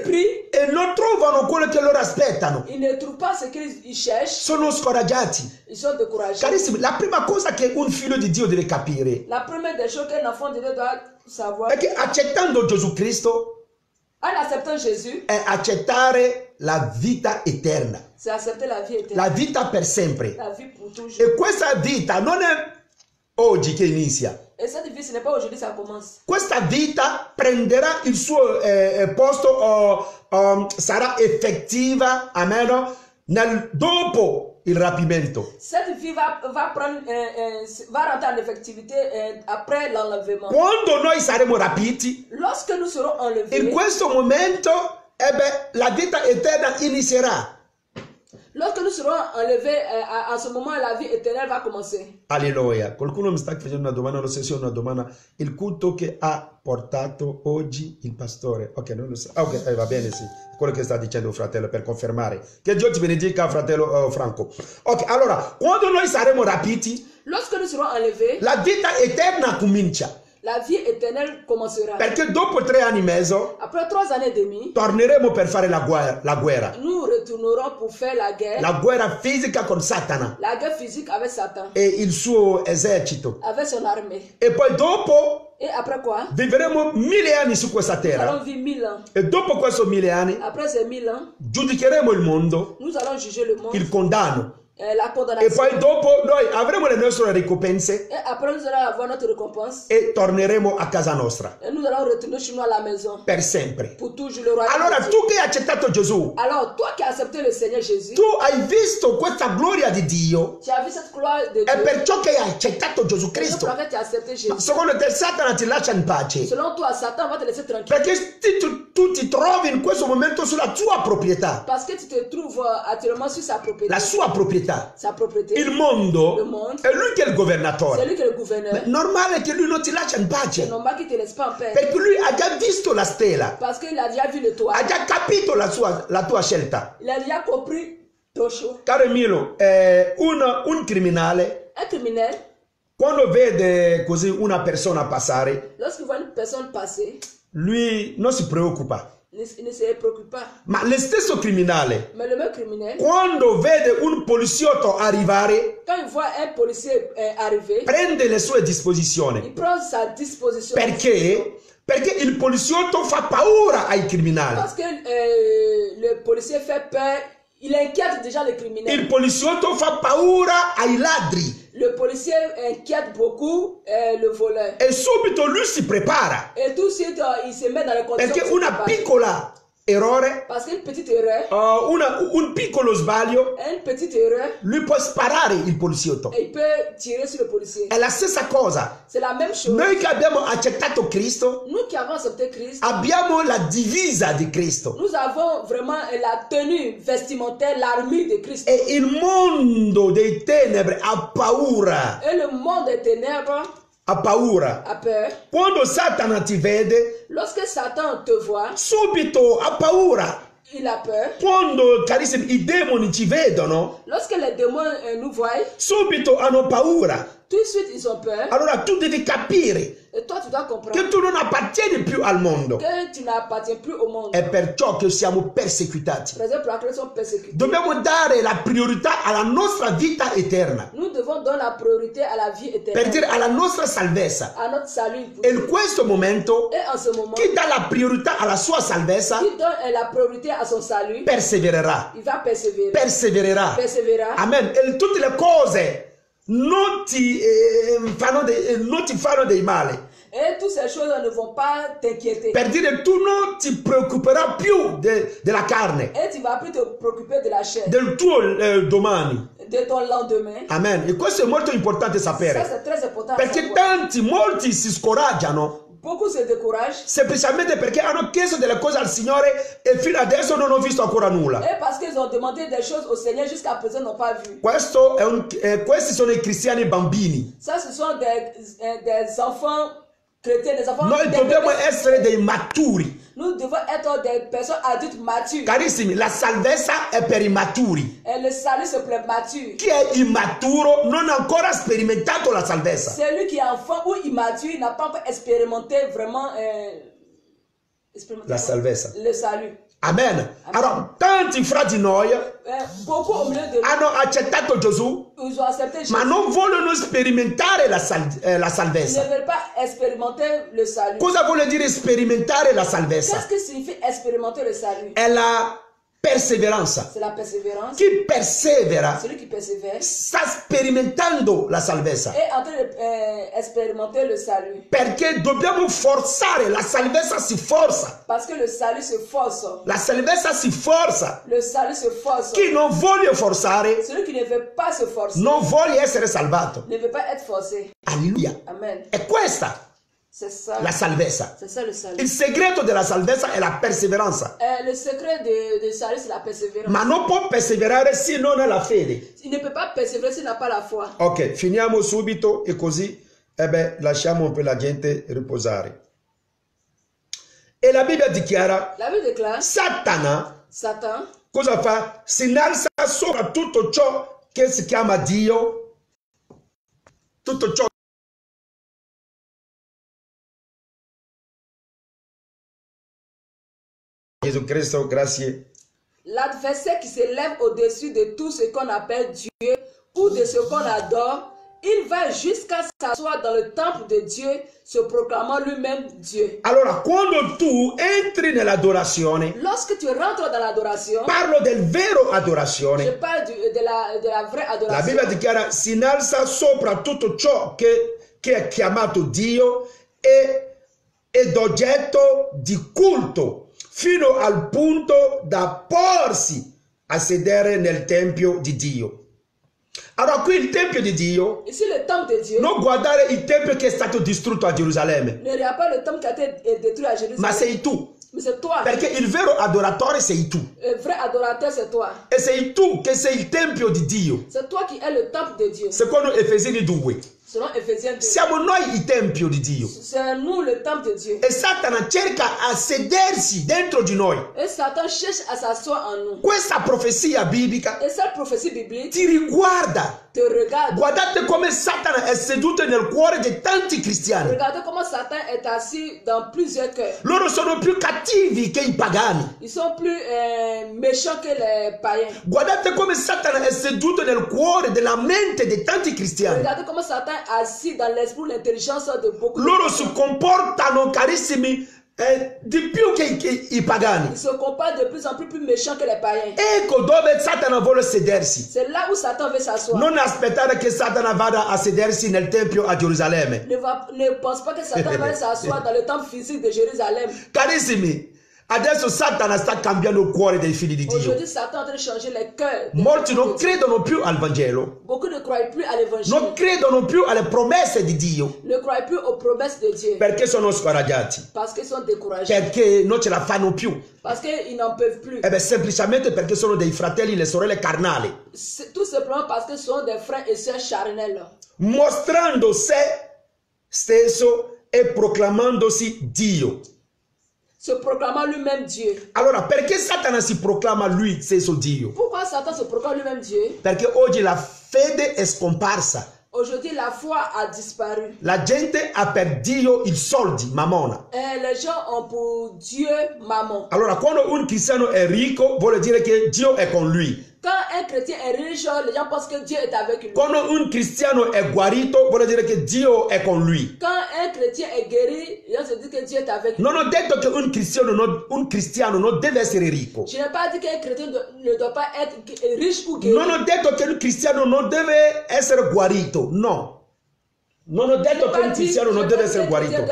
prient, e non trovano quello che loro aspettano. ils ne trouvent pas ce qu'ils cherchent, Sono scoraggiati. ils sont découragés. Carissimi, la prima cosa che un figlio di Dio deve capire La première des choses qu'un enfant de Dieu doit savoir, è che accettando Gesù Cristo en acceptant Jésus, è accettare la vita eterna, c'est accepter la vie éternelle, la vita per sempre. la vie pour toujours. E questa vita non è oggi che inizia. Et cette vie, ce n'est pas aujourd'hui, ça commence. Questa vita prenderà il suo posto o sarà effettiva, almeno dopo il rapimento. Cette vie va rentrer en effectivité après l'enlèvement. Quando noi saremo rapiti, Lorsque nous serons enlevés, in questo momento la vita eterna inizierà. lorsque nous serons enlevés, à ce moment, la vie éternelle va commencer. Alleluia. Qualcuno mi sta facendo una domanda, non so se è una domanda. Il culto che ha portato oggi il pastore. Ok, non lo so. Ok, va bene, sì. Quello che sta dicendo fratello per confermare. Che Dio ti benedica, fratello Franco. Ok, allora, quando noi saremo rapiti, Lorsque nous serons enlevés, la vita eterna comincia. la vie éternelle commencera. Perché dopo 3 anni e mezzo Après 3 années et demie, torneremo per fare la guerra. nous retournerons pour faire la guerre. La guerra fisica con Satana La guerre physique avec Satan, e il suo esercito. avec son armée. E poi dopo Et après quoi? vivremo 1000 anni su questa Nous terra. allons vivre 1000 ans. E dopo questi 1000 anni Après ces 1000 ans, giudicheremo il mondo, nous allons juger le monde, il condanno. la E condamnation. poi dopo noi avremo le nostre ricompense Et après, nous allons avoir notre récompense. e torneremo a casa nostra Et nous allons retourner chez nous à la maison. per sempre. Pour toujours le royaume. Allora de Dieu. tu che hai accettato Gesù, Alors, toi qui as accepté le Seigneur Jésus, tu hai visto questa gloria di Dio tu as vu cette gloire de e Dieu. perciò che hai accettato Gesù Et c'est Cristo. pour ça que tu as accepté Jésus. Secondo te Satana ti lascia in pace Selon toi, Satan va te laisser tranquille. perché tu ti trovi in questo momento sulla tua proprietà, Parce que tu te trouves actuellement sur sa propriété. la sua proprietà. Sa propriété. Il mondo Le monde. è lui che è il C'est governatore. lui qui est le gouverneur. È normale che lui non ti lascia in C'est pace normal qu'il ne te laisse pas en paix. perché lui ha già visto la stella, Parce qu'il a déjà vu le toit. ha già capito la tua scelta. Il a déjà compris ton choix. Caro Milo, un criminale Un criminel, quando vede così una persona passare, lorsqu'il voit une personne passer, lui non si preoccupa. il ne se préoccupe pas. Ma lo stesso criminale, Mais le même criminel, quando vede un poliziotto arrivare, quand il voit un policier arriver, prende le sue disposizioni. il prend sa disposition. Perché? Perché il poliziotto fa paura ai criminali. Parce que le policier fait peur, il inquiète déjà les criminels. Il poliziotto fa paura ai ladri. Le policier inquiète beaucoup le voleur. E subito lui si prepara. Et tout de suite, il se met dans les conditions. Perché de se una préparer. piccola errore, Parce qu'une petite erreur, un piccolo sbaglio, une petite erreur, lui può sparare il poliziotto. et il peut tirer sur le policier. È la stessa cosa. C'est la même chose. Noi che abbiamo accettato Cristo, Nous qui avons accepté Christ, abbiamo la divisa di Cristo. nous avons vraiment la tenue vestimentaire, l'armure de Christ. E il mondo dei tenebre ha paura. Et le monde des ténèbres Ha paura. a peur. Quando Satana ti vede, Lorsque Satan te voit, subito ha paura. il a peur. Quando, carissimi, i demoni ci vedono, Lorsque les démons nous voient, subito hanno paura. Tout de suite, ils ont peur. Allora tu devi capire Et toi, tu dois comprendre che tu non appartieni più al mondo. que tu n'appartiens plus au monde. È perciò che siamo perseguitati. Raison pour laquelle ils sont persécutés. Dobbiamo dare la priorità alla nostra vita eterna, Nous devons donner la priorité à la vie per éternelle, dire alla nostra salvezza. à notre salut. E in questo momento Et en ce moment, chi dà la priorità alla sua salvezza qui donne la priorité à son salut, persevererà. il va persévérer. Persevererà. Persévérer. Amen. E tutte le cose non ti fanno dei male. Et toutes ces choses ne vont pas t'inquiéter. Per dire tu non ti preoccuperai più della carne, Et tu ne vas plus te préoccuper de la chair, del tuo domani. de ton lendemain. Amen. E questo è molto importante Ça, sapere. c'est très important. à Perché savoir. molti si scoraggiano Beaucoup se découragent. semplicemente perché hanno chiesto delle cose al Signore e fino adesso non ho visto ancora nulla. Et parce qu'ils ont demandé des choses au Seigneur, jusqu'à présent, n'ont pas vu. Questi sono i cristiani bambini. Ça, ce sont des enfants chrétiens, des enfants. Noi dobbiamo essere dei maturi. Nous devons être des personnes adultes matures. Carissimi, la salvezza è per i maturi. Et le salut, c'est pour les matures. Chi è immaturo non ha ancora sperimentato la salvezza. Celui qui est enfant ou immature n'a pas encore expérimenté vraiment La salvezza. le salut. Amen. Allora, tanti fra di noi Beaucoup au milieu de nous, hanno accettato Gesù, ils ont accepté Jésus. ma non vogliono sperimentare la Ils ne salvezza. veulent pas expérimenter le salut. Cosa vuole dire sperimentare la Qu'est-ce salvezza? que signifie expérimenter le salut? È la perseveranza. C'est la persévérance. Chi persevera Celui qui persévère sta sperimentando la salvezza. est en train d'expérimenter le salut. Perché dobbiamo forzare, la salvezza si forza. Parce que le salut se force. La salvezza si forza. Le salut se force. Chi non vuole forzare Celui qui ne veut pas se forcer non vuole essere salvato. ne veut pas être forcé. Alleluia. Amen. È questa C'est ça. la salvezza. C'est ça le salut. Il segreto della salvezza è la perseveranza. Le secret de salut, c'est la persévérance. Ma non può perseverare se non ha la fede. Il ne peut pas persévérer s'il n'a pas la foi. Ok, finiamo subito e così lasciamo un po' la gente riposare. E la Bibbia dichiara, La Bible déclare, Satana Satan cosa fa? Si innalza sopra tutto ciò che si chiama Dio, tutto ciò Gesù Cristo, grazie. l'adversaire qui s'élève au-dessus de tout ce qu'on appelle Dieu ou de ce qu'on adore, il va jusqu'à s'asseoir dans le temple de Dieu, se proclamant lui-même Dieu. Allora, quando tu entri nell'adorazione, Lorsque tu rentres dans l'adoration, parlo del vero je adorazione. parle de la vraie La adoration. Bibbia dichiara si innalza sopra tutto ciò che è chiamato Dio ed oggetto di culto, fino al punto da porsi a sedere nel Tempio di Dio. Allora qui il Tempio di Dio, Ici, le temple de Dieu, non guardare il Tempio che è stato distrutto a Gerusalemme, ne regarde pas le temple qui a été détruit à Jérusalem. ma sei tu, Mais c'est toi. perché il vero adoratore sei tu. Le vrai adorateur, c'est toi. E sei tu che sei il Tempio di Dio. C'est toi qui es le temple de Dieu. Secondo Efesini 2. Selon Ephésiens 2. Siamo noi il Tempio di Dio. C'est nous le temple de Dieu. E Satana cerca a sedersi dentro di noi. Et Satan cherche à s'asseoir en nous. Questa profezia biblica Et cette prophétie biblique ti riguarda. te regarde. Guardate come Satana è seduto nel cuore di tanti cristiani. Regardez comment Satan est assis dans plusieurs cœurs. Loro sono più cattivi che i pagani. Ils sont plus méchants que les païens. Guardate come Satana è seduto nel cuore della mente di tanti cristiani. Regardez comment Satan est assis dans l'esprit, l'intelligence de beaucoup de Loro personnes. si comportano, carissimi, di più che i pagani. Ils se comportent de plus en plus méchants que les païens. Ecco dove Satana vuole sedersi. C'est là où Satan veut s'asseoir. Non aspettare che Satana vada a sedersi nel Tempio a Gerusalemme. Ne pense pas que Satan va s'asseoir dans le temple physique de Jérusalem. Carissimi, adesso Satana sta cambiando il cuore dei figli di Dio. Aujourd'hui, Satan est en train de changer les cœurs. Molti non credono più al Vangelo, Beaucoup ne croient plus à l'évangile. non credono più alle promesse di Dio, Ne croient plus aux promesses de Dieu. perché sono scoraggiati, Parce qu'ils sont découragés. perché non ce la fanno più. Parce qu'ils n'en peuvent plus. Semplicemente perché sono dei fratelli e le sorelle carnali, Tout simplement parce que ce sont des frères et sœurs charnels. mostrando se stesso e proclamandosi Dio. Se proclamant lui-même Dieu. Allora, perché Satana si proclama lui stesso Dio? Pourquoi Satan se proclame lui-même Dieu? Perché oggi la fede è scomparsa. Aujourd'hui, la foi a disparu. La gente ha per Dio il soldi, Mammona. Les gens ont pour Dieu mammon. Allora, quando un cristiano è ricco, vuol dire che Dio è con lui. Quand un chrétien est riche, les gens pensent que Dieu est avec lui. Quando un cristiano è guarito, vuol dire che Dio è con lui. Quand un chrétien est guéri, les gens se disent que Dieu est avec lui. Non ho detto che un cristiano non deve essere ricco. Je n'ai pas dit qu'un chrétien ne doit pas être riche ou guéri. Non ho detto che un cristiano non deve essere guarito. No. Non ho detto che un cristiano non deve essere guarito.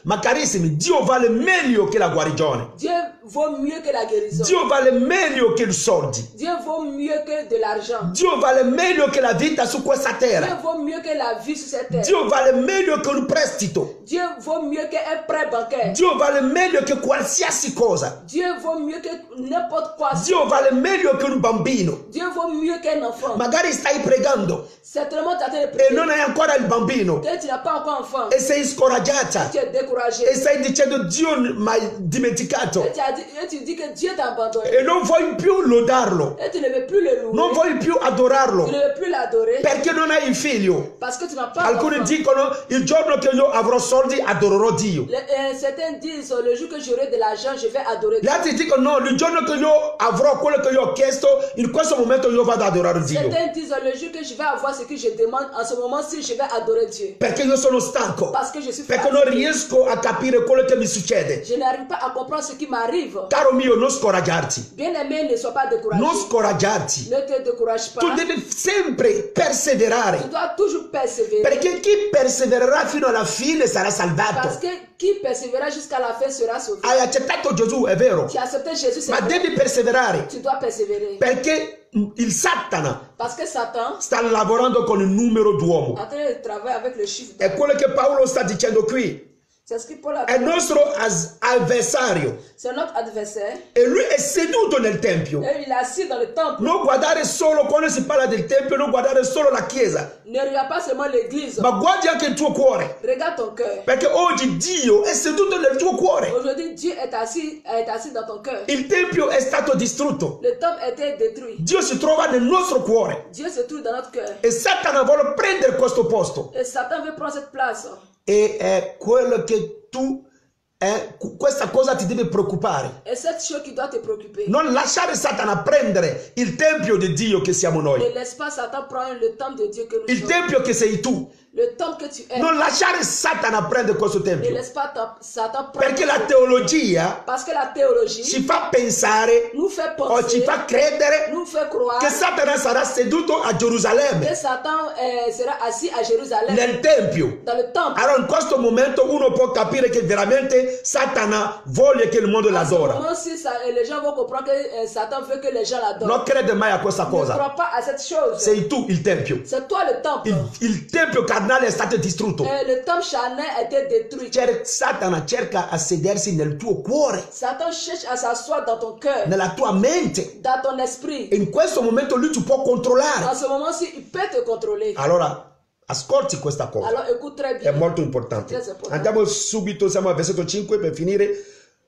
Ma carissimi, Dio vale meglio che la guarigione. Dieu vaut mieux que la guérison. Dio vale meglio che i soldi. Dieu vaut mieux que de l'argent. Dio vale meglio che la vita su questa Dieu terra. vaut mieux que la vie sur cette terre. Dio vale meglio che un prestito. Dieu vaut mieux qu'un prêt bancaire. Dio vale meglio che qualsiasi cosa. Dieu vaut mieux que n'importe quoi. Dio vale meglio che un bambino. Dieu vaut mieux qu'un enfant. Magari stai pregando Certainement, tu as été e prié. non hai ancora il bambino Que tu n'as pas encore enfant. e sei scoraggiata Tu es découragé. e stai dicendo Dio mi ha dimenticato Et tu dis que Dieu t'a abandonné. e non vuoi più lodarlo, Et tu ne veux plus le louer. non vuoi più Tu adorarlo ne veux plus l'adorer. perché non hai il figlio. Parce que tu n'as pas Alcuni d'enfant. dicono il giorno che io avrò soldi adorerò Dio. Certains disent le jour que j'aurai de l'argent, je vais adorer Gli Dieu. altri dicono no, il giorno che io avrò quello che io ho chiesto, in questo momento io vado ad adorare Dio. Certains disent le jour que je vais avoir ce que je demande, en ce moment-ci, je vais adorer Dieu. Perché io sono stanco, Parce que je suis perché non fatigué. riesco a capire quello che mi succede. Je n'arrive pas à comprendre ce qui m'arrive. Caro mio, non scoraggiarti, Bien-aimé, ne sois pas découragé. non scoraggiarti. Ne te décourage pas. Tu devi sempre Tu perseverare, dois toujours persévérer. perché chi persevererà fino alla fine sarà Parce salvato. que qui persévérera jusqu'à la fin sera sauvé. Hai accettato Gesù, è vero, Tu as accepté Jésus, c'est ma vrai. devi perseverare, Tu dois persévérer. perché il Satana Parce que Satan sta lavorando con il numero d'uomo. est en train de travailler avec le chiffre. È quello che Paolo sta dicendo qui. C'est ce que Paul a È il dit. nostro avversario C'est notre adversaire. e lui è seduto nel tempio. Et il est assis dans le temple. Non guardare solo quando si parla del tempio, non guardare solo la chiesa, Ne regarde pas seulement l'église. ma guardi anche il tuo cuore, Regarde ton cœur. perché oggi Dio è seduto nel tuo cuore. Aujourd'hui, Dieu est assis dans ton cœur. Il tempio è stato distrutto. Le temple a été détruit. Dio si trova nel nostro cuore Dieu se trouve dans notre cœur. e Satana vuole prendere questo posto. Et Satan veut prendre cette place. E è quello che questa cosa ti deve preoccupare. Et cette chose qui doit te préoccuper. Non lasciare Satana prendere il tempio di Dio che siamo noi, Ne laisse pas Satan prendre le temple de Dieu que nous il sommes. tempio che sei tu. Le temple que tu es. Non lasciare Satana prendere questo Ne tempio, laisse pas Satan prendre. perché la teologia Parce que la théologie ci fa pensare nous fait o ci penser, fa credere nous fait croire che Satana sarà seduto a Gerusalemme, que Satan sera assis à Jérusalem, nel tempio. dans le temple. Allora in questo momento uno può capire che veramente Satana vuole che il mondo l'adora. Si les gens vont comprendre que Satan veut que les gens l'adorent. Non crede mai a questa Ne cosa. crois pas à cette chose. Sei tu il tempio. C'est toi le temple. Il tempio carnale è stato distrutto. Le temple charnel a été détruit. Satana cerca a sedersi nel tuo cuore, Satan cherche à s'asseoir dans ton cœur, nella tua mente. dans ton esprit. E in questo momento lui ti può En controllare. ce moment-ci, il peut te contrôler. Allora, ascolti questa cosa. Alors écoute très È bien. molto importante. Très important. Andiamo subito, siamo al versetto 5 per finire.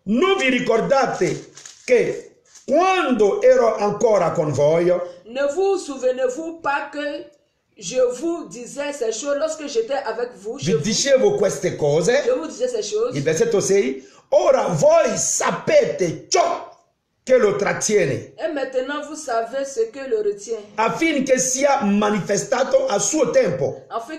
Non vi ricordate che quando ero ancora con voi, Ne vous souvenez-vous pas que je vous disais ces choses lorsque j'étais avec vous? vi dicevo queste cose, Je vous disais ces choses. il versetto 6, ora voi sapete ciò che lo trattiene, Et maintenant, vous savez ce que le retient, affinché sia manifestato a suo tempo. afin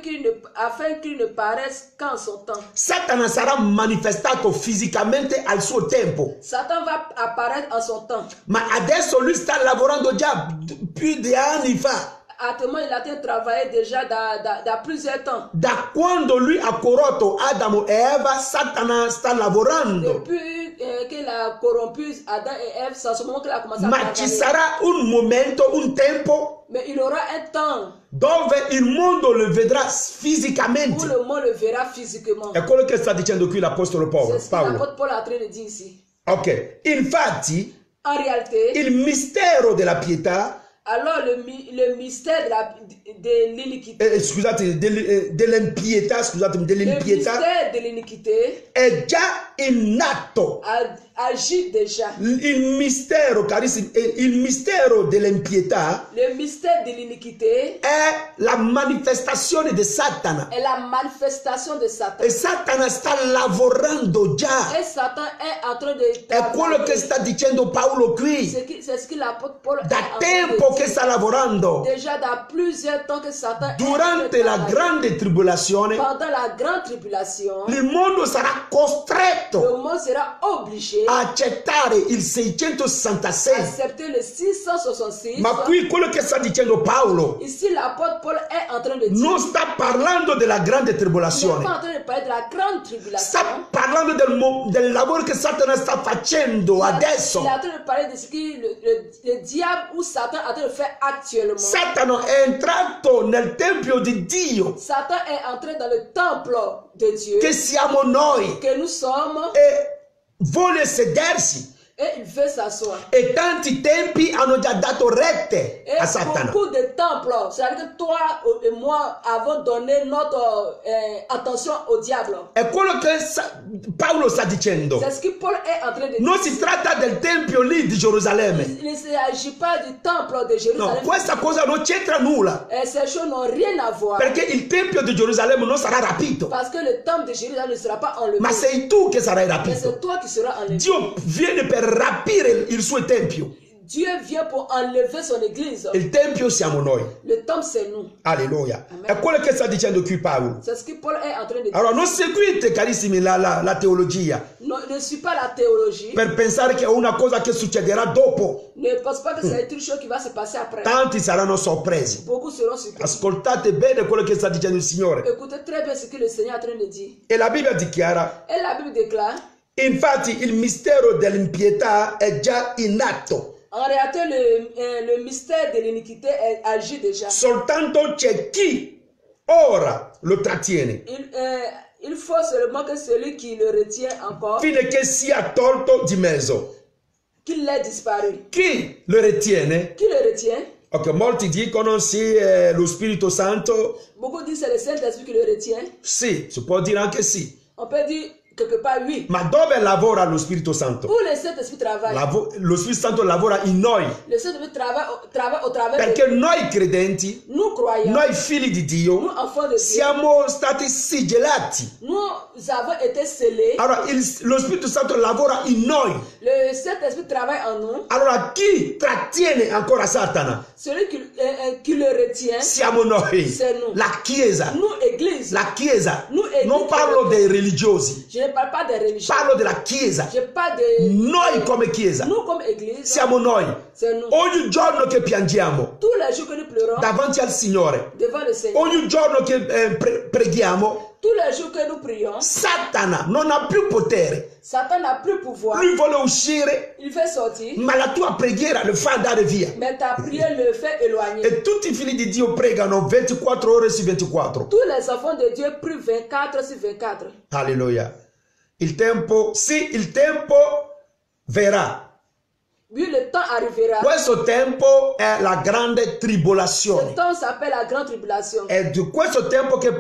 qu'il ne paraisse qu'en son temps. Satana sarà manifestato fisicamente al suo tempo, Satan va apparaître en son temps. ma adesso lui sta lavorando già più di anni fa. Actuellement, il a été travaillé déjà dans plusieurs temps. Da quando lui ha corrotto Adamo e Eva, Satana sta lavorando. Depuis qu'il a corrompu Adam et Ève, c'est à ce moment qu'il a commencé à Ma ci travailler. sarà un momento, un tempo Mais il aura un temps dove il mondo lo vedrà où fisicamente. le monde le verra physiquement. È quello che sta dicendo qui l'apostolo C'est ce que Paolo. l'apôtre Paul est en train de dire ici. Ok, infatti En réalité, il mistero della pietà, alors le mystère de l'iniquité, scusate, dell'impietà, scusatemi, le dell'impietà mystère de l'iniquité è già in atto. agit déjà. Il mistero, carissimi, il mistero dell'impietà Le mystère de l'iniquité è la manifestazione di Satana. est la manifestation de Satan. E Satana sta lavorando già. Et Satan est en train de È quello che sta dicendo Paolo qui. C'est ce que l'apôtre Paul est Da en train tempo de che dire. sta lavorando. Déjà dans plusieurs temps que Satan est en Durante train de la travailler. grande tribolazione, Pendant la grande tribulation, il mondo sarà costretto le monde sera obligé a accettare il 666. d'accepter le 666. Ma qui quello che sta dicendo Paolo Ici, l'apôtre Paul est en train de dire, non sta parlando della grande il n'est tribolazione. pas en train de parler de la grande tribulation. Sta parlando del lavoro che Satana sta facendo Il adesso. est en train de parler de ce que le diable ou Satan est en train de faire actuellement. Satana è entrato nel tempio di Dio, Satan est entré dans le temple de Dieu che siamo noi, que nous sommes e vuole sedersi. et il veut s'asseoir. E tanti tempi hanno già dato rette Et a Satana. beaucoup de temples, c'est-à-dire que toi et moi avons donné notre attention au diable. È quello che Paolo sta dicendo. C'est ce que Paul est en train de dire. Non si tratta del tempio lì di Gerusalemme. Il ne s'agit pas du temple de No, Jérusalem. questa cosa non c'entra nulla. Et ces choses n'ont rien à voir. Perché il tempio di Gerusalemme non sarà rapito. Parce que le temple de Jérusalem ne sera pas enlevé. Ma sei tu che sarai Mais rapito. c'est toi qui seras enlevé. Dio viene per rapire il suo tempio. Dieu vient pour enlever son église. Il tempio siamo noi. Le temple, c'est nous. Alleluia. Amen. È quello che sta dicendo qui Paolo. C'est ce que Paul est en train de dire. Allora non seguite, carissimi, la teologia Non, ne suis pas la théologie. per pensare che è una cosa che succederà dopo. Ne pense pas que c'est une chose qui va se passer après. Tanti saranno sorpresi. Beaucoup seront surpris. Ascoltate bene quello che sta dicendo il Signore. Écoutez très bien ce que le Seigneur est en train de dire. E la Bibbia dichiara, Et la Bible déclare, infatti il mistero dell'impietà è già in atto. en réalité, le mystère de l'iniquité agit déjà. Soltanto c'è chi ora lo trattiene, Il faut seulement que celui qui le retient encore, fine che sia tolto di mezzo. qu'il l'ait disparu. Chi lo retiene? Qui le retient? Ok, molti dicono sì, è lo Spirito Santo. Beaucoup disent c'est le Saint-Esprit qui le retient. Sì, si può dire anche sì. On peut dire quelque part oui. Ma dove lavora lo Spirito Santo? Où le Saint-Esprit travaille? Lo Spirito Santo lavora in noi. Le Saint-Esprit travaille au travers Perché de noi credenti, nous croyants, noi figli di nous Dio, enfants de Dieu. siamo stati sigillati. Nous avons été scellés. Allora lo Spirito Santo lavora in noi. Le Saint-Esprit travaille en nous. Allora chi trattiene ancora Satana? Celui qui le retient, Siamo noi. c'est nous. La Chiesa. Nous, Église. La Chiesa. Nous, Église. Non parlo dei religiosi. Je ne parle pas des religions. Parlo della Chiesa. Je parle de Noi come Chiesa. nous comme Église. Siamo noi. C'est nous. Ogni giorno che piangiamo Tous les jours que nous pleurons davanti al Signore, devant le Seigneur. ogni giorno che preghiamo, Tous les jours que nous prions, Satana non ha più potere. Satan n'a plus pouvoir. Lui vuole uscire, Il fait sortir, ma la tua preghiera lo fa andare via. mais ta prière le fait éloigner. E tutti i figli di Dio pregano 24 ore su 24. Tous les enfants de Dieu prient 24 sur 24. Alleluia. Il tempo verrà. Oui, le temps arrivera. Questo tempo è la grande Ce tribolazione. temps s'appelle la grande tribulation. È di questo tempo che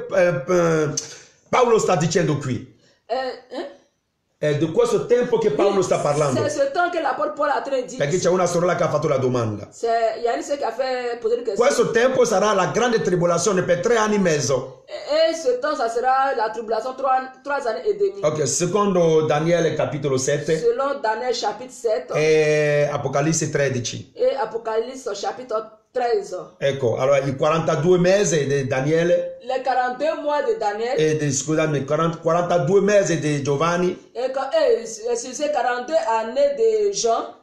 Paolo sta dicendo qui. È di questo tempo che Paolo sta parlando. C'est ce temps que l'apôtre Paul a train de dire. Perché c'è una sorella che ha fatto la domanda. Il y a une sœur qui a fait poser une question. Questo tempo sarà la grande tribolazione per 3 anni e mezzo. Et ce temps, ça sera la tribulation 3 années et demie. Ok, secondo Daniele capitolo 7 Selon Daniel chapitre 7 e Apocalisse 13. et Apocalypse chapitre 13. Ecco, allora i 42 mesi di Daniele Les 42 mois de Daniel e scusami, 42 mesi di Giovanni, et sur ces 42 années de Jean,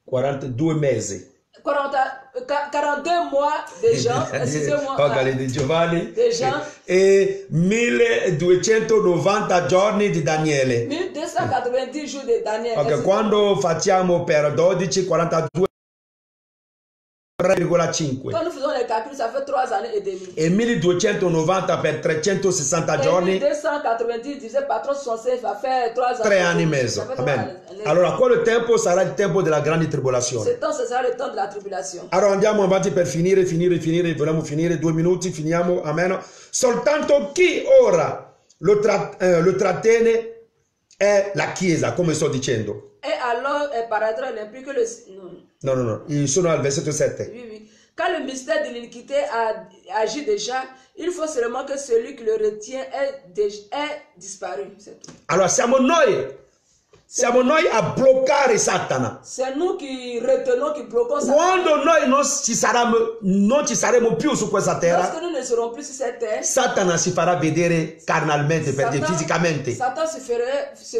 42 mesi. 42 mois de Jean, excusez-moi, Ok, di Giovanni de Jean, e 1290 giorni di Daniele. 1290 jours de Daniel. Ok, quando facciamo per 12, 42,5 Quand nous faisons les calculs, ça fait 3 années et demie. e 1290 per 360 Et giorni, 290 divisé par 365 va faire 3 ans. 3 anni e mezzo. Amen. Allora, quello tempo sarà il tempo della grande tribolazione. Ce temps, ce sera le temps de la tribulation. Allora andiamo avanti per finire, vogliamo finire 2 minuti, finiamo, amen. Soltanto chi ora lo trattiene è la Chiesa, come sto dicendo. Et alors paraîtra l'impie que le... Non. No. Sono al versetto 7. Oui. Quand le mystère de l'iniquité agit déjà, il faut seulement que celui qui le retient ait disparu. C'est tout. Allora siamo noi a bloccare Satana. C'est nous qui retenons, qui bloquons Satan. Quando noi non ci saremo più su questa terra, lorsque nous ne serons plus sur cette terre, Satana si farà vedere carnalmente, fisicamente. Satan se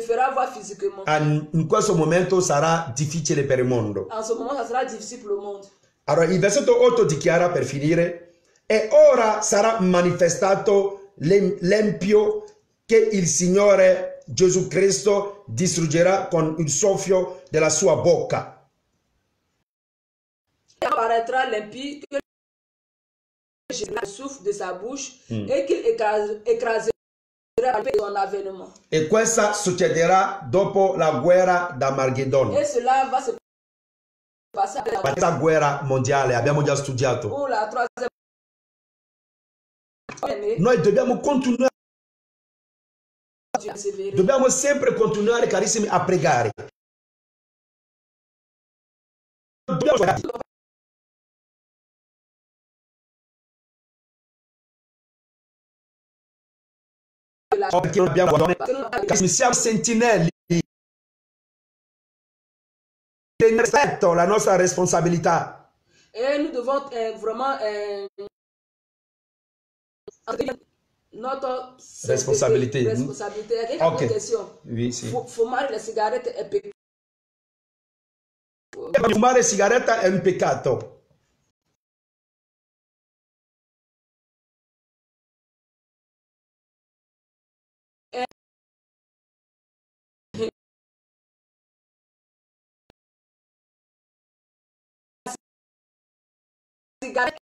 fera voir physiquement. In questo momento sarà difficile per il mondo. En ce moment, ça sera difficile pour le monde. Allora, il versetto 8 dichiara, per finire, e ora sarà manifestato l'empio che il Signore Gesù Cristo distruggerà con il soffio della sua bocca. Apparaîtra l'impie que le souffle de sa bouche et qu'il écrasera son avènement. E questa succederà dopo la guerra d'Armagedon. Et cela va se passer La terza guerra mondiale, abbiamo già studiato. pour la troisième. Noi dobbiamo continuare. Dobbiamo sempre continuare, carissimi, a pregare. Perché abbiamo siamo sentinelli. Rispetto la nostra responsabilità. Et nous devons vraiment notre responsabilité. Il y a une question. Oui, sì. Fumare la sigaretta è peccato. Fumare sigaretta è un peccato. Sigaretta